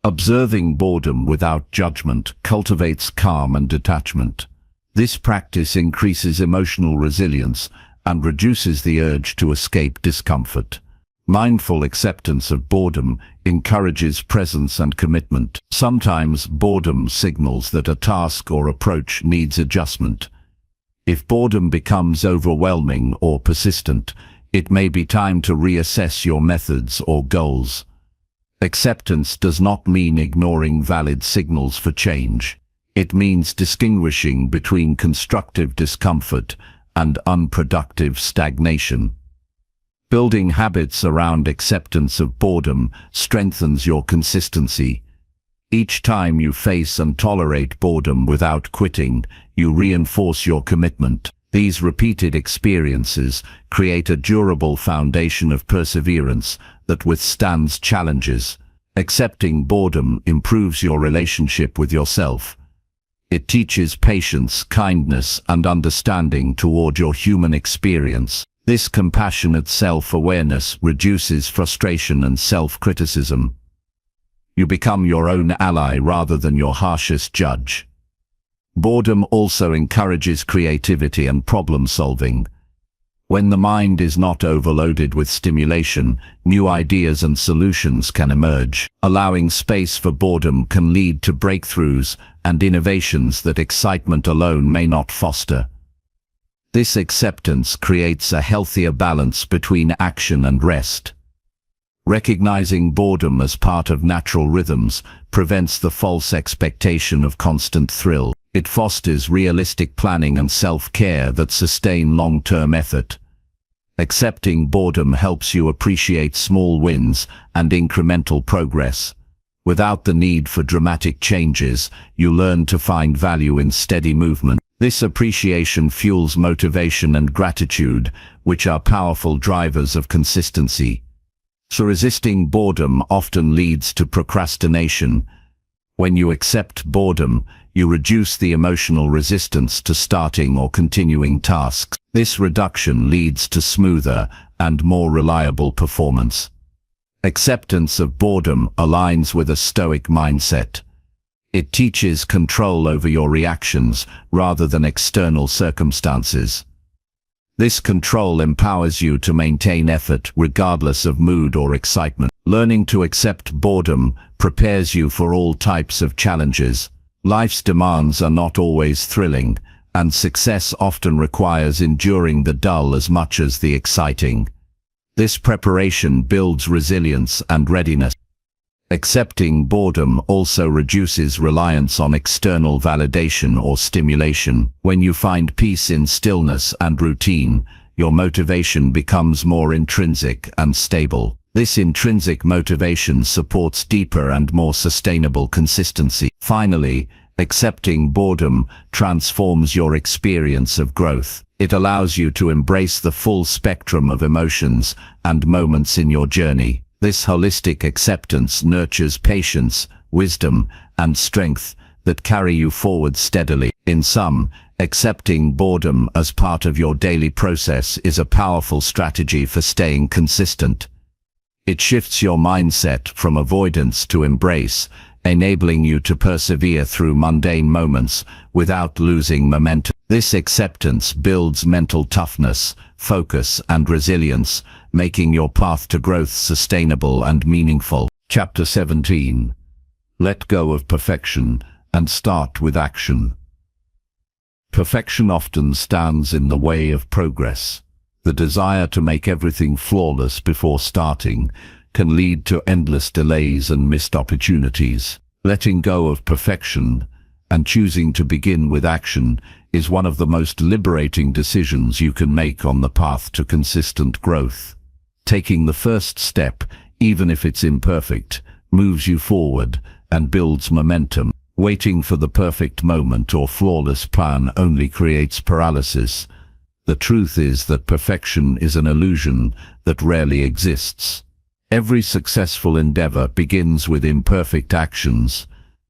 Observing boredom without judgment cultivates calm and detachment. This practice increases emotional resilience and reduces the urge to escape discomfort. Mindful acceptance of boredom encourages presence and commitment. Sometimes boredom signals that a task or approach needs adjustment. If boredom becomes overwhelming or persistent, it may be time to reassess your methods or goals. Acceptance does not mean ignoring valid signals for change. It means distinguishing between constructive discomfort and unproductive stagnation. Building habits around acceptance of boredom strengthens your consistency. Each time you face and tolerate boredom without quitting, you reinforce your commitment. These repeated experiences create a durable foundation of perseverance that withstands challenges. Accepting boredom improves your relationship with yourself. It teaches patience, kindness, and understanding toward your human experience. This compassionate self-awareness reduces frustration and self-criticism. You become your own ally rather than your harshest judge. Boredom also encourages creativity and problem-solving. When the mind is not overloaded with stimulation, new ideas and solutions can emerge. Allowing space for boredom can lead to breakthroughs and innovations that excitement alone may not foster. This acceptance creates a healthier balance between action and rest. Recognizing boredom as part of natural rhythms prevents the false expectation of constant thrill. It fosters realistic planning and self-care that sustain long-term effort. Accepting boredom helps you appreciate small wins and incremental progress. Without the need for dramatic changes, you learn to find value in steady movement. This appreciation fuels motivation and gratitude, which are powerful drivers of consistency. So resisting boredom often leads to procrastination. When you accept boredom, you reduce the emotional resistance to starting or continuing tasks. This reduction leads to smoother and more reliable performance. Acceptance of boredom aligns with a stoic mindset. It teaches control over your reactions rather than external circumstances. This control empowers you to maintain effort regardless of mood or excitement. Learning to accept boredom prepares you for all types of challenges. Life's demands are not always thrilling, and success often requires enduring the dull as much as the exciting. This preparation builds resilience and readiness. Accepting boredom also reduces reliance on external validation or stimulation. When you find peace in stillness and routine, your motivation becomes more intrinsic and stable. This intrinsic motivation supports deeper and more sustainable consistency. Finally, accepting boredom transforms your experience of growth. It allows you to embrace the full spectrum of emotions and moments in your journey. This holistic acceptance nurtures patience, wisdom, and strength that carry you forward steadily. In sum, accepting boredom as part of your daily process is a powerful strategy for staying consistent. It shifts your mindset from avoidance to embrace, enabling you to persevere through mundane moments without losing momentum. This acceptance builds mental toughness, focus, and resilience, making your path to growth sustainable and meaningful. Chapter 17. Let go of perfection and start with action. Perfection often stands in the way of progress. The desire to make everything flawless before starting can lead to endless delays and missed opportunities. Letting go of perfection and choosing to begin with action is one of the most liberating decisions you can make on the path to consistent growth. Taking the first step, even if it's imperfect, moves you forward and builds momentum. Waiting for the perfect moment or flawless plan only creates paralysis. The truth is that perfection is an illusion that rarely exists. Every successful endeavor begins with imperfect actions.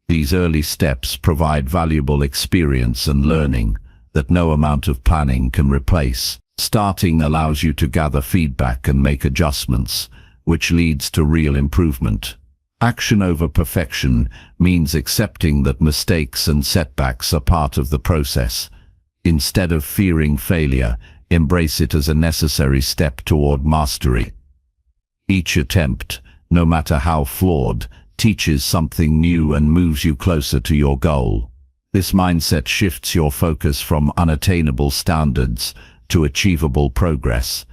These early steps provide valuable experience and learning that no amount of planning can replace. Starting allows you to gather feedback and make adjustments, which leads to real improvement. Action over perfection means accepting that mistakes and setbacks are part of the process. Instead of fearing failure, embrace it as a necessary step toward mastery. Each attempt, no matter how flawed, teaches something new and moves you closer to your goal. This mindset shifts your focus from unattainable standards to achievable progress.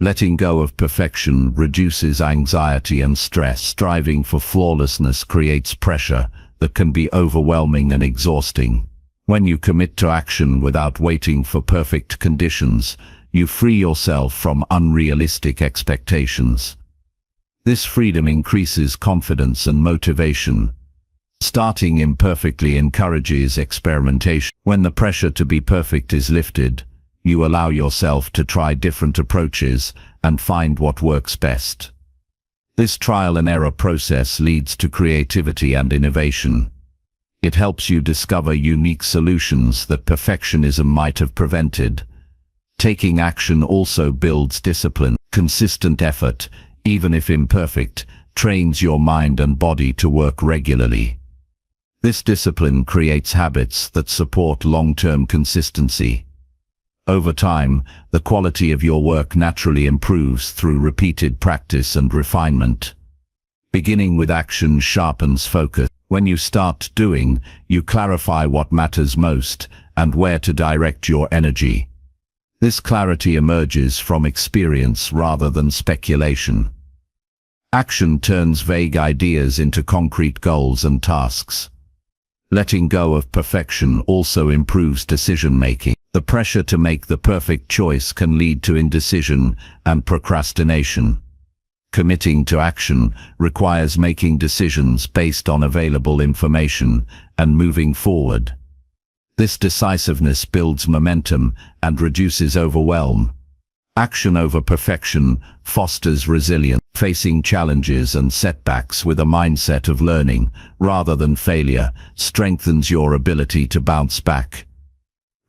Letting go of perfection reduces anxiety and stress. Striving for flawlessness creates pressure that can be overwhelming and exhausting. When you commit to action without waiting for perfect conditions, you free yourself from unrealistic expectations. This freedom increases confidence and motivation. Starting imperfectly encourages experimentation. When the pressure to be perfect is lifted, you allow yourself to try different approaches and find what works best. This trial and error process leads to creativity and innovation. It helps you discover unique solutions that perfectionism might have prevented. Taking action also builds discipline. Consistent effort, even if imperfect, trains your mind and body to work regularly. This discipline creates habits that support long-term consistency. Over time, the quality of your work naturally improves through repeated practice and refinement. Beginning with action sharpens focus. When you start doing, you clarify what matters most and where to direct your energy. This clarity emerges from experience rather than speculation. Action turns vague ideas into concrete goals and tasks. Letting go of perfection also improves decision-making. The pressure to make the perfect choice can lead to indecision and procrastination. Committing to action requires making decisions based on available information and moving forward. This decisiveness builds momentum and reduces overwhelm. Action over perfection fosters resilience. Facing challenges and setbacks with a mindset of learning rather than failure strengthens your ability to bounce back.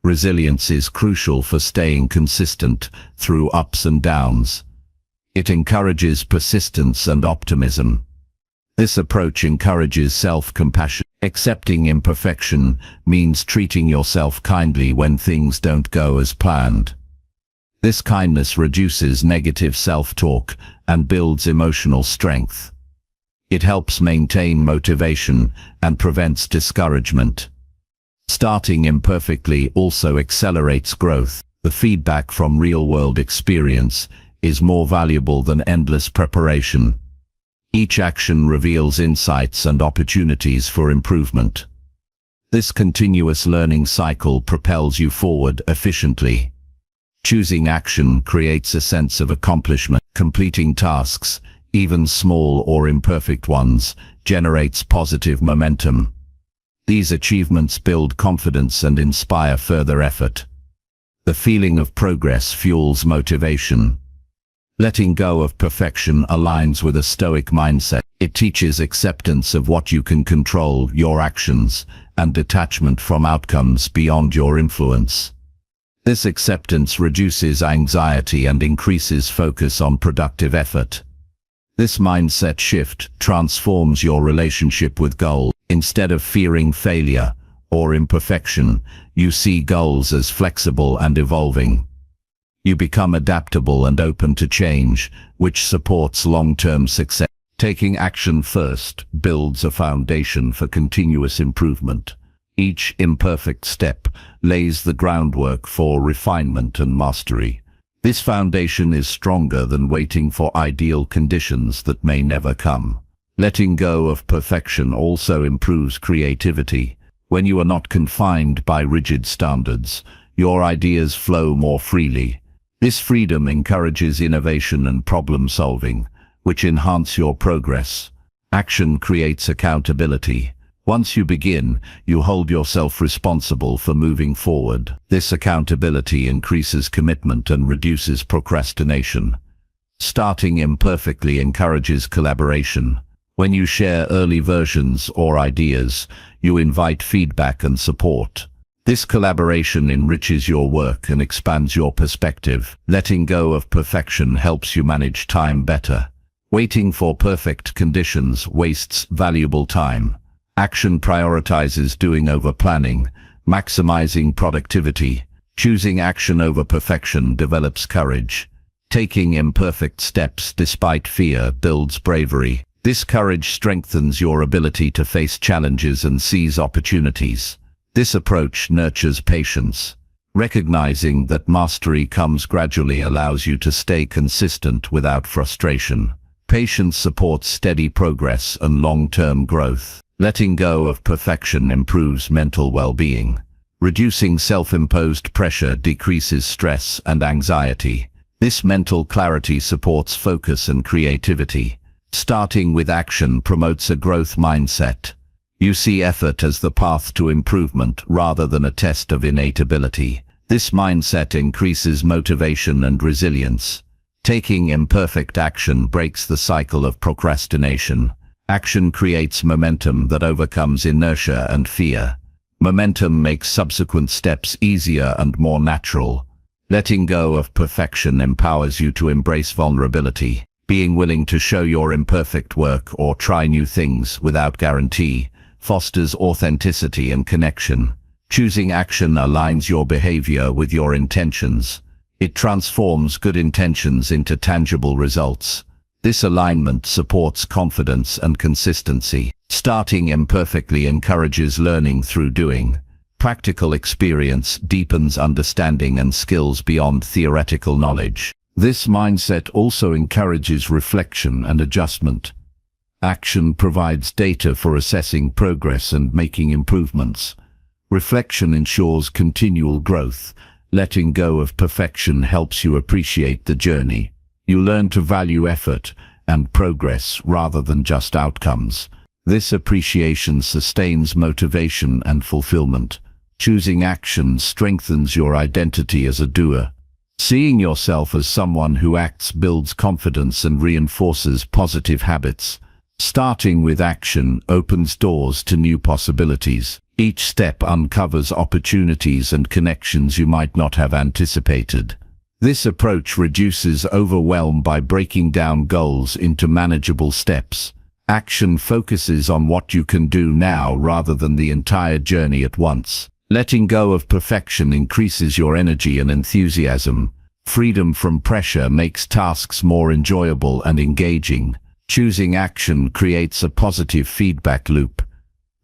Resilience is crucial for staying consistent through ups and downs. It encourages persistence and optimism. This approach encourages self-compassion. Accepting imperfection means treating yourself kindly when things don't go as planned. This kindness reduces negative self-talk and builds emotional strength. It helps maintain motivation and prevents discouragement. Starting imperfectly also accelerates growth. The feedback from real-world experience is more valuable than endless preparation. Each action reveals insights and opportunities for improvement. This continuous learning cycle propels you forward efficiently. Choosing action creates a sense of accomplishment. Completing tasks, even small or imperfect ones, generates positive momentum. These achievements build confidence and inspire further effort. The feeling of progress fuels motivation. Letting go of perfection aligns with a stoic mindset. It teaches acceptance of what you can control, your actions, and detachment from outcomes beyond your influence. This acceptance reduces anxiety and increases focus on productive effort. This mindset shift transforms your relationship with goals. Instead of fearing failure or imperfection, you see goals as flexible and evolving. You become adaptable and open to change, which supports long-term success. Taking action first builds a foundation for continuous improvement. Each imperfect step lays the groundwork for refinement and mastery. This foundation is stronger than waiting for ideal conditions that may never come. Letting go of perfection also improves creativity. When you are not confined by rigid standards, your ideas flow more freely. This freedom encourages innovation and problem solving, which enhance your progress. Action creates accountability. Once you begin, you hold yourself responsible for moving forward. This accountability increases commitment and reduces procrastination. Starting imperfectly encourages collaboration. When you share early versions or ideas, you invite feedback and support. This collaboration enriches your work and expands your perspective. Letting go of perfection helps you manage time better. Waiting for perfect conditions wastes valuable time. Action prioritizes doing over planning, maximizing productivity. Choosing action over perfection develops courage. Taking imperfect steps despite fear builds bravery. This courage strengthens your ability to face challenges and seize opportunities. This approach nurtures patience. Recognizing that mastery comes gradually allows you to stay consistent without frustration. Patience supports steady progress and long-term growth. Letting go of perfection improves mental well-being. Reducing self-imposed pressure decreases stress and anxiety. This mental clarity supports focus and creativity. Starting with action promotes a growth mindset. You see effort as the path to improvement rather than a test of innate ability. This mindset increases motivation and resilience. Taking imperfect action breaks the cycle of procrastination. Action creates momentum that overcomes inertia and fear. Momentum makes subsequent steps easier and more natural. Letting go of perfection empowers you to embrace vulnerability. Being willing to show your imperfect work or try new things without guarantee fosters authenticity and connection. Choosing action aligns your behavior with your intentions. It transforms good intentions into tangible results. This alignment supports confidence and consistency. Starting imperfectly encourages learning through doing. Practical experience deepens understanding and skills beyond theoretical knowledge. This mindset also encourages reflection and adjustment. Action provides data for assessing progress and making improvements. Reflection ensures continual growth. Letting go of perfection helps you appreciate the journey. You learn to value effort and progress rather than just outcomes. This appreciation sustains motivation and fulfillment. Choosing action strengthens your identity as a doer. Seeing yourself as someone who acts builds confidence and reinforces positive habits. Starting with action opens doors to new possibilities. Each step uncovers opportunities and connections you might not have anticipated. This approach reduces overwhelm by breaking down goals into manageable steps. Action focuses on what you can do now rather than the entire journey at once. Letting go of perfection increases your energy and enthusiasm. Freedom from pressure makes tasks more enjoyable and engaging. Choosing action creates a positive feedback loop.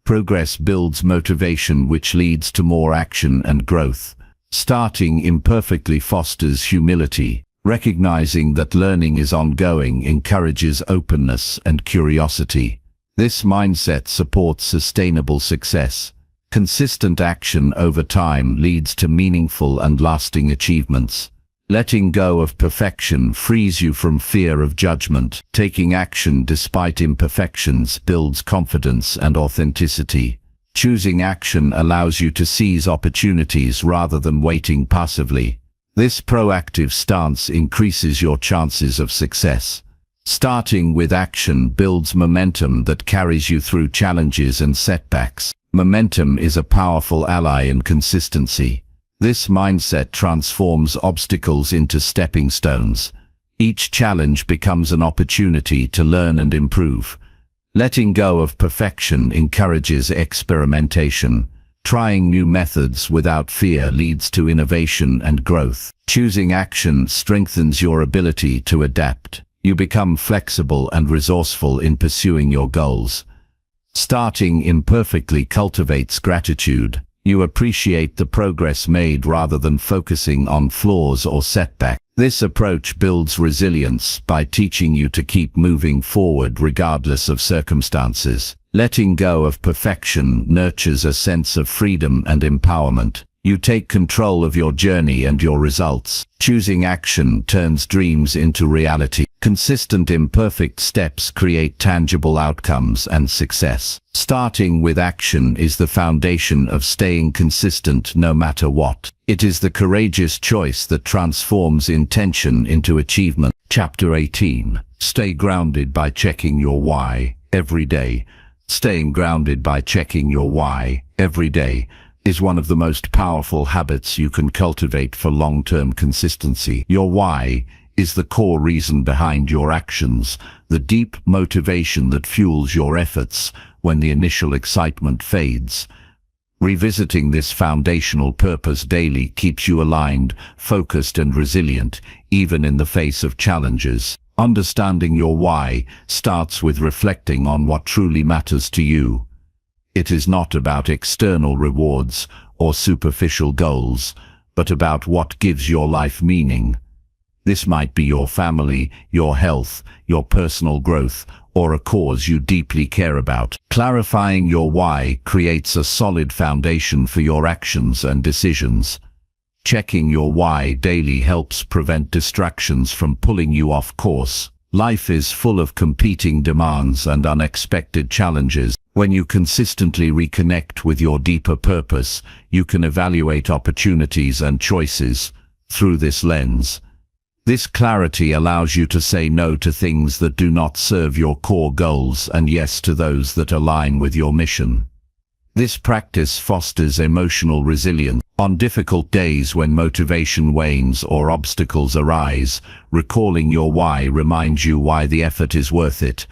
Progress builds motivation, which leads to more action and growth. Starting imperfectly fosters humility. Recognizing that learning is ongoing encourages openness and curiosity. This mindset supports sustainable success. Consistent action over time leads to meaningful and lasting achievements. Letting go of perfection frees you from fear of judgment. Taking action despite imperfections builds confidence and authenticity. Choosing action allows you to seize opportunities rather than waiting passively. This proactive stance increases your chances of success. Starting with action builds momentum that carries you through challenges and setbacks. Momentum is a powerful ally in consistency. This mindset transforms obstacles into stepping stones. Each challenge becomes an opportunity to learn and improve. Letting go of perfection encourages experimentation. Trying new methods without fear leads to innovation and growth. Choosing action strengthens your ability to adapt. You become flexible and resourceful in pursuing your goals. Starting imperfectly cultivates gratitude. You appreciate the progress made rather than focusing on flaws or setbacks. This approach builds resilience by teaching you to keep moving forward regardless of circumstances. Letting go of perfection nurtures a sense of freedom and empowerment. You take control of your journey and your results. Choosing action turns dreams into reality. Consistent imperfect steps create tangible outcomes and success. Starting with action is the foundation of staying consistent no matter what. It is the courageous choice that transforms intention into achievement. Chapter 18. Stay grounded by checking your why every day. Staying grounded by checking your why every day is one of the most powerful habits you can cultivate for long-term consistency. Your why is the core reason behind your actions, the deep motivation that fuels your efforts when the initial excitement fades. Revisiting this foundational purpose daily keeps you aligned, focused, and resilient, even in the face of challenges. Understanding your why starts with reflecting on what truly matters to you. It is not about external rewards or superficial goals, but about what gives your life meaning. This might be your family, your health, your personal growth, or a cause you deeply care about. Clarifying your why creates a solid foundation for your actions and decisions. Checking your why daily helps prevent distractions from pulling you off course. Life is full of competing demands and unexpected challenges. When you consistently reconnect with your deeper purpose, you can evaluate opportunities and choices through this lens. This clarity allows you to say no to things that do not serve your core goals and yes to those that align with your mission. This practice fosters emotional resilience. On difficult days when motivation wanes or obstacles arise, recalling your why reminds you why the effort is worth it.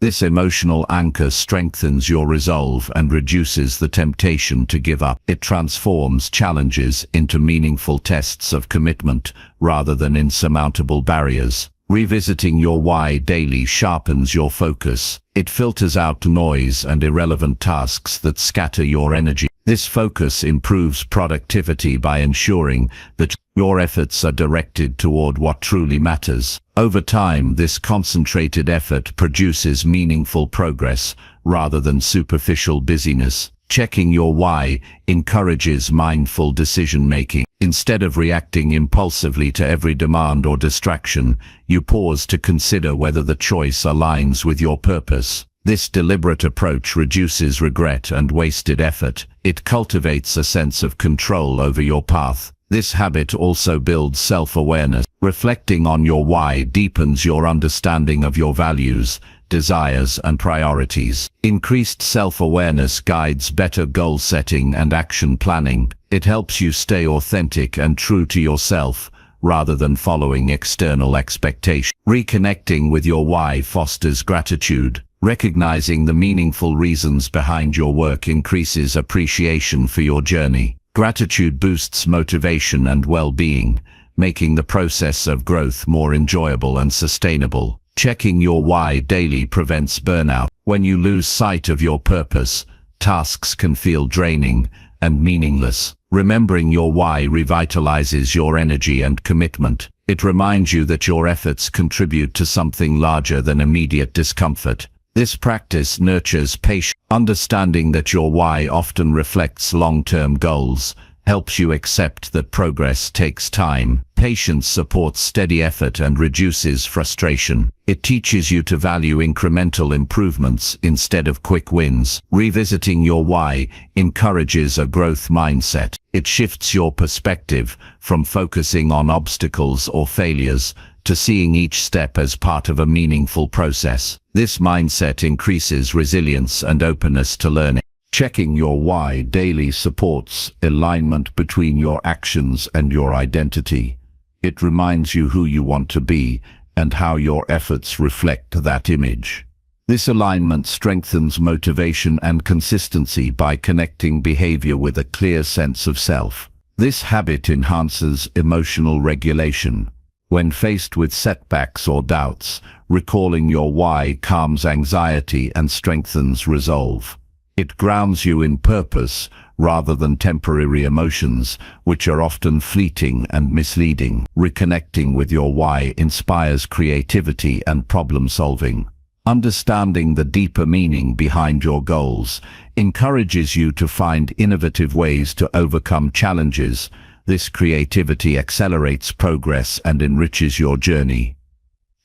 This emotional anchor strengthens your resolve and reduces the temptation to give up. It transforms challenges into meaningful tests of commitment rather than insurmountable barriers. Revisiting your why daily sharpens your focus. It filters out noise and irrelevant tasks that scatter your energy. This focus improves productivity by ensuring that your efforts are directed toward what truly matters. Over time, this concentrated effort produces meaningful progress rather than superficial busyness. Checking your why encourages mindful decision-making. Instead of reacting impulsively to every demand or distraction, you pause to consider whether the choice aligns with your purpose. This deliberate approach reduces regret and wasted effort. It cultivates a sense of control over your path. This habit also builds self-awareness. Reflecting on your why deepens your understanding of your values, desires, and priorities. Increased self-awareness guides better goal setting and action planning. It helps you stay authentic and true to yourself, rather than following external expectations. Reconnecting with your why fosters gratitude. Recognizing the meaningful reasons behind your work increases appreciation for your journey. Gratitude boosts motivation and well-being, making the process of growth more enjoyable and sustainable. Checking your why daily prevents burnout. When you lose sight of your purpose, tasks can feel draining and meaningless. Remembering your why revitalizes your energy and commitment. It reminds you that your efforts contribute to something larger than immediate discomfort. This practice nurtures patience. Understanding that your why often reflects long-term goals helps you accept that progress takes time. Patience supports steady effort and reduces frustration. It teaches you to value incremental improvements instead of quick wins. Revisiting your why encourages a growth mindset. It shifts your perspective from focusing on obstacles or failures to seeing each step as part of a meaningful process. This mindset increases resilience and openness to learning. Checking your why daily supports alignment between your actions and your identity. It reminds you who you want to be and how your efforts reflect that image. This alignment strengthens motivation and consistency by connecting behavior with a clear sense of self. This habit enhances emotional regulation. When faced with setbacks or doubts, recalling your why calms anxiety and strengthens resolve. It grounds you in purpose rather than temporary emotions, which are often fleeting and misleading. Reconnecting with your why inspires creativity and problem-solving. Understanding the deeper meaning behind your goals encourages you to find innovative ways to overcome challenges. This creativity accelerates progress and enriches your journey.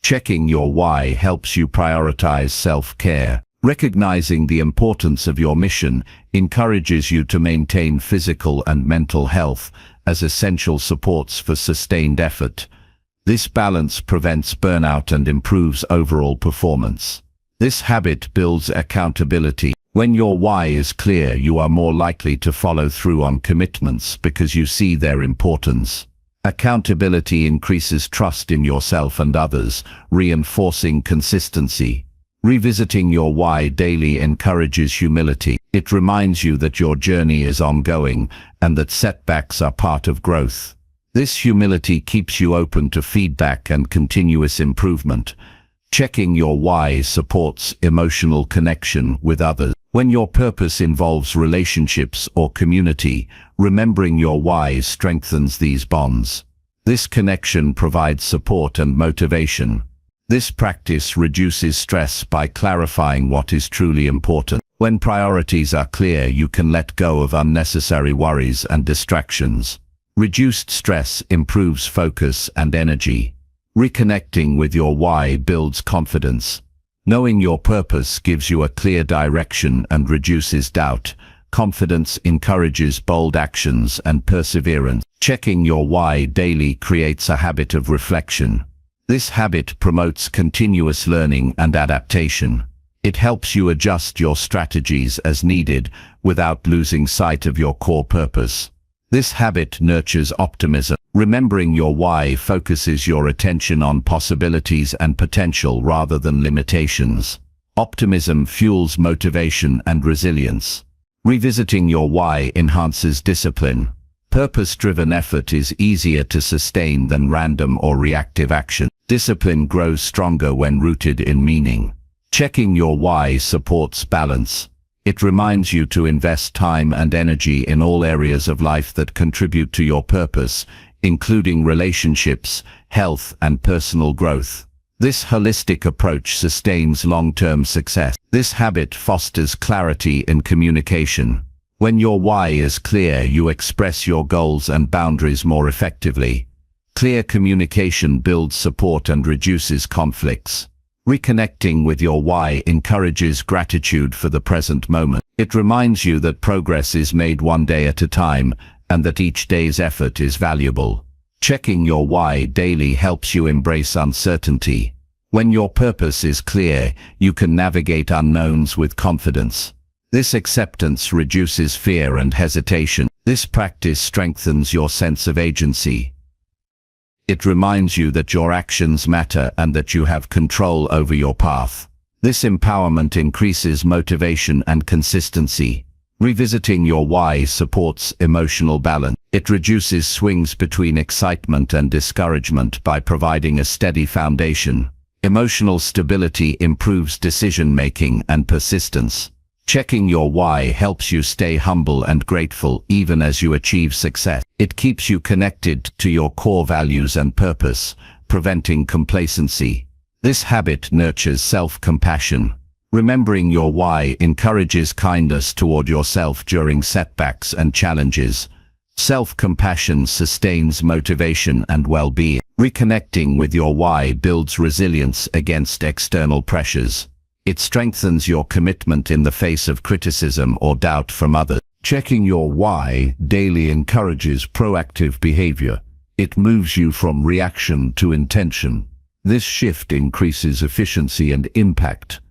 Checking your why helps you prioritize self-care. Recognizing the importance of your mission encourages you to maintain physical and mental health as essential supports for sustained effort. This balance prevents burnout and improves overall performance. This habit builds accountability. When your why is clear, you are more likely to follow through on commitments because you see their importance. Accountability increases trust in yourself and others, reinforcing consistency. Revisiting your why daily encourages humility. It reminds you that your journey is ongoing and that setbacks are part of growth. This humility keeps you open to feedback and continuous improvement. Checking your why supports emotional connection with others. When your purpose involves relationships or community, remembering your why strengthens these bonds. This connection provides support and motivation. This practice reduces stress by clarifying what is truly important. When priorities are clear, you can let go of unnecessary worries and distractions. Reduced stress improves focus and energy. Reconnecting with your why builds confidence. Knowing your purpose gives you a clear direction and reduces doubt. Confidence encourages bold actions and perseverance. Checking your why daily creates a habit of reflection. This habit promotes continuous learning and adaptation. It helps you adjust your strategies as needed without losing sight of your core purpose. This habit nurtures optimism. Remembering your why focuses your attention on possibilities and potential rather than limitations. Optimism fuels motivation and resilience. Revisiting your why enhances discipline. Purpose-driven effort is easier to sustain than random or reactive action. Discipline grows stronger when rooted in meaning. Checking your why supports balance. It reminds you to invest time and energy in all areas of life that contribute to your purpose, including relationships, health, and personal growth. This holistic approach sustains long-term success. This habit fosters clarity in communication. When your why is clear, you express your goals and boundaries more effectively. Clear communication builds support and reduces conflicts. Reconnecting with your why encourages gratitude for the present moment. It reminds you that progress is made one day at a time and that each day's effort is valuable. Checking your why daily helps you embrace uncertainty. When your purpose is clear, you can navigate unknowns with confidence. This acceptance reduces fear and hesitation. This practice strengthens your sense of agency. It reminds you that your actions matter and that you have control over your path. This empowerment increases motivation and consistency. Revisiting your why supports emotional balance. It reduces swings between excitement and discouragement by providing a steady foundation. Emotional stability improves decision-making and persistence. Checking your why helps you stay humble and grateful even as you achieve success. It keeps you connected to your core values and purpose, preventing complacency. This habit nurtures self-compassion. Remembering your why encourages kindness toward yourself during setbacks and challenges. Self-compassion sustains motivation and well-being. Reconnecting with your why builds resilience against external pressures. It strengthens your commitment in the face of criticism or doubt from others. Checking your why daily encourages proactive behavior. It moves you from reaction to intention. This shift increases efficiency and impact.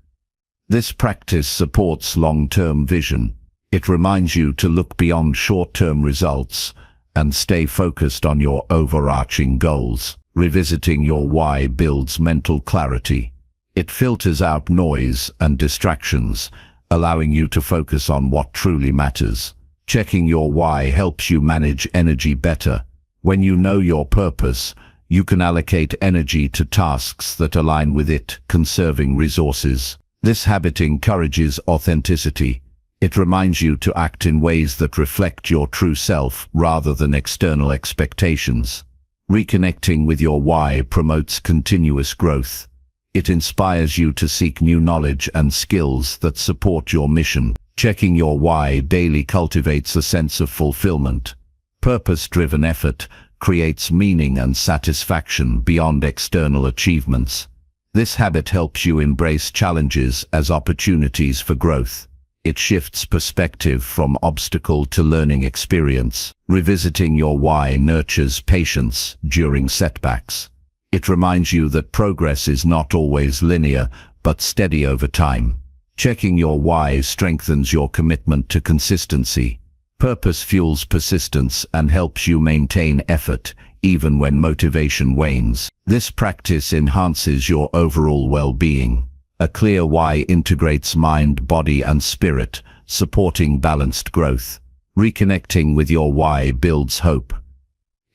This practice supports long-term vision. It reminds you to look beyond short-term results and stay focused on your overarching goals. Revisiting your why builds mental clarity. It filters out noise and distractions, allowing you to focus on what truly matters. Checking your why helps you manage energy better. When you know your purpose, You can allocate energy to tasks that align with it, conserving resources. This habit encourages authenticity. It reminds you to act in ways that reflect your true self rather than external expectations. Reconnecting with your why promotes continuous growth. It inspires you to seek new knowledge and skills that support your mission. Checking your why daily cultivates a sense of fulfillment. Purpose-driven effort creates meaning and satisfaction beyond external achievements. This habit helps you embrace challenges as opportunities for growth. It shifts perspective from obstacle to learning experience. Revisiting your why nurtures patience during setbacks. It reminds you that progress is not always linear, but steady over time. Checking your why strengthens your commitment to consistency. Purpose fuels persistence and helps you maintain effort, even when motivation wanes. This practice enhances your overall well-being. A clear why integrates mind, body, and spirit, supporting balanced growth. Reconnecting with your why builds hope.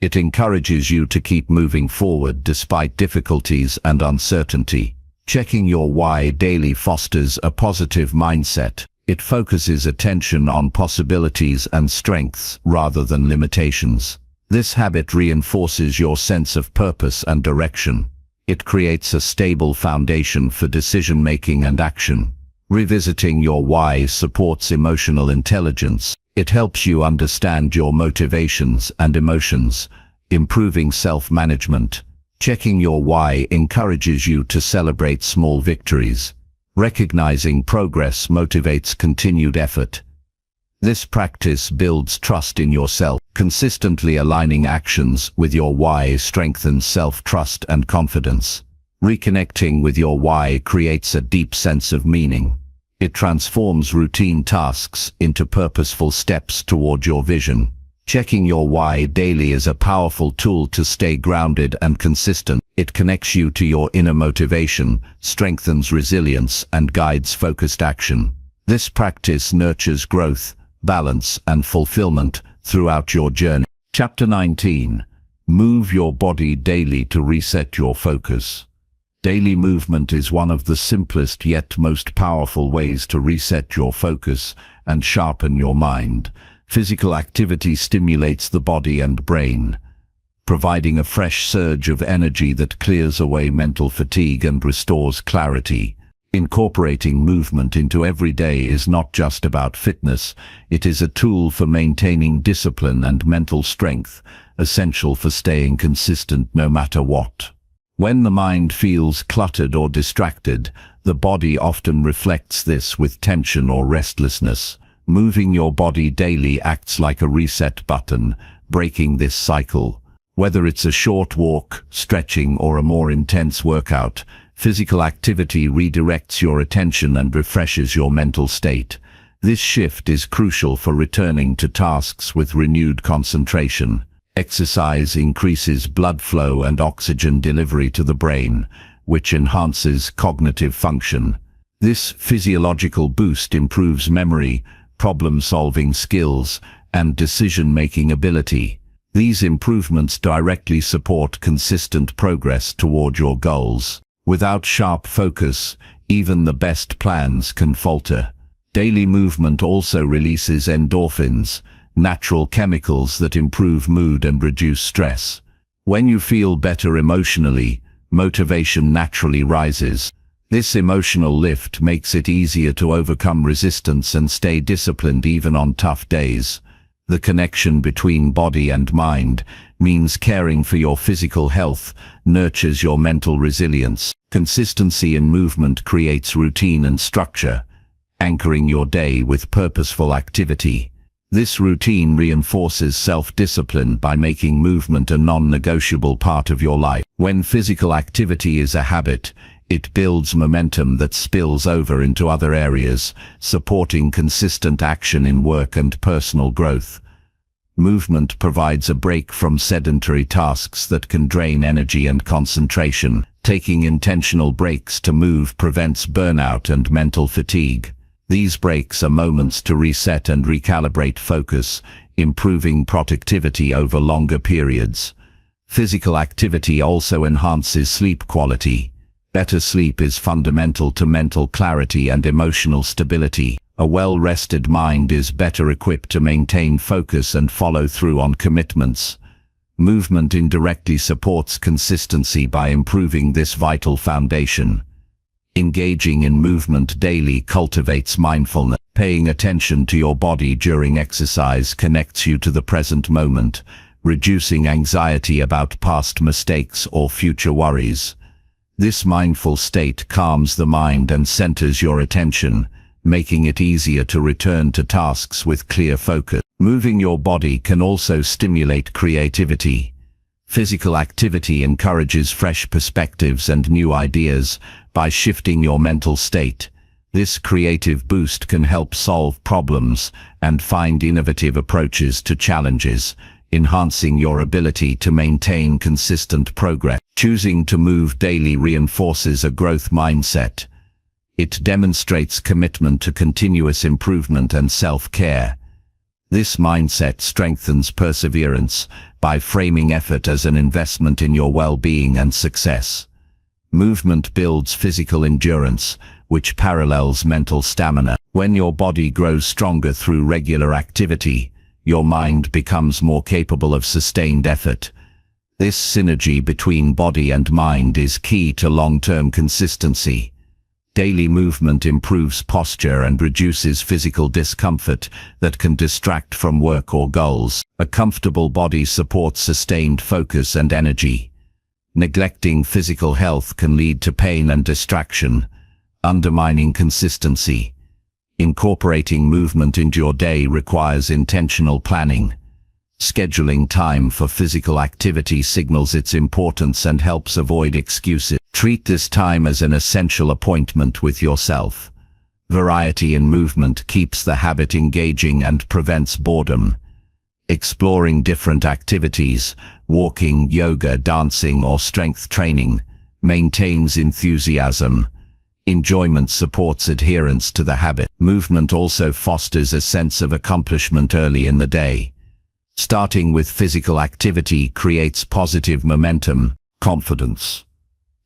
It encourages you to keep moving forward despite difficulties and uncertainty. Checking your why daily fosters a positive mindset. It focuses attention on possibilities and strengths rather than limitations. This habit reinforces your sense of purpose and direction. It creates a stable foundation for decision-making and action. Revisiting your why supports emotional intelligence. It helps you understand your motivations and emotions, improving self-management. Checking your why encourages you to celebrate small victories. Recognizing progress motivates continued effort. This practice builds trust in yourself. Consistently aligning actions with your why strengthens self-trust and confidence. Reconnecting with your why creates a deep sense of meaning. It transforms routine tasks into purposeful steps toward your vision. Checking your why daily is a powerful tool to stay grounded and consistent. It connects you to your inner motivation, strengthens resilience, and guides focused action. This practice nurtures growth, balance, and fulfillment throughout your journey. Chapter 19. Move your body daily to reset your focus. Daily movement is one of the simplest yet most powerful ways to reset your focus and sharpen your mind. Physical activity stimulates the body and brain, providing a fresh surge of energy that clears away mental fatigue and restores clarity. Incorporating movement into every day is not just about fitness, it is a tool for maintaining discipline and mental strength, essential for staying consistent no matter what. When the mind feels cluttered or distracted, the body often reflects this with tension or restlessness. Moving your body daily acts like a reset button, breaking this cycle. Whether it's a short walk, stretching, or a more intense workout, physical activity redirects your attention and refreshes your mental state. This shift is crucial for returning to tasks with renewed concentration. Exercise increases blood flow and oxygen delivery to the brain, which enhances cognitive function. This physiological boost improves memory, problem-solving skills, and decision-making ability. These improvements directly support consistent progress toward your goals. Without sharp focus, even the best plans can falter. Daily movement also releases endorphins, natural chemicals that improve mood and reduce stress. When you feel better emotionally, motivation naturally rises. This emotional lift makes it easier to overcome resistance and stay disciplined even on tough days. The connection between body and mind means caring for your physical health nurtures your mental resilience. Consistency in movement creates routine and structure, anchoring your day with purposeful activity. This routine reinforces self-discipline by making movement a non-negotiable part of your life. When physical activity is a habit, it builds momentum that spills over into other areas, supporting consistent action in work and personal growth. Movement provides a break from sedentary tasks that can drain energy and concentration. Taking intentional breaks to move prevents burnout and mental fatigue. These breaks are moments to reset and recalibrate focus, improving productivity over longer periods. Physical activity also enhances sleep quality. Better sleep is fundamental to mental clarity and emotional stability. A well-rested mind is better equipped to maintain focus and follow through on commitments. Movement indirectly supports consistency by improving this vital foundation. Engaging in movement daily cultivates mindfulness. Paying attention to your body during exercise connects you to the present moment, reducing anxiety about past mistakes or future worries. This mindful state calms the mind and centers your attention, making it easier to return to tasks with clear focus. Moving your body can also stimulate creativity. Physical activity encourages fresh perspectives and new ideas by shifting your mental state. This creative boost can help solve problems and find innovative approaches to challenges, enhancing your ability to maintain consistent progress. Choosing to move daily reinforces a growth mindset. It demonstrates commitment to continuous improvement and self-care. This mindset strengthens perseverance by framing effort as an investment in your well-being and success. Movement builds physical endurance, which parallels mental stamina. When your body grows stronger through regular activity, your mind becomes more capable of sustained effort. This synergy between body and mind is key to long-term consistency. Daily movement improves posture and reduces physical discomfort that can distract from work or goals. A comfortable body supports sustained focus and energy. Neglecting physical health can lead to pain and distraction, undermining consistency. Incorporating movement into your day requires intentional planning. Scheduling time for physical activity signals its importance and helps avoid excuses. Treat this time as an essential appointment with yourself. Variety in movement keeps the habit engaging and prevents boredom. Exploring different activities, walking, yoga, dancing, or strength training, maintains enthusiasm. Enjoyment supports adherence to the habit. Movement also fosters a sense of accomplishment early in the day. Starting with physical activity creates positive momentum, confidence.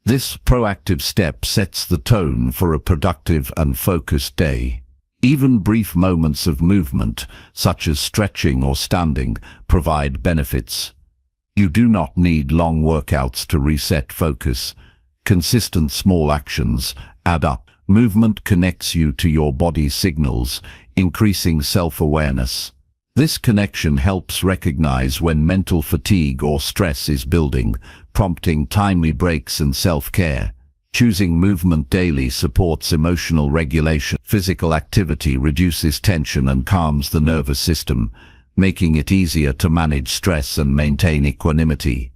This proactive step sets the tone for a productive and focused day. Even brief moments of movement, such as stretching or standing, provide benefits. You do not need long workouts to reset focus. Consistent small actions add up. Movement connects you to your body's signals, increasing self-awareness. This connection helps recognize when mental fatigue or stress is building, prompting timely breaks and self-care. Choosing movement daily supports emotional regulation. Physical activity reduces tension and calms the nervous system, making it easier to manage stress and maintain equanimity.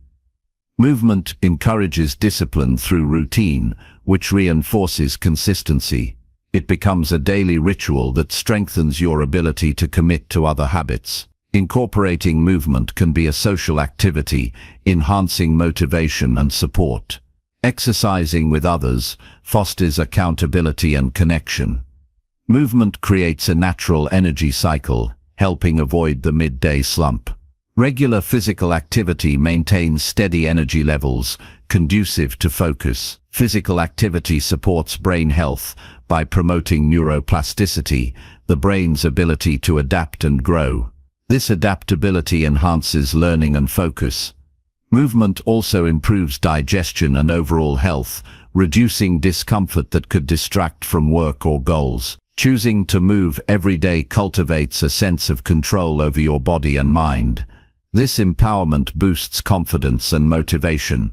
Movement encourages discipline through routine, which reinforces consistency. It becomes a daily ritual that strengthens your ability to commit to other habits. Incorporating movement can be a social activity, enhancing motivation and support. Exercising with others fosters accountability and connection. Movement creates a natural energy cycle, helping avoid the midday slump. Regular physical activity maintains steady energy levels, conducive to focus. Physical activity supports brain health by promoting neuroplasticity, the brain's ability to adapt and grow. This adaptability enhances learning and focus. Movement also improves digestion and overall health, reducing discomfort that could distract from work or goals. Choosing to move every day cultivates a sense of control over your body and mind. This empowerment boosts confidence and motivation.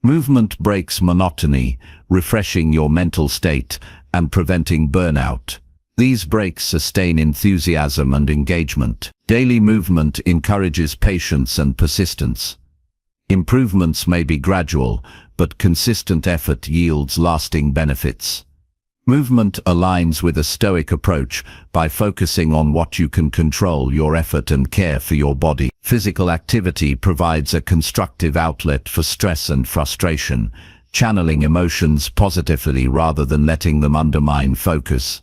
Movement breaks monotony, refreshing your mental state and preventing burnout. These breaks sustain enthusiasm and engagement. Daily movement encourages patience and persistence. Improvements may be gradual, but consistent effort yields lasting benefits. Movement aligns with a stoic approach by focusing on what you can control, your effort and care for your body. Physical activity provides a constructive outlet for stress and frustration, channeling emotions positively rather than letting them undermine focus.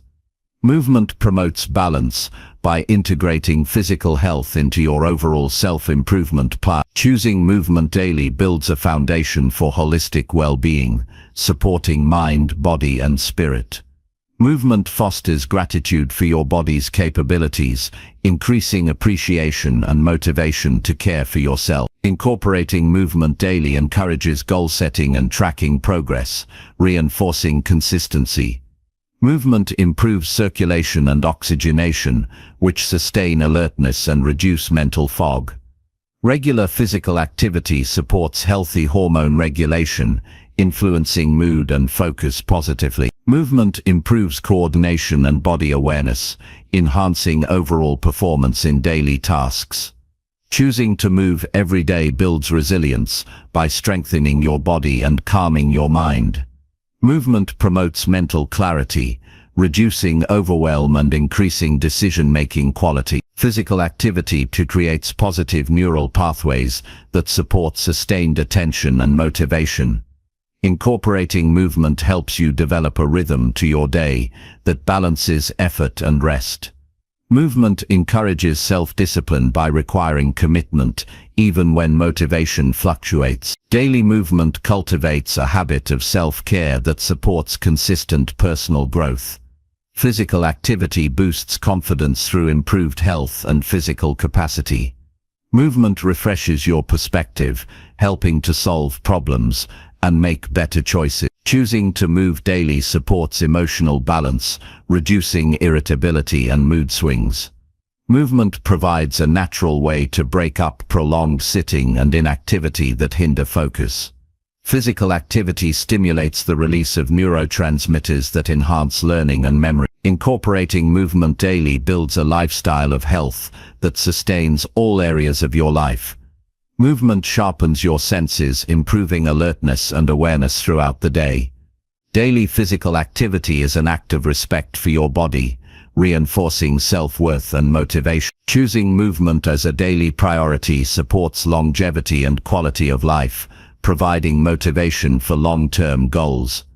Movement promotes balance by integrating physical health into your overall self-improvement plan. Choosing movement daily builds a foundation for holistic well-being, supporting mind, body, and spirit. Movement fosters gratitude for your body's capabilities, increasing appreciation and motivation to care for yourself. Incorporating movement daily encourages goal setting and tracking progress, reinforcing consistency. Movement improves circulation and oxygenation, which sustain alertness and reduce mental fog. Regular physical activity supports healthy hormone regulation, influencing mood and focus positively. Movement improves coordination and body awareness, enhancing overall performance in daily tasks. Choosing to move every day builds resilience by strengthening your body and calming your mind. Movement promotes mental clarity, reducing overwhelm and increasing decision-making quality. Physical activity creates positive neural pathways that support sustained attention and motivation. Incorporating movement helps you develop a rhythm to your day that balances effort and rest. Movement encourages self-discipline by requiring commitment, even when motivation fluctuates. Daily movement cultivates a habit of self-care that supports consistent personal growth. Physical activity boosts confidence through improved health and physical capacity. Movement refreshes your perspective, helping to solve problems and make better choices. Choosing to move daily supports emotional balance, reducing irritability and mood swings. Movement provides a natural way to break up prolonged sitting and inactivity that hinder focus. Physical activity stimulates the release of neurotransmitters that enhance learning and memory. Incorporating movement daily builds a lifestyle of health that sustains all areas of your life. Movement sharpens your senses, improving alertness and awareness throughout the day. Daily physical activity is an act of respect for your body, reinforcing self-worth and motivation. Choosing movement as a daily priority supports longevity and quality of life, providing motivation for long-term goals.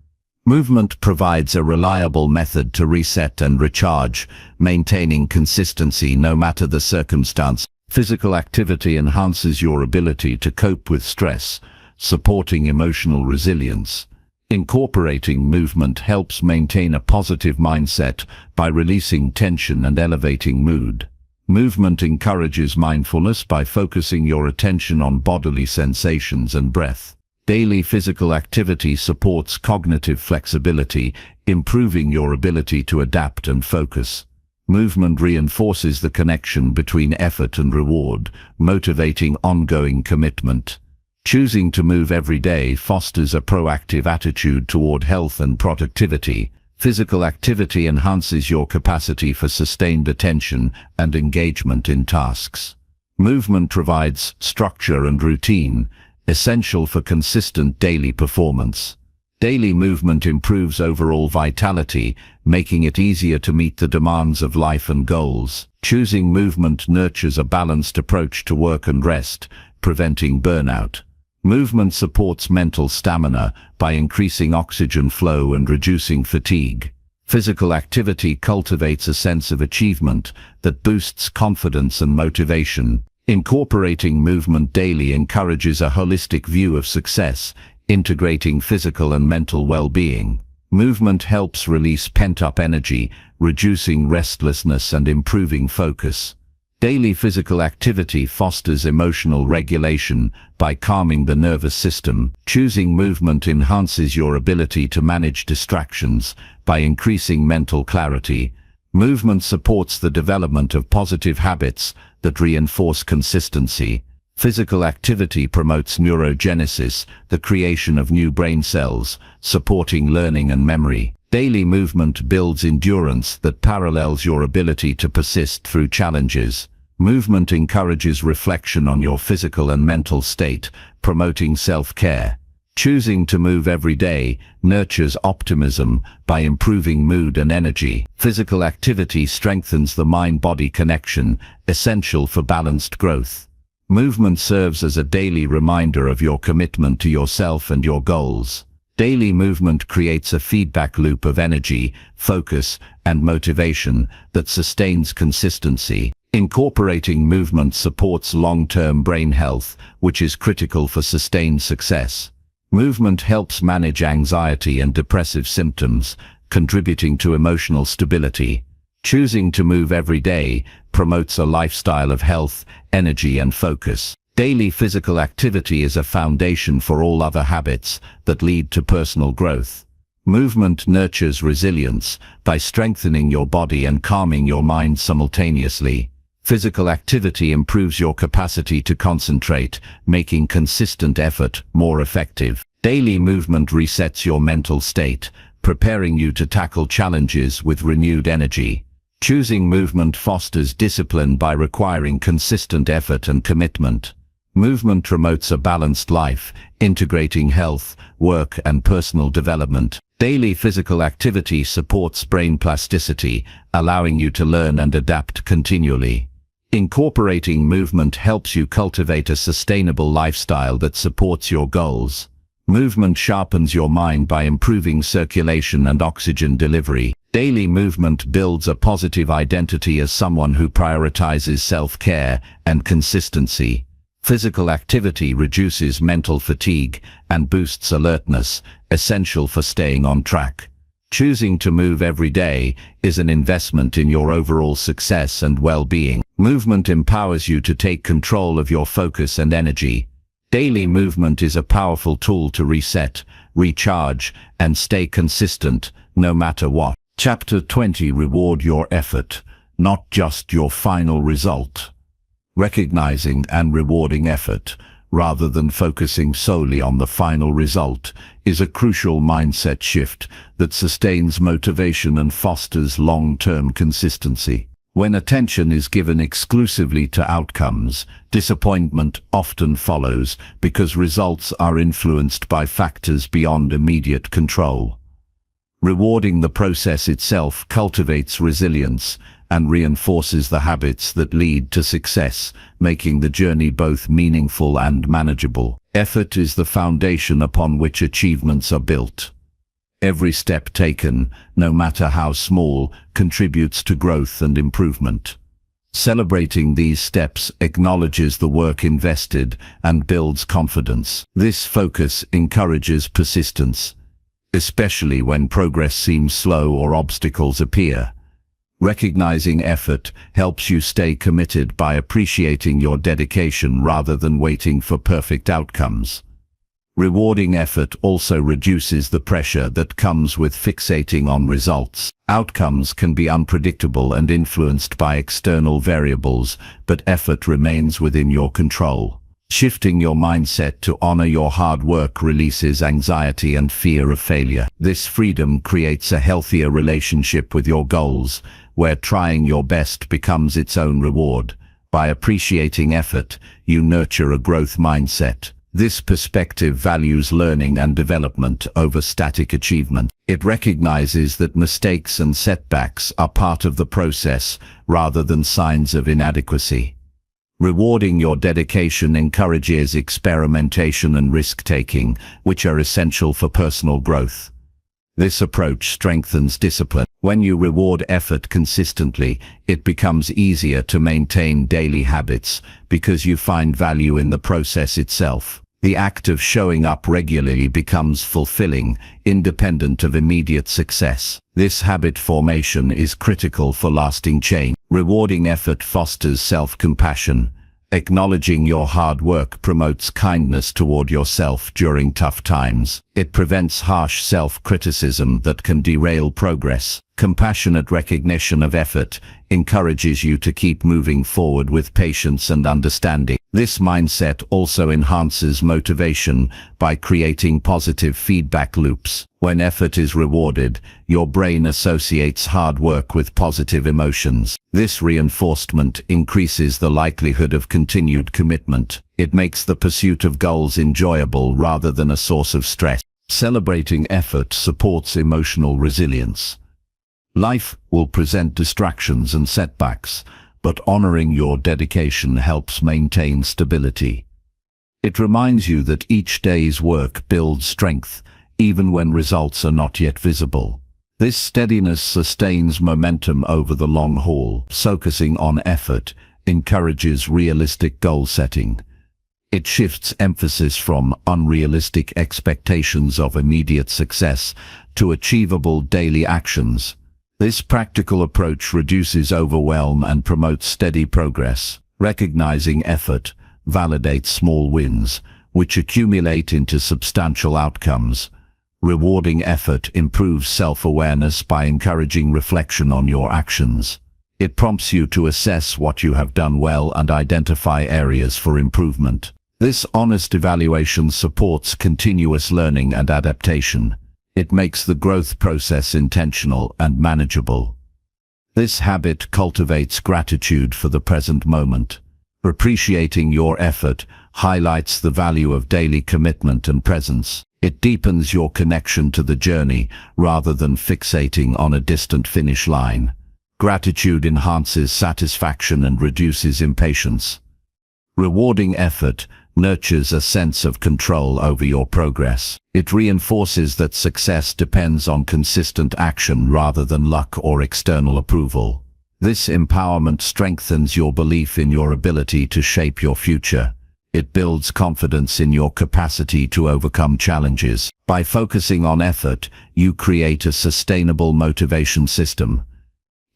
Movement provides a reliable method to reset and recharge, maintaining consistency no matter the circumstance. Physical activity enhances your ability to cope with stress, supporting emotional resilience. Incorporating movement helps maintain a positive mindset by releasing tension and elevating mood. Movement encourages mindfulness by focusing your attention on bodily sensations and breath. Daily physical activity supports cognitive flexibility, improving your ability to adapt and focus. Movement reinforces the connection between effort and reward, motivating ongoing commitment. Choosing to move every day fosters a proactive attitude toward health and productivity. Physical activity enhances your capacity for sustained attention and engagement in tasks. Movement provides structure and routine, essential for consistent daily performance. Daily movement improves overall vitality, making it easier to meet the demands of life and goals. Choosing movement nurtures a balanced approach to work and rest, preventing burnout. Movement supports mental stamina by increasing oxygen flow and reducing fatigue. Physical activity cultivates a sense of achievement that boosts confidence and motivation. Incorporating movement daily encourages a holistic view of success, integrating physical and mental well-being. Movement helps release pent-up energy, reducing restlessness and improving focus. Daily physical activity fosters emotional regulation by calming the nervous system. Choosing movement enhances your ability to manage distractions by increasing mental clarity. Movement supports the development of positive habits that reinforce consistency. Physical activity promotes neurogenesis, the creation of new brain cells, supporting learning and memory. Daily movement builds endurance that parallels your ability to persist through challenges. Movement encourages reflection on your physical and mental state, promoting self-care. Choosing to move every day nurtures optimism by improving mood and energy. Physical activity strengthens the mind-body connection, essential for balanced growth. Movement serves as a daily reminder of your commitment to yourself and your goals. Daily movement creates a feedback loop of energy, focus, and motivation that sustains consistency. Incorporating movement supports long-term brain health, which is critical for sustained success. Movement helps manage anxiety and depressive symptoms, contributing to emotional stability. Choosing to move every day promotes a lifestyle of health, energy, and focus. Daily physical activity is a foundation for all other habits that lead to personal growth. Movement nurtures resilience by strengthening your body and calming your mind simultaneously. Physical activity improves your capacity to concentrate, making consistent effort more effective. Daily movement resets your mental state, preparing you to tackle challenges with renewed energy. Choosing movement fosters discipline by requiring consistent effort and commitment. Movement promotes a balanced life, integrating health, work, and personal development. Daily physical activity supports brain plasticity, allowing you to learn and adapt continually. Incorporating movement helps you cultivate a sustainable lifestyle that supports your goals. Movement sharpens your mind by improving circulation and oxygen delivery. Daily movement builds a positive identity as someone who prioritizes self-care and consistency. Physical activity reduces mental fatigue and boosts alertness, essential for staying on track. Choosing to move every day is an investment in your overall success and well-being. Movement empowers you to take control of your focus and energy. Daily movement is a powerful tool to reset, recharge, and stay consistent, no matter what. Chapter 20: Reward your effort, not just your final result. Recognizing and rewarding effort, rather than focusing solely on the final result, is a crucial mindset shift that sustains motivation and fosters long-term consistency. When attention is given exclusively to outcomes, disappointment often follows because results are influenced by factors beyond immediate control. Rewarding the process itself cultivates resilience and reinforces the habits that lead to success, making the journey both meaningful and manageable. Effort is the foundation upon which achievements are built. Every step taken, no matter how small, contributes to growth and improvement. Celebrating these steps acknowledges the work invested and builds confidence. This focus encourages persistence, especially when progress seems slow or obstacles appear. Recognizing effort helps you stay committed by appreciating your dedication rather than waiting for perfect outcomes. Rewarding effort also reduces the pressure that comes with fixating on results. Outcomes can be unpredictable and influenced by external variables, but effort remains within your control. Shifting your mindset to honor your hard work releases anxiety and fear of failure. This freedom creates a healthier relationship with your goals, where trying your best becomes its own reward. By appreciating effort, you nurture a growth mindset. This perspective values learning and development over static achievement. It recognizes that mistakes and setbacks are part of the process rather than signs of inadequacy. Rewarding your dedication encourages experimentation and risk-taking, which are essential for personal growth. This approach strengthens discipline. When you reward effort consistently, it becomes easier to maintain daily habits because you find value in the process itself. The act of showing up regularly becomes fulfilling, independent of immediate success. This habit formation is critical for lasting change. Rewarding effort fosters self-compassion. Acknowledging your hard work promotes kindness toward yourself during tough times. It prevents harsh self-criticism that can derail progress. Compassionate recognition of effort encourages you to keep moving forward with patience and understanding. This mindset also enhances motivation by creating positive feedback loops. When effort is rewarded, your brain associates hard work with positive emotions. This reinforcement increases the likelihood of continued commitment. It makes the pursuit of goals enjoyable rather than a source of stress. Celebrating effort supports emotional resilience. Life will present distractions and setbacks, but honoring your dedication helps maintain stability. It reminds you that each day's work builds strength, even when results are not yet visible. This steadiness sustains momentum over the long haul. Focusing on effort encourages realistic goal setting. It shifts emphasis from unrealistic expectations of immediate success to achievable daily actions. This practical approach reduces overwhelm and promotes steady progress. Recognizing effort validates small wins, which accumulate into substantial outcomes. Rewarding effort improves self-awareness by encouraging reflection on your actions. It prompts you to assess what you have done well and identify areas for improvement. This honest evaluation supports continuous learning and adaptation. It makes the growth process intentional and manageable. This habit cultivates gratitude for the present moment. Appreciating your effort highlights the value of daily commitment and presence. It deepens your connection to the journey rather than fixating on a distant finish line. Gratitude enhances satisfaction and reduces impatience. Rewarding effort nurtures a sense of control over your progress. It reinforces that success depends on consistent action rather than luck or external approval. This empowerment strengthens your belief in your ability to shape your future. It builds confidence in your capacity to overcome challenges. By focusing on effort, you create a sustainable motivation system.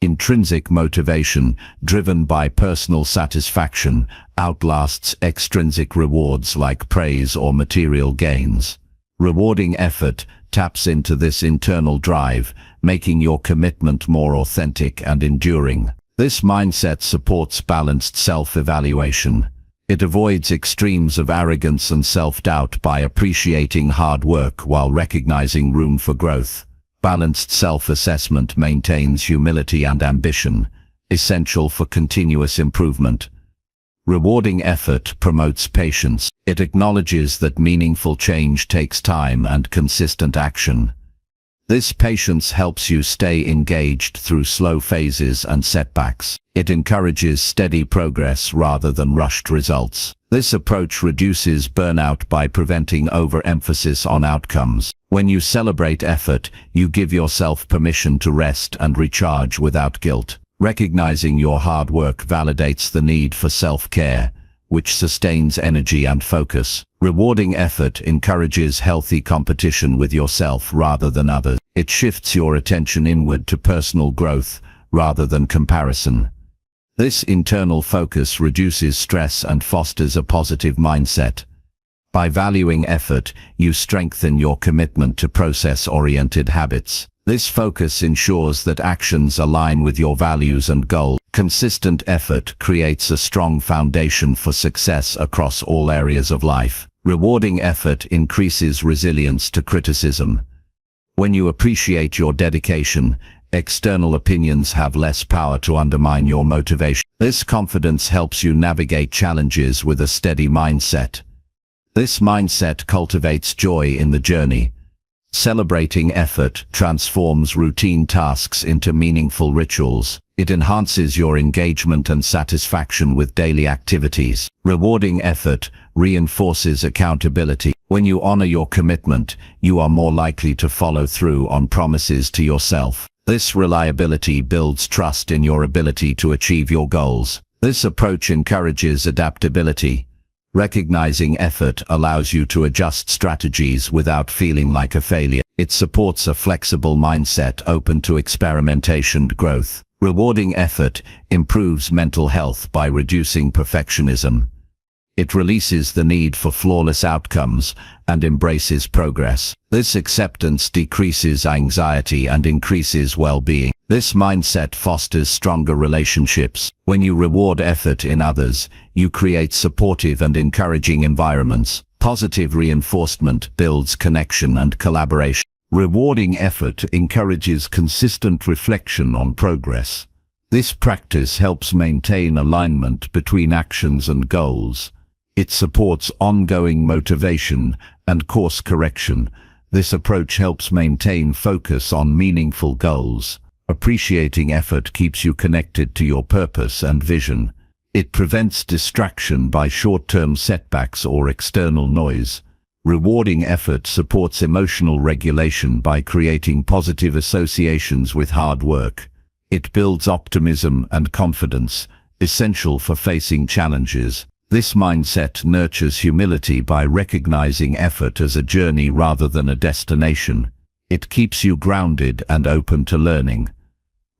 Intrinsic motivation, driven by personal satisfaction, outlasts extrinsic rewards like praise or material gains. Rewarding effort taps into this internal drive, making your commitment more authentic and enduring. This mindset supports balanced self-evaluation. It avoids extremes of arrogance and self-doubt by appreciating hard work while recognizing room for growth. Balanced self-assessment maintains humility and ambition, essential for continuous improvement. Rewarding effort promotes patience. It acknowledges that meaningful change takes time and consistent action. This patience helps you stay engaged through slow phases and setbacks. It encourages steady progress rather than rushed results. This approach reduces burnout by preventing overemphasis on outcomes. When you celebrate effort, you give yourself permission to rest and recharge without guilt. Recognizing your hard work validates the need for self-care, which sustains energy and focus. Rewarding effort encourages healthy competition with yourself rather than others. It shifts your attention inward to personal growth rather than comparison. This internal focus reduces stress and fosters a positive mindset. By valuing effort, you strengthen your commitment to process-oriented habits. This focus ensures that actions align with your values and goals. Consistent effort creates a strong foundation for success across all areas of life. Rewarding effort increases resilience to criticism. When you appreciate your dedication, external opinions have less power to undermine your motivation. This confidence helps you navigate challenges with a steady mindset. This mindset cultivates joy in the journey. Celebrating effort transforms routine tasks into meaningful rituals. It enhances your engagement and satisfaction with daily activities. Rewarding effort reinforces accountability. When you honor your commitment, you are more likely to follow through on promises to yourself. This reliability builds trust in your ability to achieve your goals. This approach encourages adaptability. Recognizing effort allows you to adjust strategies without feeling like a failure. It supports a flexible mindset open to experimentation and growth. Rewarding effort improves mental health by reducing perfectionism. It releases the need for flawless outcomes and embraces progress. This acceptance decreases anxiety and increases well-being. This mindset fosters stronger relationships. When you reward effort in others, you create supportive and encouraging environments. Positive reinforcement builds connection and collaboration. Rewarding effort encourages consistent reflection on progress. This practice helps maintain alignment between actions and goals. It supports ongoing motivation and course correction. This approach helps maintain focus on meaningful goals. Appreciating effort keeps you connected to your purpose and vision. It prevents distraction by short-term setbacks or external noise. Rewarding effort supports emotional regulation by creating positive associations with hard work. It builds optimism and confidence, essential for facing challenges. This mindset nurtures humility by recognizing effort as a journey rather than a destination. It keeps you grounded and open to learning.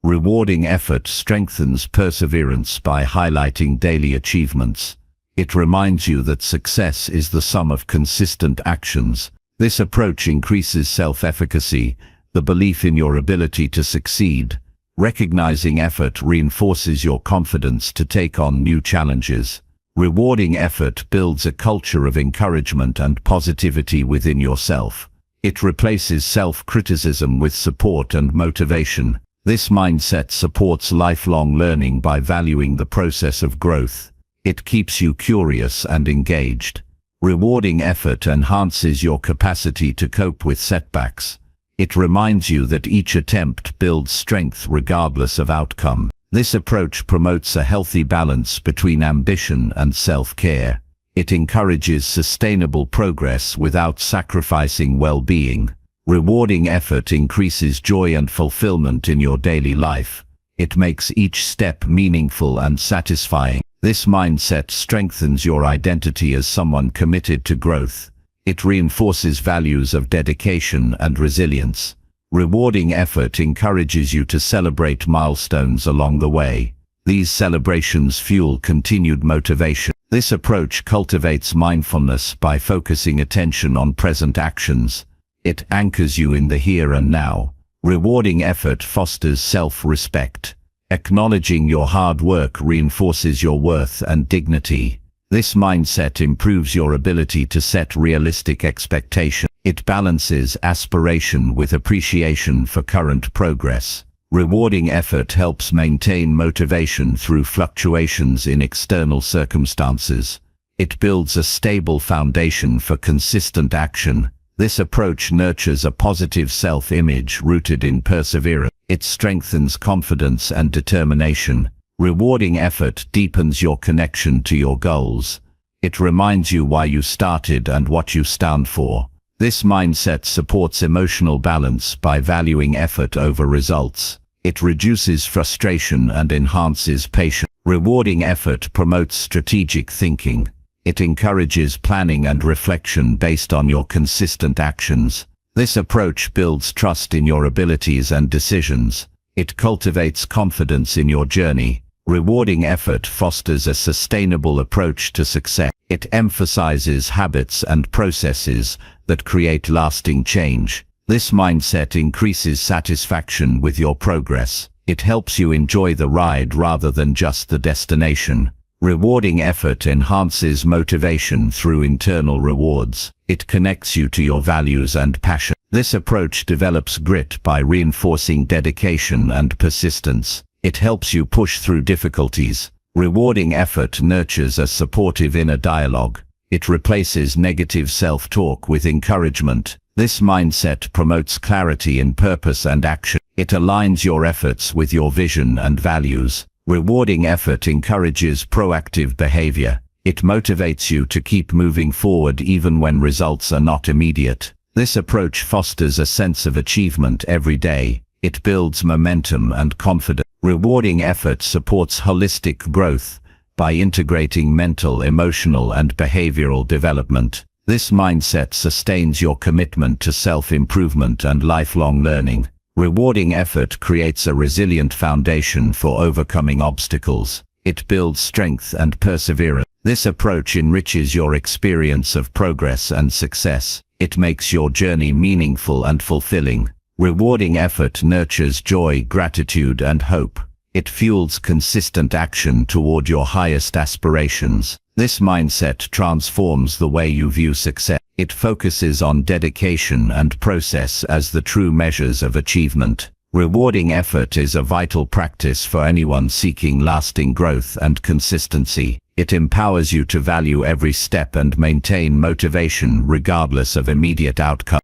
Rewarding effort strengthens perseverance by highlighting daily achievements. It reminds you that success is the sum of consistent actions. This approach increases self-efficacy, the belief in your ability to succeed. Recognizing effort reinforces your confidence to take on new challenges. Rewarding effort builds a culture of encouragement and positivity within yourself. It replaces self-criticism with support and motivation. This mindset supports lifelong learning by valuing the process of growth. It keeps you curious and engaged. Rewarding effort enhances your capacity to cope with setbacks. It reminds you that each attempt builds strength regardless of outcome. This approach promotes a healthy balance between ambition and self-care. It encourages sustainable progress without sacrificing well-being. Rewarding effort increases joy and fulfillment in your daily life. It makes each step meaningful and satisfying. This mindset strengthens your identity as someone committed to growth. It reinforces values of dedication and resilience. Rewarding effort encourages you to celebrate milestones along the way. These celebrations fuel continued motivation. This approach cultivates mindfulness by focusing attention on present actions. It anchors you in the here and now. Rewarding effort fosters self-respect. Acknowledging your hard work reinforces your worth and dignity. This mindset improves your ability to set realistic expectations. It balances aspiration with appreciation for current progress. Rewarding effort helps maintain motivation through fluctuations in external circumstances. It builds a stable foundation for consistent action. This approach nurtures a positive self-image rooted in perseverance. It strengthens confidence and determination. Rewarding effort deepens your connection to your goals. It reminds you why you started and what you stand for. This mindset supports emotional balance by valuing effort over results. It reduces frustration and enhances patience. Rewarding effort promotes strategic thinking. It encourages planning and reflection based on your consistent actions. This approach builds trust in your abilities and decisions. It cultivates confidence in your journey. Rewarding effort fosters a sustainable approach to success. It emphasizes habits and processes that create lasting change. This mindset increases satisfaction with your progress. It helps you enjoy the ride rather than just the destination. Rewarding effort enhances motivation through internal rewards. It connects you to your values and passion. This approach develops grit by reinforcing dedication and persistence. It helps you push through difficulties. Rewarding effort nurtures a supportive inner dialogue. It replaces negative self-talk with encouragement. This mindset promotes clarity in purpose and action. It aligns your efforts with your vision and values. Rewarding effort encourages proactive behavior. It motivates you to keep moving forward even when results are not immediate. This approach fosters a sense of achievement every day. It builds momentum and confidence. Rewarding effort supports holistic growth by integrating mental, emotional, and behavioral development. This mindset sustains your commitment to self-improvement and lifelong learning. Rewarding effort creates a resilient foundation for overcoming obstacles. It builds strength and perseverance. This approach enriches your experience of progress and success. It makes your journey meaningful and fulfilling. Rewarding effort nurtures joy, gratitude, and hope. It fuels consistent action toward your highest aspirations. This mindset transforms the way you view success. It focuses on dedication and process as the true measures of achievement. Rewarding effort is a vital practice for anyone seeking lasting growth and consistency. It empowers you to value every step and maintain motivation regardless of immediate outcome.